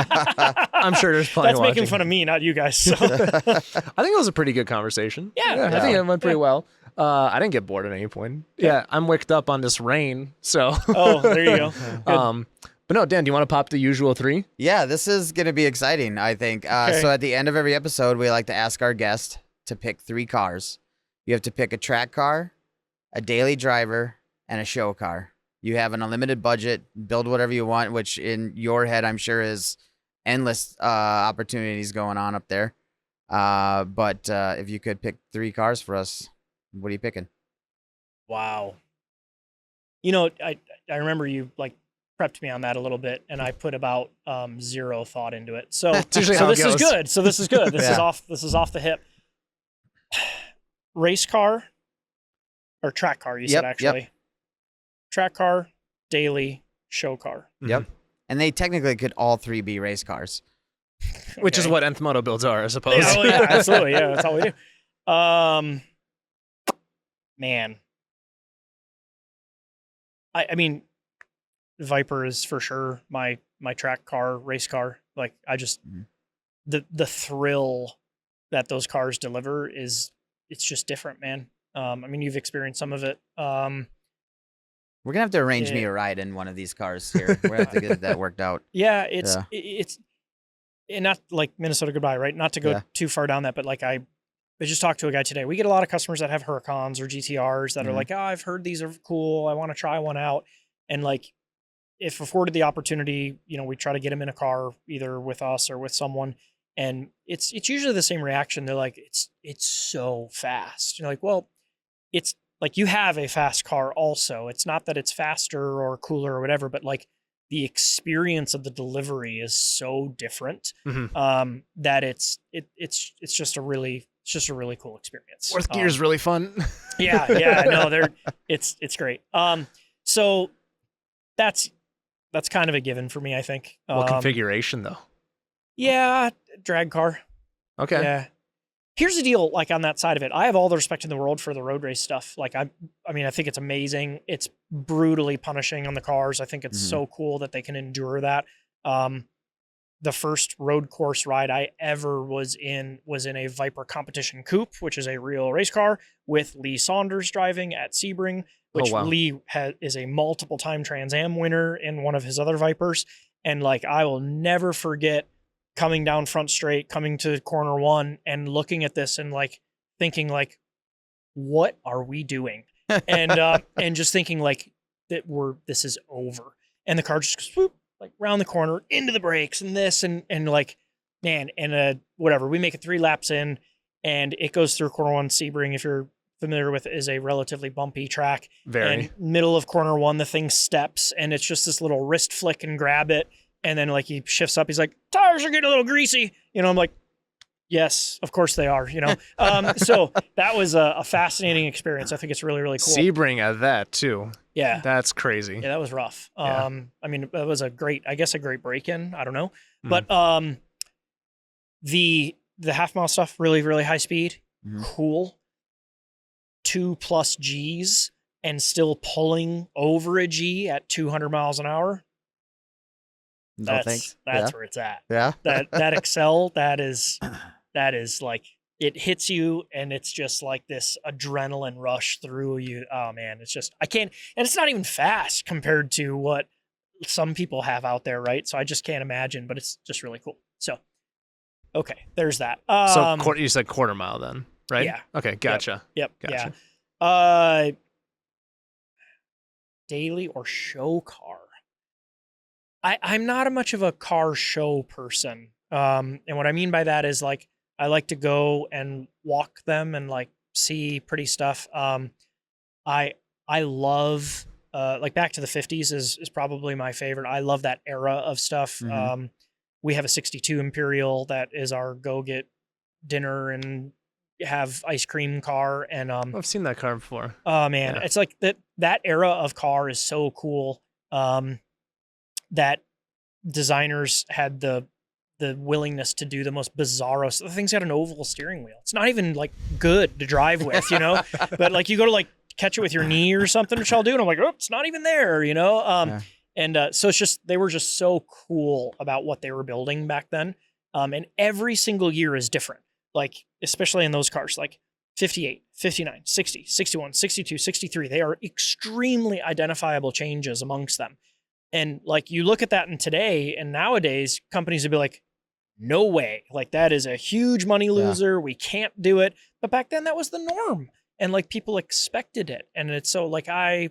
Speaker 1: I'm sure there's plenty
Speaker 3: that's making
Speaker 1: watching.
Speaker 3: fun of me, not you guys. So.
Speaker 1: I think it was a pretty good conversation.
Speaker 3: Yeah.
Speaker 1: I think it went pretty well. I didn't get bored at any point. Yeah, I'm wicked up on this rain, so.
Speaker 3: Oh, there you go. Good.
Speaker 1: But no, Dan, do you want to pop the usual 3?
Speaker 2: Yeah, this is going to be exciting, I think.
Speaker 3: Okay.
Speaker 2: So at the end of every episode, we like to ask our guest to pick 3 cars. You have to pick a track car, a daily driver, and a show car. You have an unlimited budget, build whatever you want, which in your head, I'm sure is endless opportunities going on up there. But if you could pick 3 cars for us, what are you picking?
Speaker 3: Wow. I remember you like prepped me on that a little bit, and I put about 0 thought into it. So,
Speaker 1: usually how it
Speaker 3: this is
Speaker 1: goes.
Speaker 3: good. So this is good. This is
Speaker 2: Yeah.
Speaker 3: off. This is off the hip. Race car or track car? You said
Speaker 2: Yep,
Speaker 3: actually. Track car, daily, show car.
Speaker 2: Yep. And they technically could all 3 be race cars.
Speaker 1: Which is
Speaker 3: Okay.
Speaker 1: what Nth Moto builds are, I suppose.
Speaker 3: Yeah, well, yeah, absolutely. Yeah, that's all we do. Man. I mean, Viper is for sure my track car, race car. Like I just the thrill that those cars deliver it's just different, man. I mean, you've experienced some of it.
Speaker 2: We're going to have to arrange me a ride in one of these cars here. We're going to have to get that worked out.
Speaker 3: Yeah, it's and not like Minnesota goodbye, right? Not to go
Speaker 2: Yeah.
Speaker 3: too far down that, but like I just talked to a guy today. We get a lot of customers that have Huracans or GTRs that are like, oh, I've heard these are cool. I want to try one out. And like, if afforded the opportunity, we try to get them in a car either with us or with someone. And it's usually the same reaction. They're like, it's so fast. You're like, well, it's like you have a fast car also. It's not that it's faster or cooler or whatever, but like the experience of the delivery is so different that it's just a really cool experience.
Speaker 1: Fourth gear is really fun.
Speaker 3: Yeah, no, it's great. So that's kind of a given for me, I think.
Speaker 1: What configuration though?
Speaker 3: Yeah, drag car.
Speaker 1: Okay.
Speaker 3: Yeah. Here's the deal, like on that side of it, I have all the respect in the world for the road race stuff. Like I mean, I think it's amazing. It's brutally punishing on the cars. I think it's so cool that they can endure that. The first road course ride I ever was in a Viper competition coupe, which is a real race car with Lee Saunders driving at Sebring, which Lee is a multiple time Trans Am winner in one of his other Vipers. And like, I will never forget coming down Front Straight, coming to corner 1 and looking at this and like thinking like, what are we doing? And just thinking like this is over. And the car just goes whoop, like round the corner into the brakes and this and like, man, and whatever, we make it 3 laps in and it goes through corner 1. Sebring, if you're familiar with it, is a relatively bumpy track.
Speaker 1: Very.
Speaker 3: And middle of corner 1, the thing steps and it's just this little wrist flick and grab it. And then like he shifts up, he's like, tires are getting a little greasy. I'm like, yes, of course they are, So that was a fascinating experience. I think it's really, really cool.
Speaker 1: Sebring at that too.
Speaker 3: Yeah.
Speaker 1: That's crazy.
Speaker 3: Yeah, that was rough.
Speaker 1: Yeah.
Speaker 3: I mean, it was a great break-in. I don't know. But the half mile stuff, really, really high speed, cool. 2+ Gs and still pulling over a G at 200 miles an hour.
Speaker 2: No thanks.
Speaker 3: That's where it's at.
Speaker 2: Yeah.
Speaker 3: That Excel, that is like, it hits you and it's just like this adrenaline rush through you. Oh man, it's just, I can't, and it's not even fast compared to what some people have out there, right? So I just can't imagine, but it's just really cool. So, okay, there's that.
Speaker 1: So you said quarter mile then, right?
Speaker 3: Yeah.
Speaker 1: Okay, gotcha.
Speaker 3: Yep.
Speaker 1: Gotcha.
Speaker 3: Yeah. Daily or show car? I'm not much of a car show person. And what I mean by that is like, I like to go and walk them and like see pretty stuff. I love like Back to the 50s is probably my favorite. I love that era of stuff.
Speaker 2: Mm-hmm.
Speaker 3: We have a 62 Imperial that is our go get dinner and have ice cream car. And
Speaker 1: I've seen that car before.
Speaker 3: Oh man,
Speaker 1: Yeah.
Speaker 3: it's like that era of car is so cool. That designers had the willingness to do the most bizarro. So the thing's got an oval steering wheel. It's not even like good to drive with, you know. But like you go to like catch it with your knee or something, which I'll do, and I'm like, oh, it's not even there, you know. And so it's just, they were just so cool about what they were building back then. And every single year is different. Like especially in those cars, like 58, 59, 60, 61, 62, 63. They are extremely identifiable changes amongst them. And like you look at that in today and nowadays, companies would be like, no way. Like that is a huge money loser. Yeah. We can't do it. But back then that was the norm. And like people expected it. And it's so like I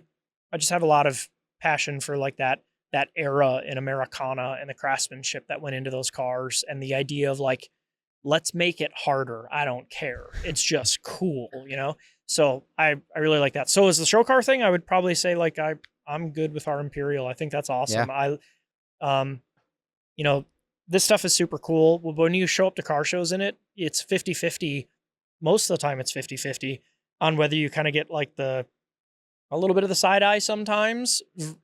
Speaker 3: just have a lot of passion for like that era in Americana and the craftsmanship that went into those cars and the idea of like, let's make it harder. I don't care. It's just cool, you know? So I really like that. So as the show car thing, I would probably say like I'm good with our Imperial. I think that's awesome. Yeah. You know, this stuff is super cool. When you show up to car shows in it, it's 50-50. Most of the time it's 50-50 on whether you kind of get like a little bit of the side eye sometimes.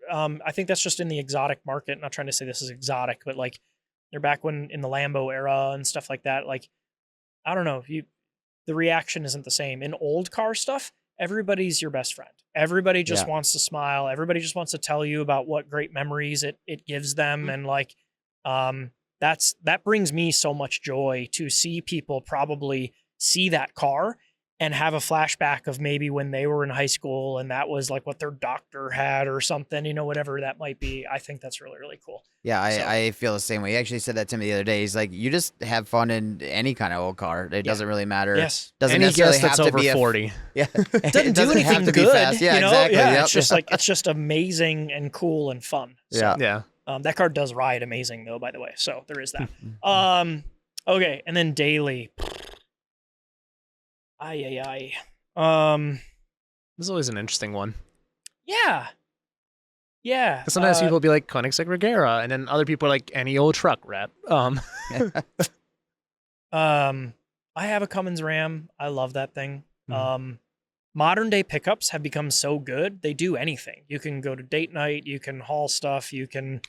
Speaker 3: I think that's just in the exotic market. Not trying to say this is exotic, but like they're back when in the Lambo era and stuff like that. Like, I don't know, the reaction isn't the same. In old car stuff, everybody's your best friend. Everybody just wants to smile. Everybody just wants to tell you about what great memories it gives them. Mm-hmm. And like, that brings me so much joy to see people probably see that car and have a flashback of maybe when they were in high school and that was like what their doctor had or something, you know, whatever that might be. I think that's really, really cool.
Speaker 2: Yeah, I feel the same way. He actually said that to me the other day. He's like, you just have fun in any kind of old car. It doesn't really matter.
Speaker 3: Yes.
Speaker 2: Doesn't
Speaker 1: any
Speaker 2: necessarily
Speaker 1: guest
Speaker 2: have
Speaker 1: that's
Speaker 2: to
Speaker 1: over
Speaker 2: be
Speaker 1: 40.
Speaker 2: Yeah.
Speaker 3: It doesn't do anything
Speaker 2: have to
Speaker 3: good.
Speaker 2: Be fast. Yeah,
Speaker 3: you know?
Speaker 2: exactly.
Speaker 3: Yeah,
Speaker 2: Yep.
Speaker 3: it's just like, it's just amazing and cool and fun. So,
Speaker 1: Yeah.
Speaker 3: That car does ride amazing though, by the way. So there is that. Okay. And then daily. This
Speaker 1: is always an interesting one.
Speaker 3: Yeah.
Speaker 1: Sometimes people will be like Koenigsegg Regera, and then other people are like any old truck rep.
Speaker 3: I have a Cummins Ram. I love that thing. Modern day pickups have become so good. They do anything. You can go to date night. You can haul stuff. You can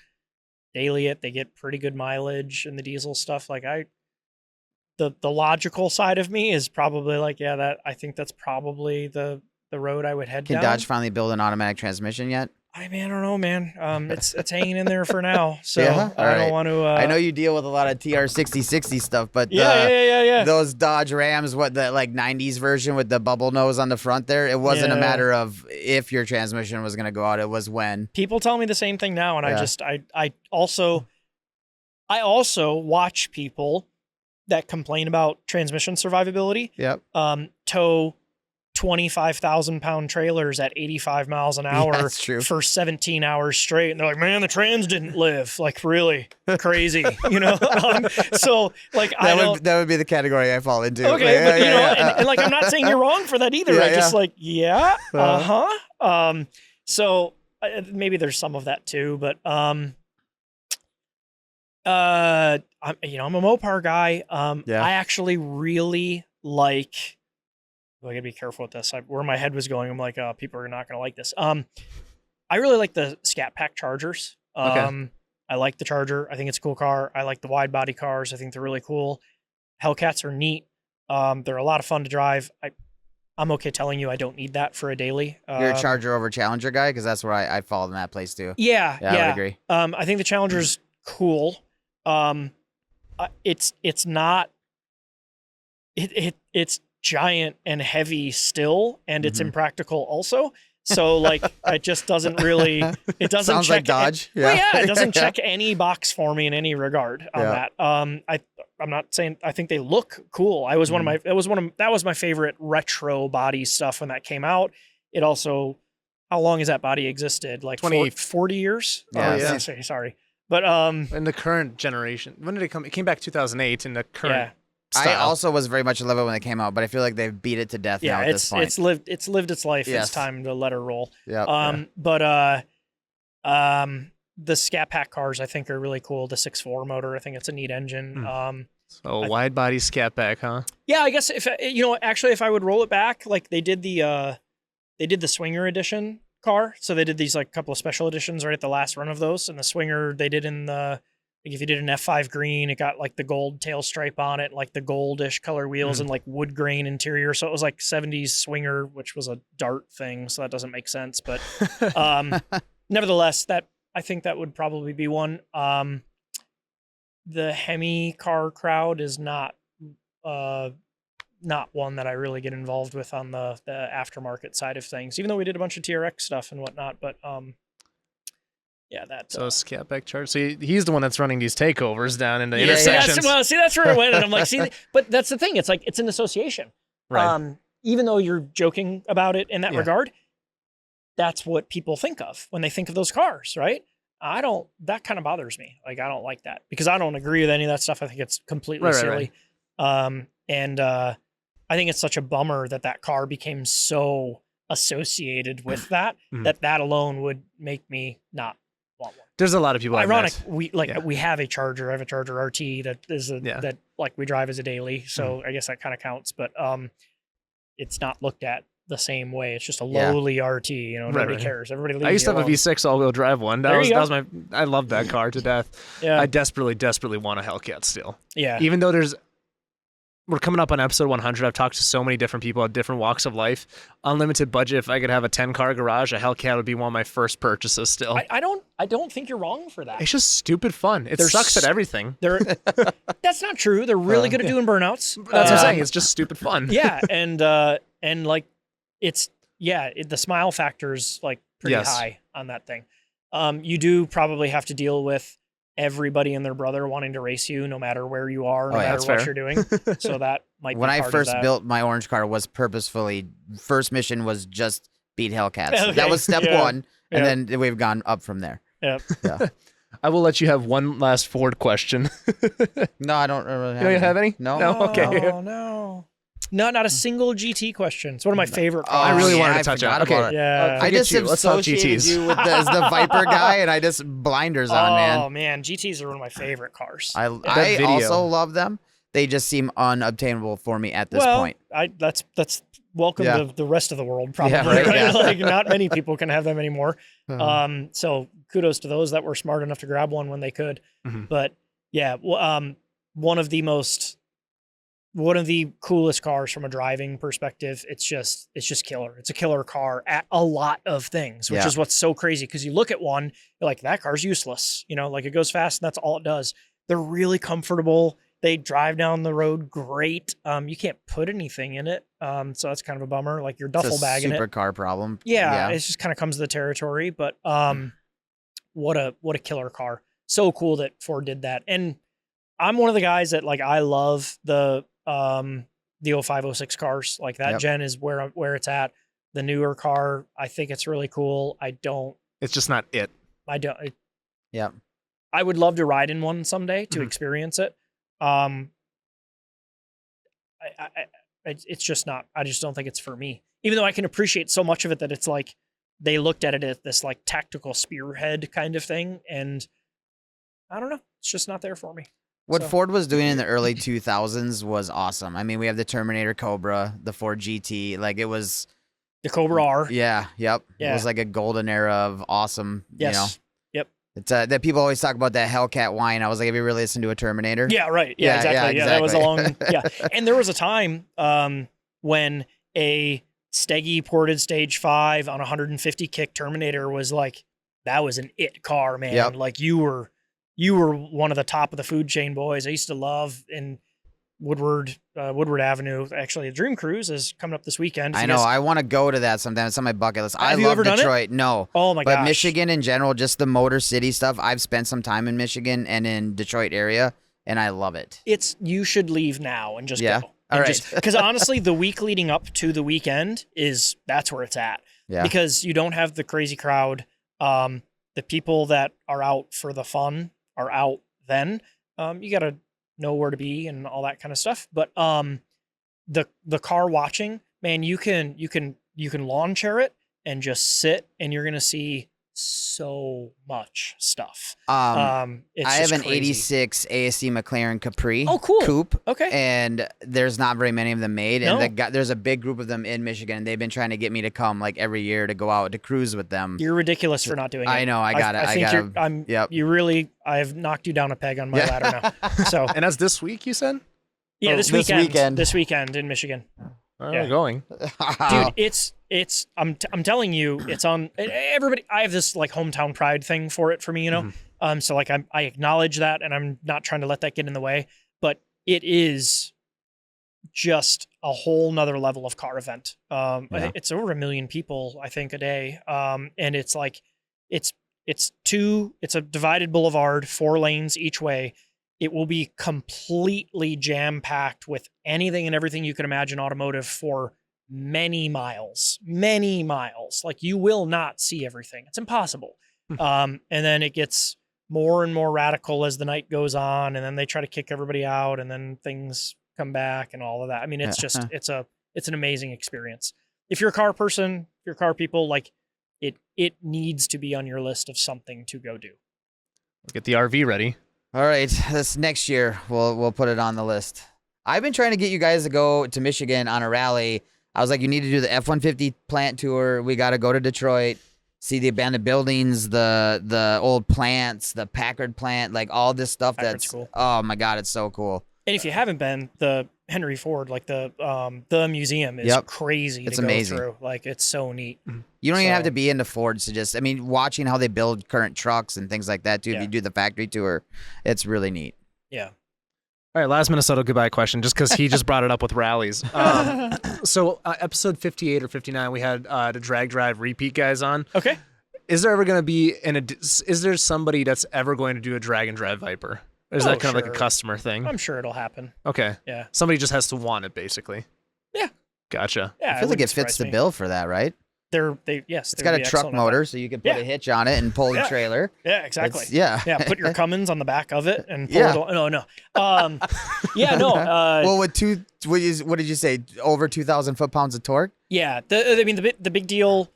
Speaker 3: daily it. They get pretty good mileage and the diesel stuff. Like the logical side of me is probably like, I think that's probably the road I would head down.
Speaker 2: Can Dodge finally build an automatic transmission yet?
Speaker 3: I don't know, man. It's hanging in there for now. So
Speaker 2: yeah?
Speaker 3: I don't want to.
Speaker 2: I know you deal with a lot of TR6060 stuff, but
Speaker 3: yeah.
Speaker 2: Those Dodge Rams, the like 90s version with the bubble nose on the front there, it wasn't a matter of if your transmission was going to go out, it was when.
Speaker 3: People tell me the same thing now, and I also watch people that complain about transmission survivability.
Speaker 2: Yep.
Speaker 3: Tow 25,000-pound trailers at 85 miles an hour for 17 hours straight. And they're like, man, the trans didn't live. Like, really crazy, you know? So, like,
Speaker 2: that would be the category I fall into.
Speaker 3: Okay, but, you know, and, like, I'm not saying you're wrong for that either. Just like, So, maybe there's some of that too, but, I'm a Mopar guy. I actually really like... I gotta be careful with this. Where my head was going, I'm like, people are not gonna like this. I really like the Scat Pack Chargers. I like the Charger. I think it's a cool car. I like the wide body cars. I think they're really cool. Hellcats are neat. They're a lot of fun to drive. I'm okay telling you I don't need that for a daily.
Speaker 2: You're a Charger over Challenger guy? Because that's where I fall in that place too.
Speaker 3: Yeah.
Speaker 2: I would agree.
Speaker 3: I think the Challenger's cool. It's not. It's giant and heavy still, and it's impractical also. So like it just doesn't really. It doesn't
Speaker 2: Sounds
Speaker 3: check
Speaker 2: like Dodge.
Speaker 3: it doesn't check any box for me in any regard on that. I'm not saying I think they look cool. I was that was my favorite retro body stuff when that came out. It also, how long has that body existed? Like 40 years?
Speaker 2: Yeah.
Speaker 3: Sorry. But
Speaker 1: in the current generation, when did it come? It came back 2008 in the current style.
Speaker 2: I also was very much in love with it when it came out, but I feel like they've beat it to death now at this point.
Speaker 3: It's lived its life. Yes. It's time to let her roll.
Speaker 2: Yeah.
Speaker 3: The Scat Pack cars I think are really cool. The 6.4 motor, I think it's a neat engine.
Speaker 1: So wide body Scat Pack, huh?
Speaker 3: Yeah, I guess if I would roll it back, like they did the Swinger edition car. So they did these like couple of special editions right at the last run of those. And the Swinger they did in the, like if you did an F5 green, it got like the gold tail stripe on it, like the goldish color wheels and like wood grain interior. So it was like 70s Swinger, which was a dart thing. So that doesn't make sense. But nevertheless, I think that would probably be one. The Hemi car crowd is not one that I really get involved with on the aftermarket side of things, even though we did a bunch of TRX stuff and whatnot. But so
Speaker 1: Scat Pack charge. So he's the one that's running these takeovers down in the intersections.
Speaker 3: That's where it went, and I'm like, but that's the thing. It's like it's an association.
Speaker 1: Right.
Speaker 3: Even though you're joking about it in that regard, that's what people think of when they think of those cars, right? That kind of bothers me. Like, I don't like that because I don't agree with any of that stuff. I think it's completely silly. Right. I think it's such a bummer that car became so associated with that alone would make me not want one.
Speaker 1: There's a lot of people.
Speaker 3: Ironic. We have a Charger. I have a Charger RT that is that like we drive as a daily. So I guess that kind of counts, but it's not looked at the same way. It's just a lowly RT, nobody cares. Everybody leaves.
Speaker 1: I used to have a V6 all-wheel drive one. That was I loved that car to death.
Speaker 3: Yeah.
Speaker 1: I desperately want a Hellcat still.
Speaker 3: Yeah.
Speaker 1: Even though we're coming up on episode 100. I've talked to so many different people at different walks of life. Unlimited budget. If I could have a 10-car garage, a Hellcat would be one of my first purchases still.
Speaker 3: I don't think you're wrong for that.
Speaker 1: It's just stupid fun. It sucks at everything.
Speaker 3: That's not true. They're really good at doing burnouts.
Speaker 1: That's what I'm saying. It's just stupid fun.
Speaker 3: Yeah, and like the smile factor's like pretty high on that thing. You do probably have to deal with everybody and their brother wanting to race you no matter where you are, no matter what you're doing. So that might be
Speaker 2: when I
Speaker 3: part
Speaker 2: first
Speaker 3: of that.
Speaker 2: built my orange car was purposefully, first mission was just beat Hellcats. Okay. That was step one, and then we've gone up from there.
Speaker 3: Yep.
Speaker 2: Yeah.
Speaker 1: I will let you have one last Ford question.
Speaker 2: No, I don't really have
Speaker 1: You don't have any?
Speaker 2: No.
Speaker 1: Okay.
Speaker 3: Oh, no. No, not a single GT question. It's one of my favorite cars.
Speaker 1: I really wanted to touch on it. Okay.
Speaker 3: Yeah.
Speaker 2: I just associated you with as the Viper guy, and I just blinders on, man.
Speaker 3: Oh, man. GTs are one of my favorite cars.
Speaker 2: I also love them. They just seem unobtainable for me at this point.
Speaker 3: That's welcome to the rest of the world, probably.
Speaker 2: Yeah, right,
Speaker 3: right? Like, not many people can have them anymore. So kudos to those that were smart enough to grab one when they could. But yeah, one of the coolest cars from a driving perspective. It's just killer. It's a killer car at a lot of things, which is what's so crazy. Because you look at one, you're like, that car's useless. Like it goes fast and that's all it does. They're really comfortable. They drive down the road great. You can't put anything in it. So that's kind of a bummer. Like your duffel bag in it.
Speaker 2: Supercar problem.
Speaker 3: Yeah, it just kind of comes to the territory. But what a killer car. So cool that Ford did that. And I'm one of the guys that like I love the 0506 cars. Like that gen is where it's at. The newer car, I think it's really cool.
Speaker 1: It's just not it.
Speaker 3: I would love to ride in one someday to experience it. It's just not. I just don't think it's for me. Even though I can appreciate so much of it that it's like they looked at it as this like tactical spearhead kind of thing, and I don't know. It's just not there for me.
Speaker 2: What Ford was doing in the early 2000s was awesome. I mean, we have the Terminator Cobra, the Ford GT. Like it was
Speaker 3: the Cobra R.
Speaker 2: Yeah. Yep.
Speaker 3: Yeah.
Speaker 2: It was like a golden era of awesome.
Speaker 3: Yes. Yep.
Speaker 2: It's that people always talk about that Hellcat whine. I was like, have you really listened to a Terminator?
Speaker 3: Yeah. Right. Yeah. Exactly. Yeah. That was a long. Yeah. And there was a time when a Steggy ported Stage 5 on 150 kick Terminator was like, that was an it car, man.
Speaker 2: Yep.
Speaker 3: Like you were you were one of the top of the food chain boys. I used to love in Woodward Avenue. Actually, the Dream Cruise is coming up this weekend.
Speaker 2: I know. I want to go to that sometime. It's on my bucket list. I
Speaker 3: Have you
Speaker 2: love
Speaker 3: ever done it?
Speaker 2: Detroit. No.
Speaker 3: Oh my
Speaker 2: But
Speaker 3: gosh.
Speaker 2: Michigan in general, just the Motor City stuff. I've spent some time in Michigan and in Detroit area, and I love it.
Speaker 3: You should leave now and just
Speaker 2: Yeah.
Speaker 3: go.
Speaker 2: All right.
Speaker 3: Because honestly, the week leading up to the weekend that's where it's at.
Speaker 2: Yeah.
Speaker 3: Because you don't have the crazy crowd. The people that are out for the fun are out then. You got to know where to be and all that kind of stuff. But the car watching, man, you can lawn chair it and just sit, and you're gonna see so much stuff.
Speaker 2: It's I have an
Speaker 3: crazy.
Speaker 2: 86 ASC McLaren Capri.
Speaker 3: Oh, cool.
Speaker 2: Coupe.
Speaker 3: Okay.
Speaker 2: And there's not very many of them made. And
Speaker 3: No.
Speaker 2: there's a big group of them in Michigan. They've been trying to get me to come like every year to go out to cruise with them.
Speaker 3: You're ridiculous for not doing it.
Speaker 2: I know. I got it.
Speaker 3: I think
Speaker 2: Yep.
Speaker 3: you really. I've knocked you down a peg on my ladder now. So
Speaker 1: And that's this week, you said?
Speaker 3: yeah,
Speaker 2: this weekend.
Speaker 3: This weekend in Michigan.
Speaker 1: Where are
Speaker 3: Yeah.
Speaker 1: we going?
Speaker 3: Dude, it's I'm telling you, it's on everybody. I have this like hometown pride thing for me, you know. So like I acknowledge that, and I'm not trying to let that get in the way, but it is just a whole nother level of car event.
Speaker 2: Yeah.
Speaker 3: It's over 1 million people, I think, a day. And it's like it's a divided boulevard, 4 lanes each way. It will be completely jam-packed with anything and everything you can imagine automotive for many miles. Like you will not see everything. It's impossible. And then it gets more and more radical as the night goes on, and then they try to kick everybody out, and then things come back and all of that. I mean, it's just it's an amazing experience. If you're a car person, if you're car people, like it needs to be on your list of something to go do.
Speaker 1: Get the RV ready.
Speaker 2: All right, this next year we'll put it on the list. I've been trying to get you guys to go to Michigan on a rally. I was like, you need to do the F-150 plant tour. We got to go to Detroit, see the abandoned buildings, the old plants, the Packard plant, like all this stuff.
Speaker 3: Packard's
Speaker 2: That's
Speaker 3: cool.
Speaker 2: Oh my God, it's so cool.
Speaker 3: And if you haven't been, the Henry Ford, like the museum is crazy
Speaker 2: It's
Speaker 3: to go
Speaker 2: amazing.
Speaker 3: through. Like it's so neat.
Speaker 2: You don't even have
Speaker 3: So-
Speaker 2: to be into Fords to just, I mean, watching how they build current trucks and things like that too. If
Speaker 3: Yeah.
Speaker 2: you do the factory tour, it's really neat.
Speaker 3: Yeah.
Speaker 1: All right, last Minnesota goodbye question, just because he just brought it up with rallies. So episode 58 or 59, we had the drag drive repeat guys on.
Speaker 3: Okay.
Speaker 1: Is there ever going to be is there somebody that's ever going to do a drag and drive Viper? Or is that kind of like a
Speaker 3: sure.
Speaker 1: customer thing?
Speaker 3: I'm sure it'll happen.
Speaker 1: Okay.
Speaker 3: Yeah.
Speaker 1: Somebody just has to want it, basically.
Speaker 3: Yeah.
Speaker 1: Gotcha.
Speaker 3: Yeah.
Speaker 2: I feel like it fits the bill for that, right?
Speaker 3: Yes.
Speaker 2: It's got a truck motor, so you can put
Speaker 3: Yeah.
Speaker 2: a hitch on it and pull the
Speaker 3: Yeah.
Speaker 2: trailer.
Speaker 3: Yeah, exactly.
Speaker 2: Yeah.
Speaker 3: Yeah, put your Cummins on the back of it and pull
Speaker 2: Yeah.
Speaker 3: it. No. Yeah, no.
Speaker 2: Well, with what did you say? Over 2,000 foot-pounds of torque?
Speaker 3: Yeah, the big deal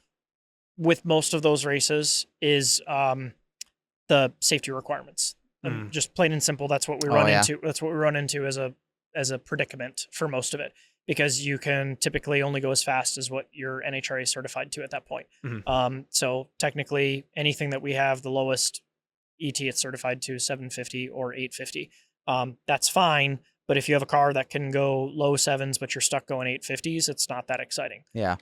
Speaker 3: with most of those races is the safety requirements. Just plain and simple, that's what we run into. That's what we run into as a predicament for most of it, because you can typically only go as fast as what your NHRA is certified to at that point. So technically, anything that we have, the lowest ET it's certified to 750 or 850. That's fine. But if you have a car that can go low 7s, but you're stuck going 850s, it's not that exciting.
Speaker 2: Yeah.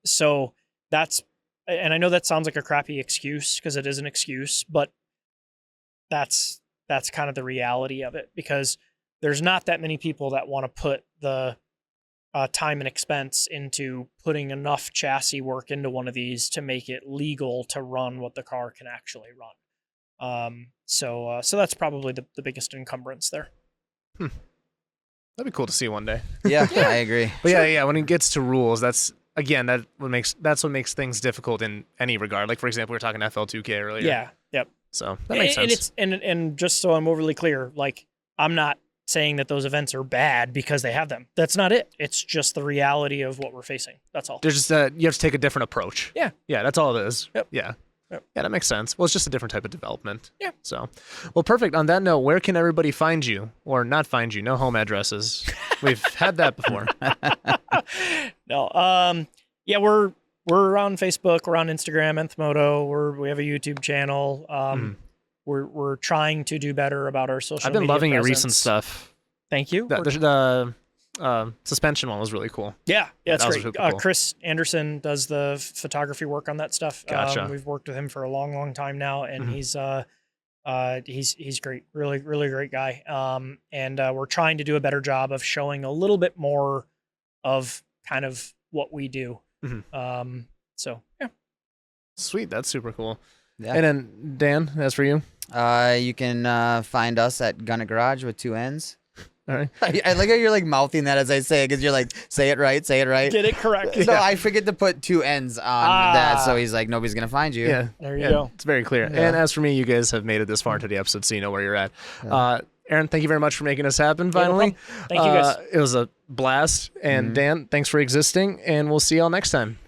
Speaker 3: So that's, and I know that sounds like a crappy excuse, because it is an excuse, but that's kind of the reality of it, because there's not that many people that want to put the time and expense into putting enough chassis work into one of these to make it legal to run what the car can actually run. So that's probably the biggest encumbrance there.
Speaker 1: That'd be cool to see one day.
Speaker 2: Yeah, I agree.
Speaker 1: But yeah, when it gets to rules, that's what makes things difficult in any regard. Like, for example, we were talking FL2K earlier.
Speaker 3: Yeah. Yep.
Speaker 1: So that makes sense.
Speaker 3: And just so I'm overly clear, like, I'm not saying that those events are bad because they have them. That's not it. It's just the reality of what we're facing. That's all.
Speaker 1: There's just you have to take a different approach.
Speaker 3: Yeah.
Speaker 1: Yeah, that's all it is.
Speaker 3: Yep.
Speaker 1: Yeah.
Speaker 3: Yep.
Speaker 1: Yeah, that makes sense. Well, it's just a different type of development.
Speaker 3: Yeah.
Speaker 1: So, well, perfect. On that note, where can everybody find you or not find you? No home addresses. We've had that before.
Speaker 3: No. Yeah, we're on Facebook. We're on Instagram, Nth Moto. We have a YouTube channel. We're trying to do better about our social media
Speaker 1: I've been loving your recent
Speaker 3: presence.
Speaker 1: stuff.
Speaker 3: Thank you.
Speaker 1: The suspension one was really cool.
Speaker 3: Yeah, it's
Speaker 1: that was
Speaker 3: great.
Speaker 1: really cool.
Speaker 3: Chris Anderson does the photography work on that stuff.
Speaker 1: Gotcha.
Speaker 3: We've worked with him for a long, long time now, and he's He's great, really, really great guy. And we're trying to do a better job of showing a little bit more of kind of what we do. So yeah.
Speaker 1: Sweet. That's super cool.
Speaker 2: Yeah.
Speaker 1: And then Dan, as for you?
Speaker 2: You can find us at Gunna Garage with 2 N's.
Speaker 1: All right.
Speaker 2: I like how you're like mouthing that as I say it because you're like, say it right.
Speaker 3: Get it correct.
Speaker 2: No, I forget to put 2 N's on that, so he's like, nobody's gonna find you.
Speaker 1: Yeah.
Speaker 3: There you go.
Speaker 1: It's very clear. And as for me, you guys have made it this far into the episode, so you know where you're at. Aaron, thank you very much for making this happen finally.
Speaker 3: Thank you guys.
Speaker 1: It was a blast. And Dan, thanks for existing, and we'll see y'all next time.